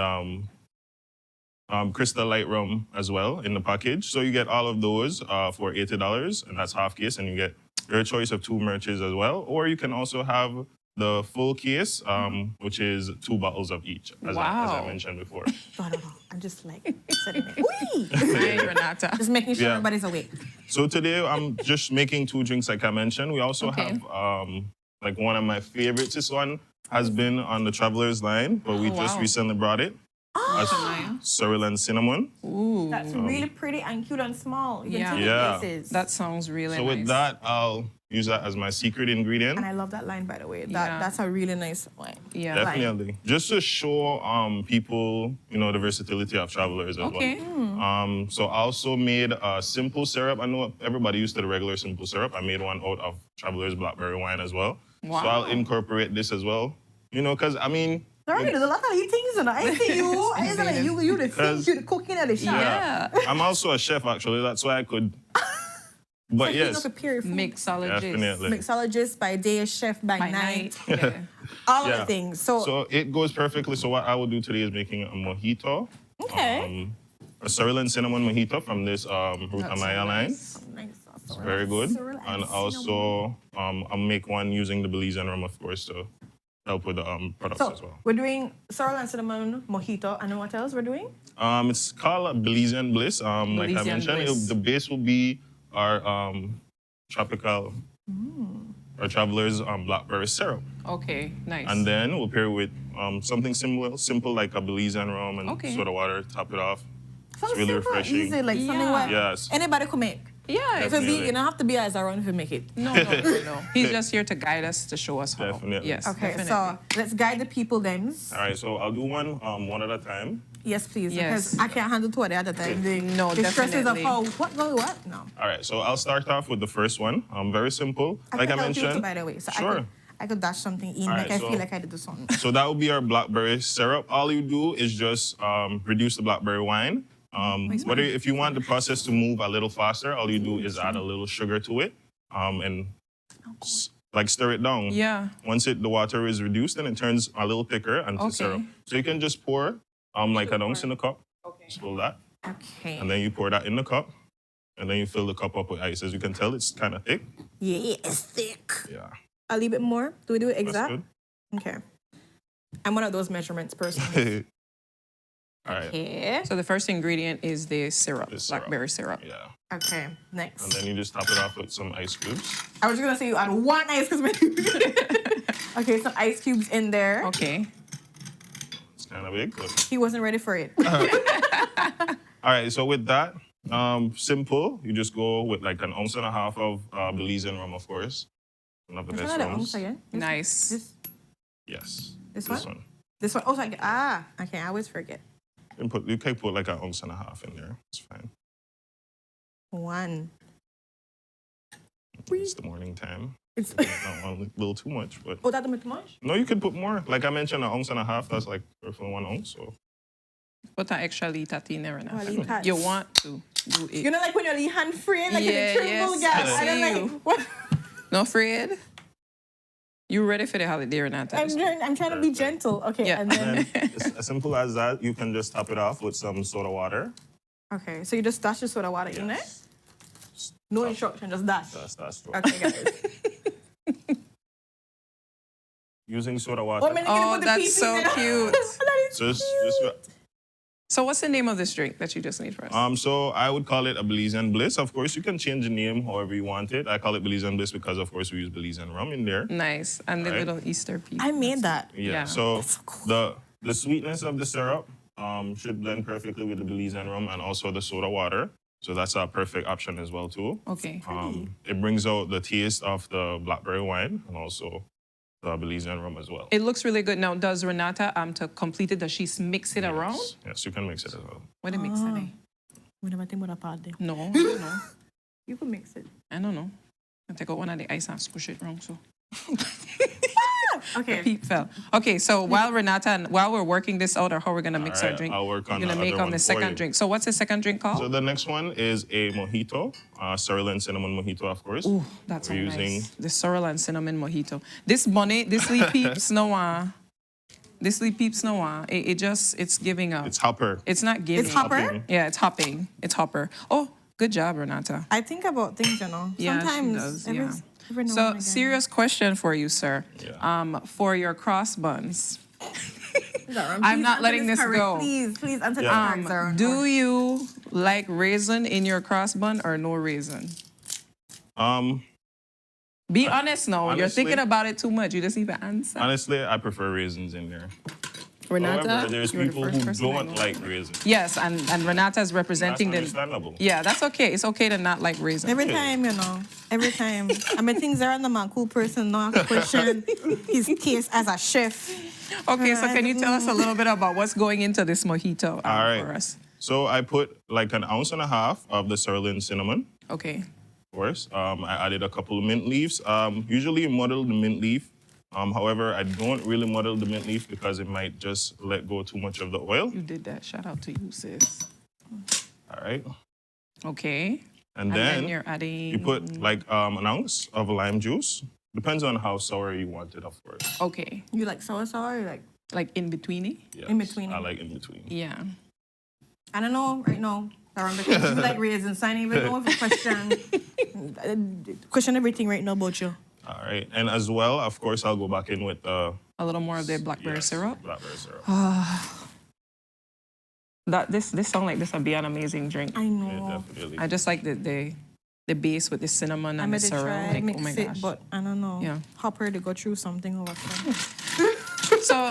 Crystal Light rum as well in the package. So you get all of those for $80, and that's half case, and you get your choice of 2 merches as well. Or you can also have the full case, which is 2 bottles of each, as I mentioned before. No. I'm just like sitting there. Whee! Hey, Renata. Just making sure Yeah. everybody's awake. So today I'm just making 2 drinks like I mentioned. We also have like one of my favorites. This one has been on the Travelers line, but we just recently brought it. Sorrel and cinnamon. Ooh. That's really pretty and cute and small. You can see the Yeah. faces. That sounds really So nice. with that, I'll use that as my secret ingredient. And I love that line, by the way. That's a really nice line. Yeah. Definitely. Just to show people, you know, the versatility of Travelers as Okay. well. So I also made a simple syrup. I know everybody used to the regular simple syrup. I made one out of Travelers blackberry wine as well. Wow. So I'll incorporate this as well. You know, because I mean, Sorry, there's a lot of these things, and I see you. I see like you the things, you the cooking at the shop. yeah. I'm also a chef, actually. That's why I could. But yes, mixologist. Definitely. Mixologist by day, chef by night. Yeah. All Yeah. the things. So it goes perfectly. So what I will do today is making a mojito. Okay. A sorrel and cinnamon mojito from this Ruta Maya line. Nice. It's very good. And also, I'll make one using the Belizean rum, of course, to help with the products as well. We're doing sorrel and cinnamon mojito. And then what else we're doing? It's called Belizean Bliss. Like I Belizean mentioned, Bliss. the base will be our tropical, our Travelers blackberry syrup. Okay, nice. And then we'll pair it with something simple like a Belizean rum and soda water, top it off. Something It's really simple, refreshing. easy, like something what Yes. anybody could make. Yeah, If it be, Definitely. you don't have to be as around if you make it. No. He's just here to guide us, to show us how. Definitely. Yes. Okay, definitely. so let's guide the people then. All right, so I'll do one at a time. Yes, please. Yes. Because I can't handle 2 at the time. No, the stresses of definitely. how, what? No. All right, so I'll start off with the first one. Very simple. I Like I could help you mentioned. too, by the way. So Sure. I could dash something in, All like right, I feel so- like I did do something. So that will be our blackberry syrup. All you do is just reduce the blackberry wine. If you want the process to move a little faster, all you do is add a little sugar to it and like stir it down. Yeah. Once the water is reduced, then it turns a little thicker and to syrup. So you can just pour like an ounce in the cup. Just fill that. Okay. And then you pour that in the cup. And then you fill the cup up with ice. As you can tell, it's kind of thick. Yeah, it's thick. Yeah. A little bit more. Do we do it exact? good. Okay. I'm one of those measurements person. All right. Okay. So the first ingredient is the syrup, blackberry syrup. Yeah. Okay, next. And then you just top it off with some ice cubes. I was just gonna say you add 1 ice cube. Okay, some ice cubes in there. Okay. It's kind of big, but He wasn't ready for it. all right, so with that, simple. You just go with like an ounce and a half of Belizean rum, of course. One of the Which best one are the rums. ounce again? Nice. Yes. This one? This one. Oh, okay, I always forget. You can put like an ounce and a half in there. It's fine. 1. It's the morning time. It's a little too much, but Oh, that's too much? no, you could put more. Like I mentioned, an ounce and a half. That's like for 1 ounce. So Put an extra liter in there. Oh, litas. You want to do it. You know, like when you're leave hand free, like Yeah, in the trimble, yes, guys. I And then see like, you. what? No afraid? You ready for the holiday or not? I'm trying to be gentle. Okay, Yeah. and then it's as simple as that. You can just top it off with some soda water. okay, so you just dash the soda water in there. No instruction, just dash. That's Okay, guys. Using soda water. Oh, that's so cute. So So what's the name of this drink that you just need for us? So I would call it a Belizean Bliss. Of course, you can change the name however you want it. I call it Belizean Bliss because, of course, we use Belizean rum in there. Nice. And the Right. little Easter piece. I made that. Yeah. So the The sweetness of the syrup should blend perfectly with the Belizean rum and also the soda water. So that's a perfect option as well too. Okay. It brings out the taste of the blackberry wine and also the Belizean rum as well. It looks really good. Now, does Renata, to complete it, does she mix it around? Yes, you can mix it as well. What do you mix it in? We never think about a part there. No, I don't know. You can mix it. I don't know. I take out one of the ice and squish it wrong, so. Okay. The peep fell. Okay, so while we're working this out, or how we're gonna mix our drink, I'll work on we're gonna the make other on one the for second you. drink. So what's the second drink called? So the next one is a mojito, sorrel and cinnamon mojito, of course. Ooh, that's We're so using nice. The sorrel and cinnamon mojito. This money, this Lee peeps no This Lee peeps no it's giving up. It's hopper. It's not giving. It's hopper? Hopping. Yeah, it's hopping. It's hopper. Oh, good job, Renata. I think about things, you know. Yeah, Sometimes. she does. every- Yeah. every now and So, again. serious question for you, sir. For your cross buns. I'm not letting this go. Please answer this Yeah. correct, Zara. Do you like raisin in your cross bun or no raisin? Be honest now. You're honestly- thinking about it too much. You just need to answer. Honestly, I prefer raisins in there. Renata, However, there's you're the people first who person I don't know. like raisins. Yes, and Renata is representing That's the. understandable. Yeah, that's okay. It's okay to not like raisin. Every time, you know. Every time. I mean, things are on the man, cool person, not question his case as a chef. Okay, so can you tell us a little bit about what's going into this mojito All right. for us? So I put like 1.5 ounces of the sorrel and cinnamon. Okay. Of course. I added a couple of mint leaves. Usually you muddle the mint leaf. However, I don't really muddle the mint leaf because it might just let go too much of the oil. You did that. Shout out to you, sis. All right. Okay. And then you're adding. you put like 1 ounce of lime juice. Depends on how sour you want it, of course. Okay. You like sour, or you like in betweeny? Yes, In between. I like in between. Yeah. I don't know right now, Darren, because you like raisins. So I don't even know if question everything right now about you. All right. And as well, of course, I'll go back in with A little more of the blackberry syrup. blackberry syrup. This sounds like this would be an amazing drink. I know. Definitely. I just like the base with the cinnamon I and the made it syrup. try Like, mix oh my it, gosh. but I don't know. Yeah. Hopper to go through something over time. So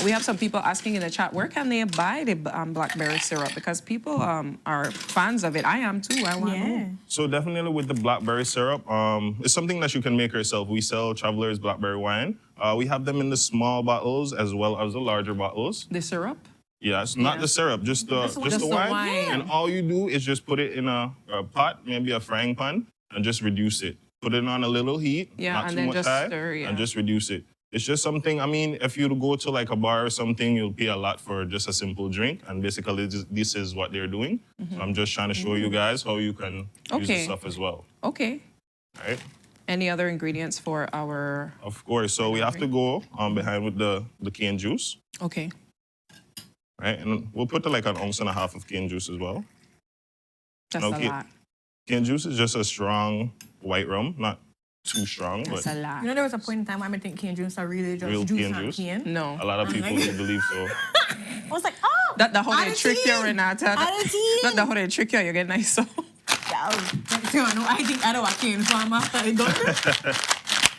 we have some people asking in the chat, where can they buy the blackberry syrup? Because people are fans of it. I am too. I want more. So definitely with the blackberry syrup, it's something that you can make yourself. We sell Traveler's blackberry wine. We have them in the small bottles as well as the larger bottles. The syrup? Yes, not the syrup, just the wine. And all you do is just put it in a pot, maybe a frying pan, and just reduce it. Put it on a little heat, Yeah, not and too then much just high, stir, yeah. and just reduce it. It's just something, I mean, if you go to like a bar or something, you'll pay a lot for just a simple drink. And basically, this is what they're doing. So I'm just trying to show you guys how you can use the Okay. stuff as well. Okay. All right? Any other ingredients for our... Of course. So we have to go behind with the cane juice. Okay. Right? And we'll put like 1.5 ounces of cane juice as well. That's a lot. Cane juice is just a strong white rum, not too strong, That's but a lot. You know, there was a point in time where I think cane juice are really just real juice cane and juice. cane. No. A lot of people don't believe so. I was like, oh, That the how they trick you, Renata. Added That the how they trick you, you get nice. So. yeah, I think I don't want cane, so I'm after it done.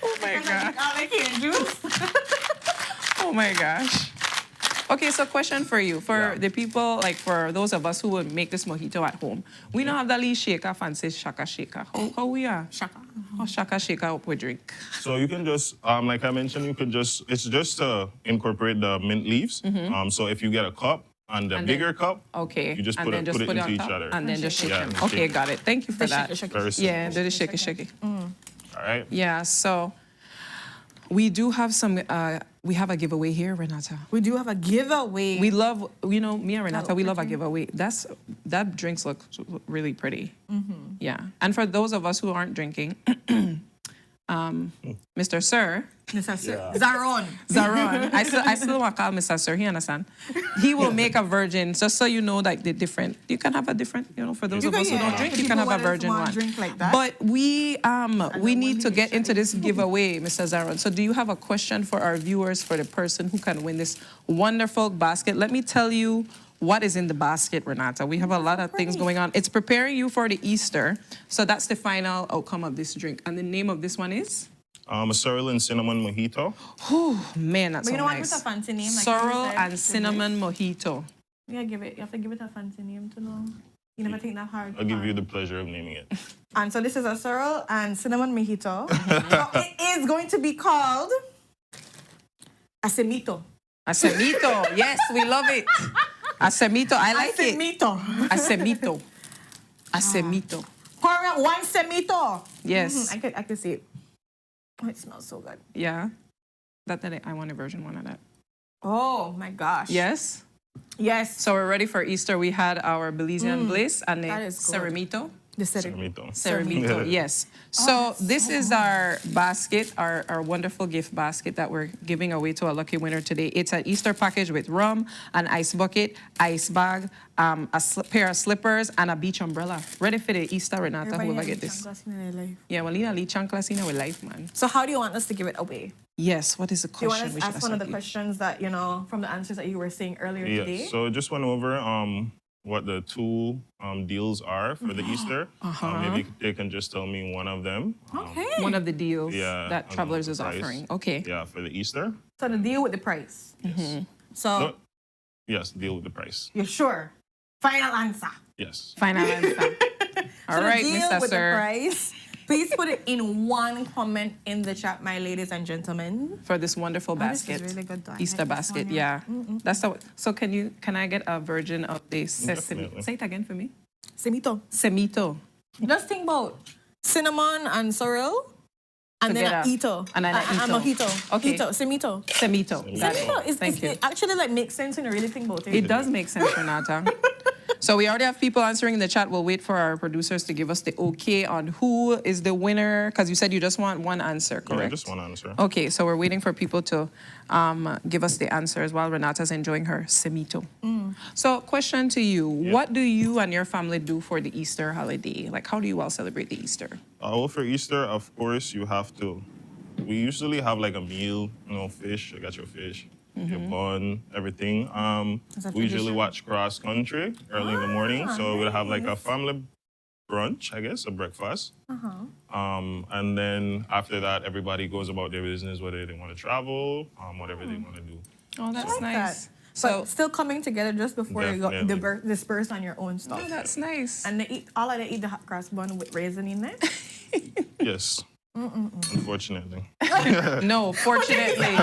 Oh my gosh. I like cane juice. Oh my gosh. Okay, so question for you. For the people, like for those of us who would make this mojito at home, we don't have the Lee shaker, fancy shaka shaker. How we are? Shaka. How shaka shaker up we drink? So you can just, like I mentioned, you could just, it's just to incorporate the mint leaves. So if you get a cup and a bigger cup, okay, you just and put then it, just put it on into each top, other. and then just shake Yeah, them. and Okay, shake got it. Thank you for that. Very Yeah, simple. do the shaky shaky. All right. Yeah, so we do have some, we have a giveaway here, Renata. We do have a giveaway. We love, you know, me and Renata, we love a giveaway. That drinks look really pretty. Yeah, and for those of us who aren't drinking, Mr. Sir. Mr. Sir. Zaron. Zaron. I still want to call Mr. Sir, you understand? He will make a virgin, just so you know, like the different, you can have a different, you know, for those of us who don't drink, you can have a virgin one. Drink like that. But we need to get into this giveaway, Mr. Zaron. So do you have a question for our viewers, for the person who can win this wonderful basket? Let me tell you what is in the basket, Renata. We have a lot of things going on. It's preparing you for the Easter. So that's the final outcome of this drink. And the name of this one is? A sorrel and cinnamon mojito. Oh, man, that's But you so know what? nice. With a fancy name. Like Sorrel you said, and cinnamon mojito. Yeah, you have to give it a fancy name to know. You never think that hard. I'll give you the pleasure of naming it. And so this is a sorrel and cinnamon mojito. So it is going to be called a semito. A semito. Yes, we love it. A semito. I like it. A semito. A semito. Pour out one semito. Yes. I could see it. Oh, it smells so good. Yeah. I want a version one of that. Oh my gosh. Yes? Yes. So we're ready for Easter. We had our Belizean bliss and the that is good. ceramito. The Ceramito. Ceramito, yes. So this is our basket, our wonderful gift basket that we're giving away to a lucky winner today. It's an Easter package with rum, an ice bucket, ice bag, a pair of slippers, and a beach umbrella. Ready for the Easter, Renata, whoever get this. Yeah, well, you need chanclas in our life, man. So how do you want us to give it away? Yes, what is the Do you question? want us to ask one of the questions that, from the answers that you were saying earlier today? Yes, so just went over what the two deals are for the Easter. Maybe they can just tell me one of them. Okay. One of the deals Yeah, that Travelers is price. offering. Okay. Yeah, for the Easter. So the deal with the price. So No, yes, deal with the price. you're sure? Final answer. Yes. Final answer. All So right, the deal Mr. with Sir. the price. Please put it in one comment in the chat, my ladies and gentlemen. For this wonderful This basket. is really good though. I Easter like this basket, one, yeah. That's the. So can I get a version of the sesame? Definitely. Say it again for me. Semito. Semito. Just think about cinnamon and sorrel, and then Together. an ito. And then a ito. mojito. Okay. Ito, semito. Semito. Got it. Semito. Thank you. It actually like makes sense when you really think about it. It does make sense, Renata. So we already have people answering in the chat. We'll wait for our producers to give us the okay on who is the winner, because you said you just want one answer, correct? Yeah, just one answer. Okay, so we're waiting for people to give us the answers while Renata's enjoying her semito. So question to you, what do you and your family do for the Easter holiday? Like, how do you all celebrate the Easter? Well, for Easter, of course, we usually have like a meal, fish, you got your fish, your bun, everything. We usually watch cross country early in the morning. So we'll have like a family brunch, I guess, a breakfast. And then after that, everybody goes about their business, whether they want to travel, whatever they want to do. Oh, that's nice. So still coming together just before you go Definitely. disperse on your own stuff. Oh, that's nice. And they eat the hot cross bun with raisin in there. Yes. Unfortunately. No, fortunately.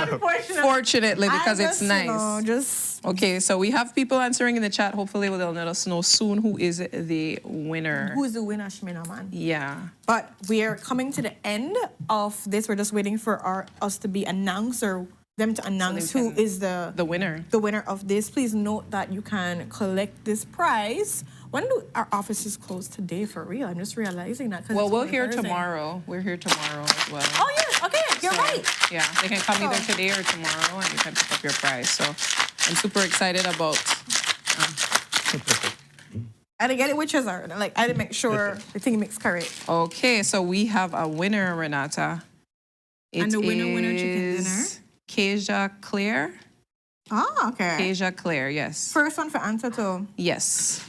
Fortunately, because it's nice. Okay, so we have people answering in the chat. Hopefully they'll let us know soon who is the winner. Who is the winner, Shmina, man? Yeah. But we are coming to the end of this. We're just waiting for us to be announced, or them to announce who is the winner. The winner of this. Please note that you can collect this prize. When do our offices close today for real? I'm just realizing that. Well, we're here tomorrow. We're here tomorrow as well. Oh, yes. Okay, you're right. Yeah, they can come either today or tomorrow, and you can pick up your prize. So I'm super excited about. I didn't get it with Cesar. Like, I didn't make sure the thing mix correct. Okay, so we have a winner, Renata. And the winner chicken dinner? Keja Claire. Ah, okay. Keja Claire, yes. First one for answer too. Yes.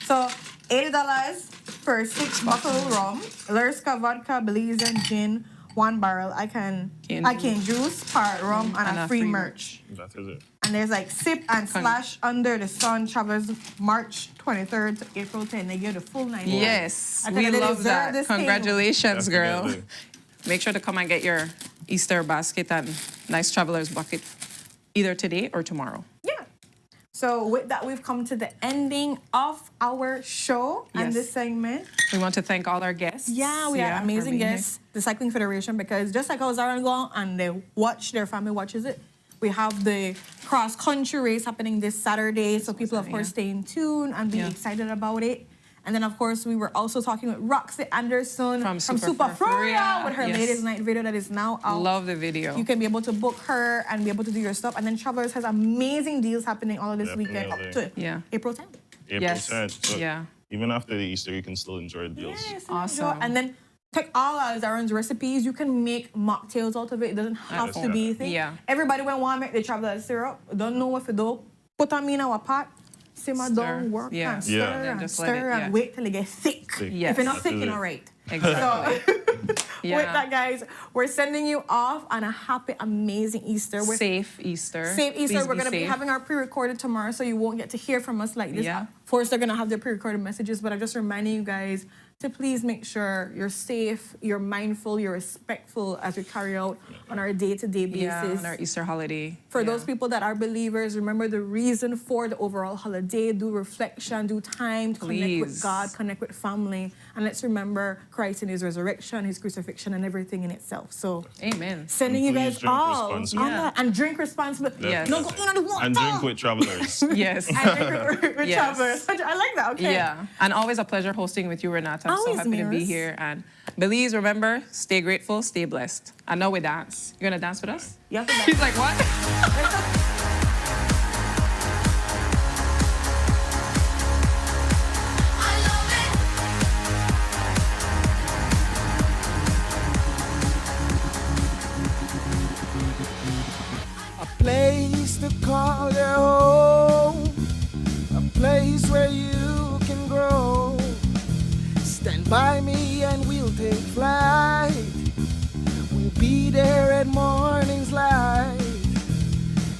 So $80 for 6 bottle rum, Lurska vodka, Belize and gin, 1 barrel. I can juice, part rum, and a free merch. That is it. And there's like sip and splash under the sun. Travelers March 23rd to April 10th. They give the full 9. Yes, I we think they love deserve that. this thing. Congratulations, girl. Definitely. Make sure to come and get your Easter basket and nice traveler's bucket either today or tomorrow. Yeah. So with that, we've come to the ending of our show and this segment. We want to thank all our guests. Yeah, we have for amazing being here. guests. The Cycling Federation, because just like how Zara go and they watch, their family watches it, we have the cross-country race happening this Saturday. So people, of course, stay in tune and be excited about it. And then, of course, we were also talking with Roxy Anderson from Super Furia with her latest night video that is now out. Love the video. You can be able to book her and be able to do your stuff. And then Travelers has amazing deals happening all of this weekend up to April 10th. April 10th. So even after the Easter, you can still enjoy the deals. Awesome. And then take all of Zaron's recipes. You can make mocktails out of it. It doesn't have to be a thing. Yeah. Everybody when want to make the Travelers syrup, don't know what to do. Put them in our pot. Simmer down, work and stir and stir and wait till it gets thick. sick. Yes. If you're not That sick, is you're it. not right. Exactly. With that, guys, we're sending you off on a happy, amazing Easter. Safe Easter. Safe Easter. Please We're going to be safe. having our pre-recorded tomorrow, so you won't get to hear from us like this. Yeah. Of course, they're going to have their pre-recorded messages, but I'm just reminding you guys to please make sure you're safe, you're mindful, you're respectful as we carry out on our day-to-day basis. Yeah, on our Easter holiday. For those people that are believers, remember the reason for the overall holiday. Do reflection, do time to connect with Please. God, connect with family. And let's remember Christ in his resurrection, his crucifixion, and everything in itself. So, amen. Sending you guys drink all. responsibly. And drink responsibly. Yes. No, go in on the water. And drink with travelers. Yes. And drink with Yes. travelers. I like that, okay. Yeah. And always a pleasure hosting with you, Renata. I'm so Always, happy to be Mirs. here. And Belize, remember, stay grateful, stay blessed. And now we dance. You're going to dance with us? You have to dance. She's like, what? A place to call your home, a place where you can grow. Stand by me and we'll take flight. We'll be there at morning's light.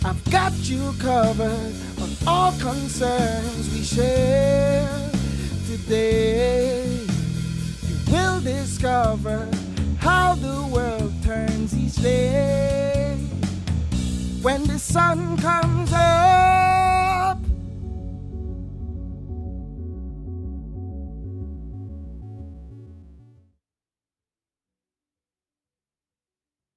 I've got you covered on all concerns we share today. You will discover how the world turns each day. When the sun comes up